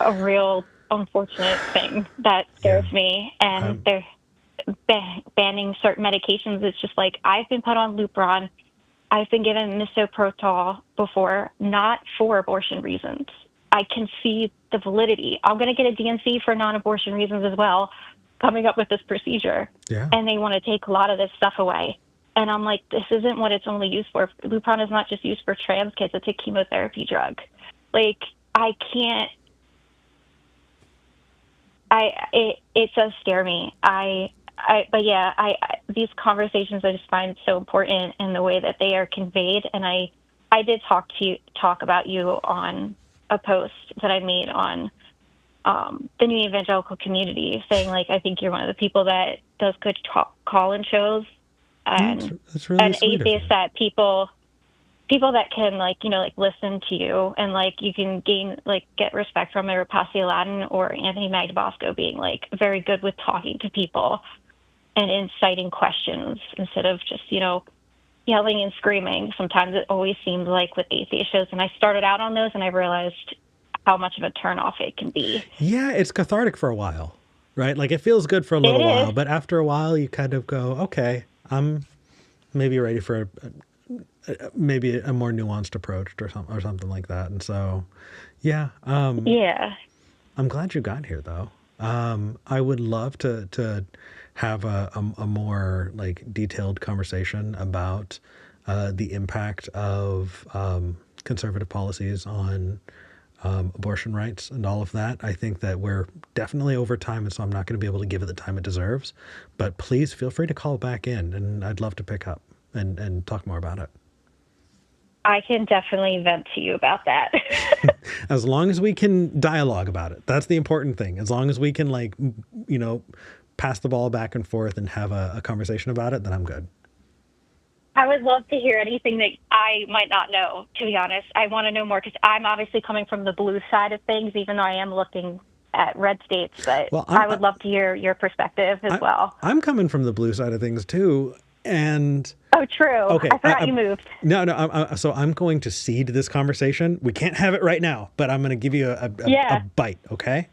a real unfortunate thing that scares me. And they're banning certain medications. It's just like, I've been put on Lupron. I've been given misoprostol before, not for abortion reasons. I can see the validity. I'm going to get a DNC for non-abortion reasons as well, coming up with this procedure. Yeah. And they want to take a lot of this stuff away. And I'm like, this isn't what it's only used for. Lupron is not just used for trans kids. It's a chemotherapy drug. Like, I can't. It does scare me. These conversations I just find so important in the way that they are conveyed. And I did talk about you on a post that I made on the New Evangelical Community, saying like, I think you're one of the people that does good call-in shows, and that's really an atheist that people that can listen to you, and like you can get respect from either Pastor Aladdin or Anthony Magbosco being like very good with talking to people and inciting questions instead of just yelling and screaming. Sometimes it always seems like with atheist shows, and I started out on those and I realized how much of a turnoff it can be. Yeah, it's cathartic for a while, right? Like, it feels good for a little while, but after a while you kind of go, okay, I'm maybe ready for maybe a more nuanced approach or something like that. And so, I'm glad you got here though. I would love to have a more like detailed conversation about the impact of conservative policies on abortion rights and all of that. I think that we're definitely over time, and so I'm not going to be able to give it the time it deserves. But please feel free to call back in, and I'd love to pick up and talk more about it. I can definitely vent to you about that. As long as we can dialogue about it. That's the important thing. As long as we can pass the ball back and forth and have a conversation about it, then I'm good. I would love to hear anything that I might not know, to be honest. I want to know more because I'm obviously coming from the blue side of things, even though I am looking at red states. But I would love to hear your perspective as well. I'm coming from the blue side of things too. And oh, true. Okay, I forgot you moved. No. So I'm going to cede this conversation. We can't have it right now, but I'm going to give you a bite. Okay.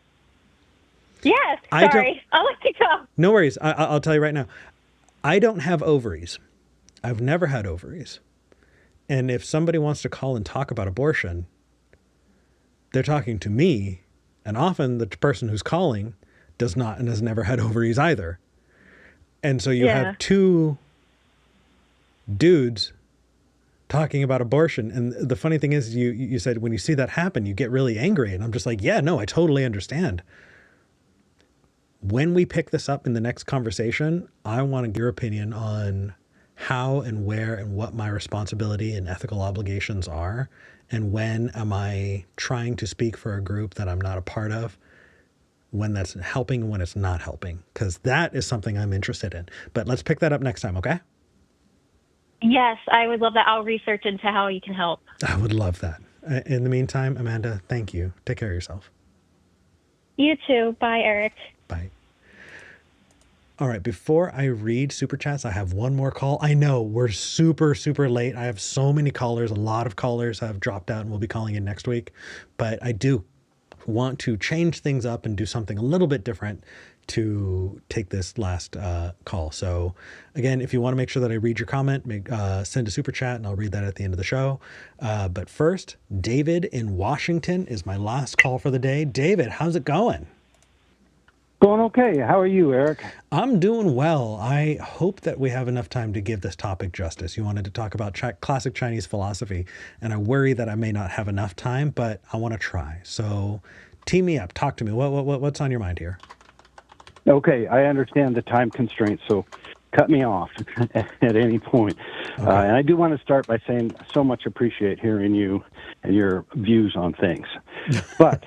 Yes. Sorry. I'll let you go. No worries. I'll tell you right now. I don't have ovaries. I've never had ovaries. And if somebody wants to call and talk about abortion, they're talking to me. And often the person who's calling does not and has never had ovaries either. And so you have two dudes talking about abortion. And the funny thing is, you said when you see that happen, you get really angry. And I'm just like, yeah, no, I totally understand. When we pick this up in the next conversation, I want to get your opinion on how and where and what my responsibility and ethical obligations are, And when am I trying to speak for a group that I'm not a part of? When that's helping and when it's not helping, because that is something I'm interested in. But let's pick that up next time, okay? Yes, I would love that. I'll research into how you can help. I would love that. In the meantime, Amanda, thank you. Take care of yourself. You too. Bye, Eric. Bye. All right, before I read Super Chats, I have one more call. I know we're super, super late. I have so many callers. A lot of callers have dropped out and will be calling in next week. But I do want to change things up and do something a little bit different to take this last call. So again, if you want to make sure that I read your comment, send a Super Chat and I'll read that at the end of the show. But first, David in Washington is my last call for the day. David, how's it going? Going okay. How are you, Eric? I'm doing well. I hope that we have enough time to give this topic justice. You wanted to talk about classic Chinese philosophy, and I worry that I may not have enough time, but I want to try. So tee me up. Talk to me. What's on your mind here? Okay, I understand the time constraints, so cut me off at any point. Okay. And I do want to start by saying so much appreciate hearing you and your views on things. But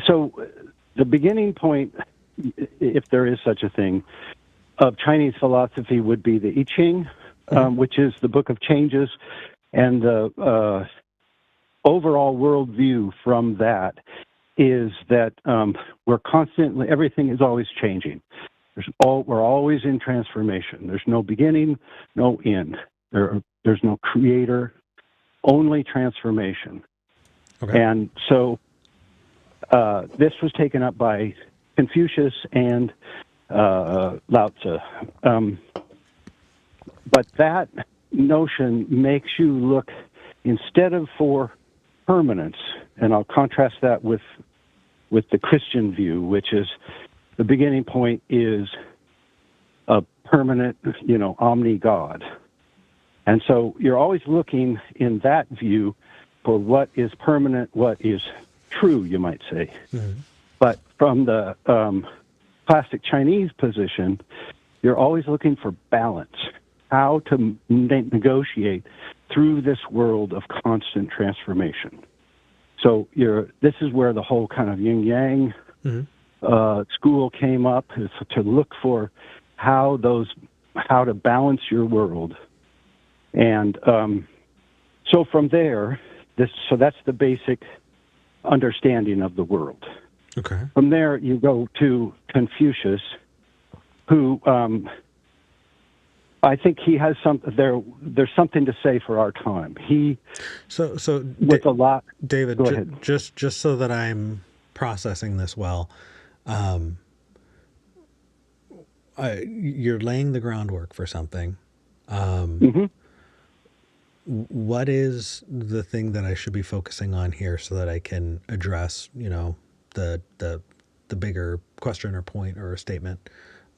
so the beginning point, if there is such a thing, of Chinese philosophy would be the I Ching, which is the Book of Changes, and the overall worldview from that is that everything is always changing. We're always in transformation. There's no beginning, no end. There's no creator, only transformation. Okay. And so this was taken up by Confucius and Lao Tzu. But that notion makes you look, instead of for permanence, and I'll contrast that with the Christian view, which is the beginning point is a permanent, omni-God. And so you're always looking in that view for what is permanent, what is true, you might say. Mm-hmm. But from the classic Chinese position, you're always looking for balance, how to negotiate through this world of constant transformation. So this is where the whole kind of yin-yang school came up, is to look for how to balance your world. And so from there, that's the basic understanding of the world. Okay. From there, you go to Confucius, who I think he has there's something to say for our time. With a lot. David, go ahead. just so that I'm processing this well, you're laying the groundwork for something. What is the thing that I should be focusing on here so that I can address, the bigger question or point or statement,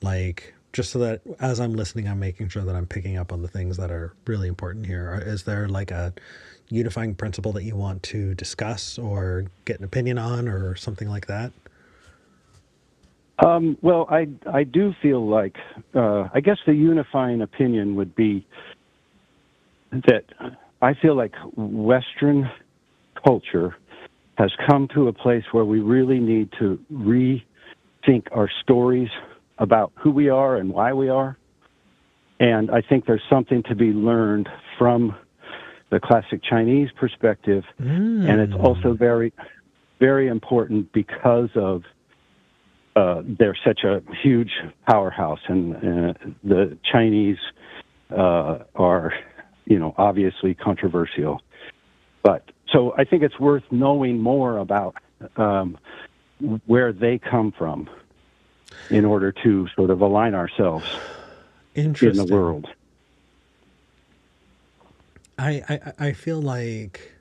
like, just so that as I'm listening, I'm making sure that I'm picking up on the things that are really important here. Is there like a unifying principle that you want to discuss or get an opinion on or something like that? Well, I do feel like, I guess the unifying opinion would be that I feel like Western culture has come to a place where we really need to rethink our stories about who we are and why we are. And I think there's something to be learned from the classic Chinese perspective. And it's also very, very important because of they're such a huge powerhouse, and the Chinese are, obviously controversial. But so I think it's worth knowing more about where they come from in order to sort of align ourselves in the world. I feel like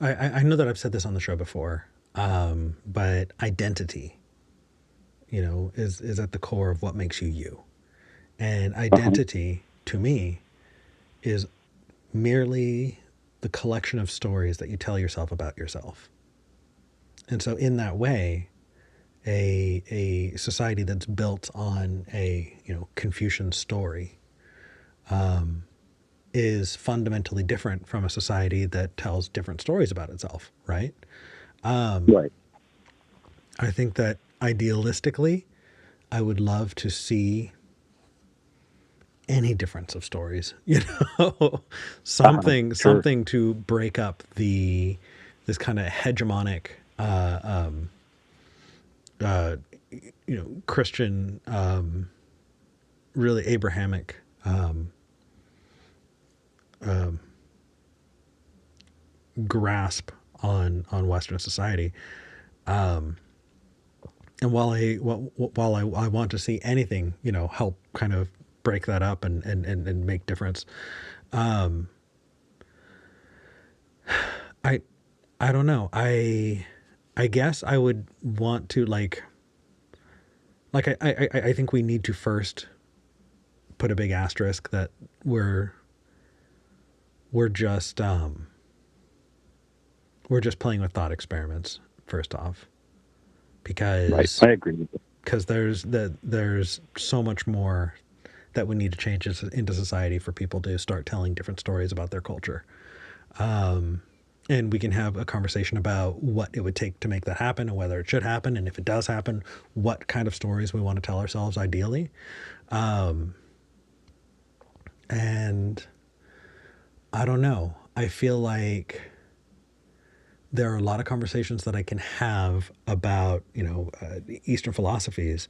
I know that I've said this on the show before, but identity, is at the core of what makes you you. And identity, to me, is merely the collection of stories that you tell yourself about yourself. And so in that way, a society that's built on a Confucian story is fundamentally different from a society that tells different stories about itself, right? Right. I think that idealistically, I would love to see any difference of stories, something, Sure. something to break up this kind of hegemonic, Christian, really Abrahamic, grasp on Western society. And while I want to see anything, help kind of break that up and make difference, I don't know. I guess I would want to I think we need to first put a big asterisk that we're just playing with thought experiments first off, because Right. I agree with you. because there's so much more that we need to change into society for people to start telling different stories about their culture. And we can have a conversation about what it would take to make that happen and whether it should happen. And if it does happen, what kind of stories we want to tell ourselves ideally. And I don't know. I feel like there are a lot of conversations that I can have about, Eastern philosophies.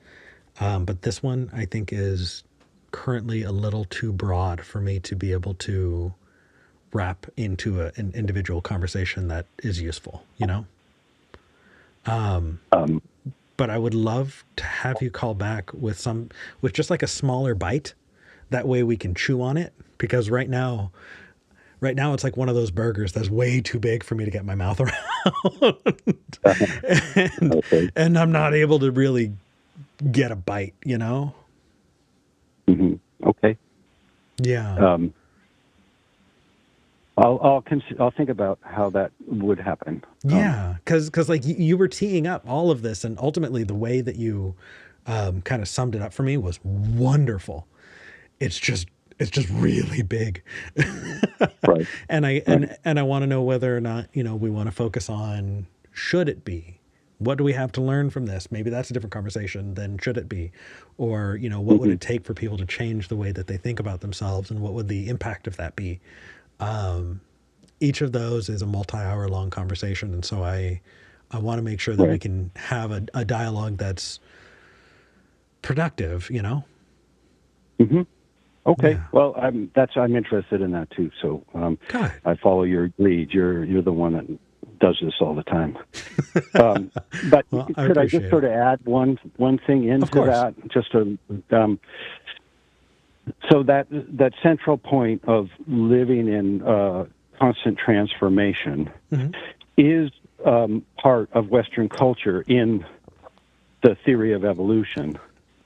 But this one I think is currently a little too broad for me to be able to wrap into an individual conversation that is useful, but I would love to have you call back with just like a smaller bite. That way we can chew on it, because right now it's like one of those burgers that's way too big for me to get my mouth around. and I'm not able to really get a bite, Mm-hmm. Okay. Yeah. I'll think about how that would happen. Yeah, because like you were teeing up all of this, and ultimately the way that you kind of summed it up for me was wonderful. It's just really big, Right. and I want to know whether or not we want to focus on, should it be? What do we have to learn from this? Maybe that's a different conversation than should it be, or what would it take for people to change the way that they think about themselves, and what would the impact of that be? Each of those is a multi-hour long conversation. And so I want to make sure that we can have a dialogue that's productive, Mm-hmm. Okay. Yeah. Well, I'm interested in that too. So, Good. I follow your lead. You're the one that does this all the time. But Well, could I just sort of add one thing into that? Just to, so that central point of living in constant transformation is part of Western culture in the theory of evolution.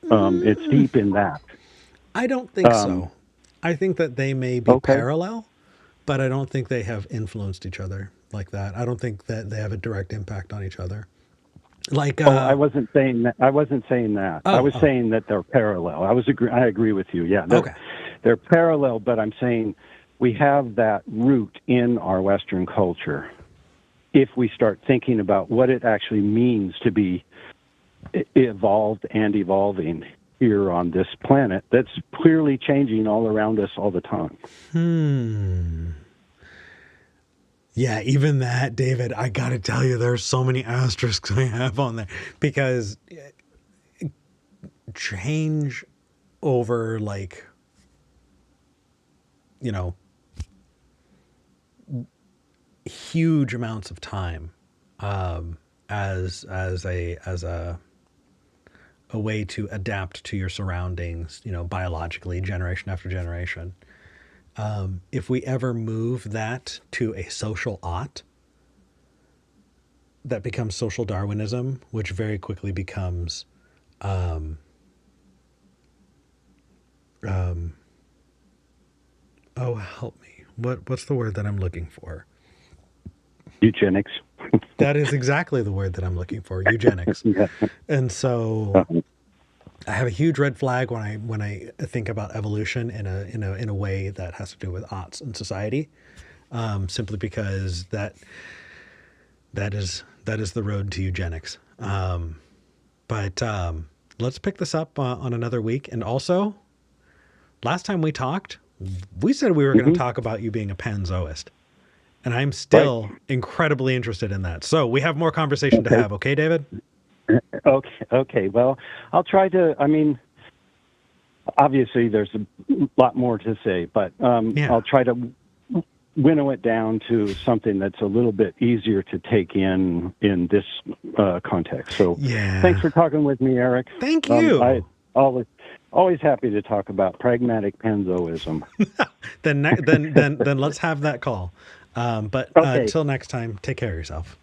It's deep in that. I don't think so. I think that they may be parallel, but I don't think they have influenced each other like that. I don't think that they have a direct impact on each other. Like, I wasn't saying that. I was saying that they're parallel. I agree with you. Yeah. They're parallel, but I'm saying we have that root in our Western culture. If we start thinking about what it actually means to be evolved and evolving here on this planet, that's clearly changing all around us all the time. Yeah, even that, David, I got to tell you, there's so many asterisks I have on there, because change over huge amounts of time, as a way to adapt to your surroundings, biologically, generation after generation. If we ever move that to a social ought, that becomes social Darwinism, which very quickly becomes, oh, help me. What's the word that I'm looking for? Eugenics. That is exactly the word that I'm looking for, eugenics. Yeah. And so I have a huge red flag when I think about evolution in a way that has to do with arts and society, simply because that is the road to eugenics. But let's pick this up on another week. And also, last time we talked, we said we were going to talk about you being a panzoist. And I'm still incredibly interested in that. So we have more conversation to have. Okay, David? Okay. Well, I'll try to, I mean, obviously there's a lot more to say, but I'll try to winnow it down to something that's a little bit easier to take in this context. So thanks for talking with me, Eric. Thank you. I always happy to talk about pragmatic panzoism. then let's have that call. But until next time, take care of yourself.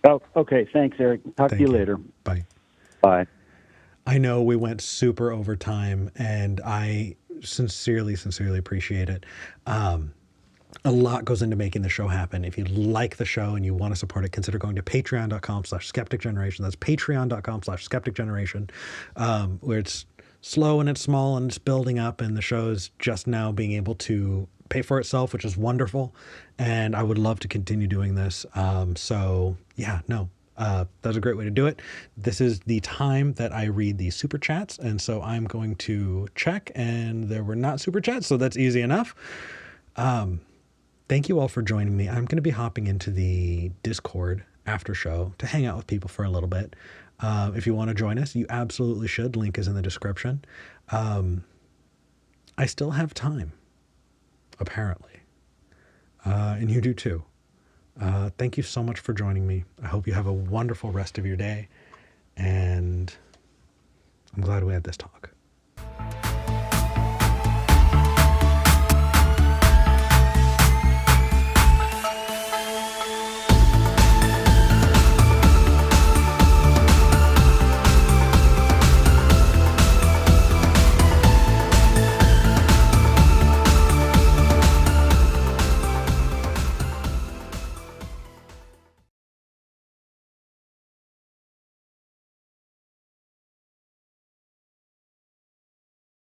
Oh, okay. Thanks, Eric. Talk to you later. Bye. Bye. I know we went super over time, and I sincerely appreciate it. A lot goes into making the show happen. If you like the show and you want to support it, consider going to patreon.com/skepticgeneration. That's patreon.com/skepticgeneration, where it's slow and it's small and it's building up, and the show's just now being able to pay for itself, which is wonderful. And I would love to continue doing this. That's a great way to do it. This is the time that I read the super chats. And so I'm going to check, and there were not super chats. So that's easy enough. Thank you all for joining me. I'm going to be hopping into the Discord after show to hang out with people for a little bit. If you want to join us, you absolutely should. Link is in the description. I still have time, apparently. And you do too. Thank you so much for joining me. I hope you have a wonderful rest of your day. And I'm glad we had this talk.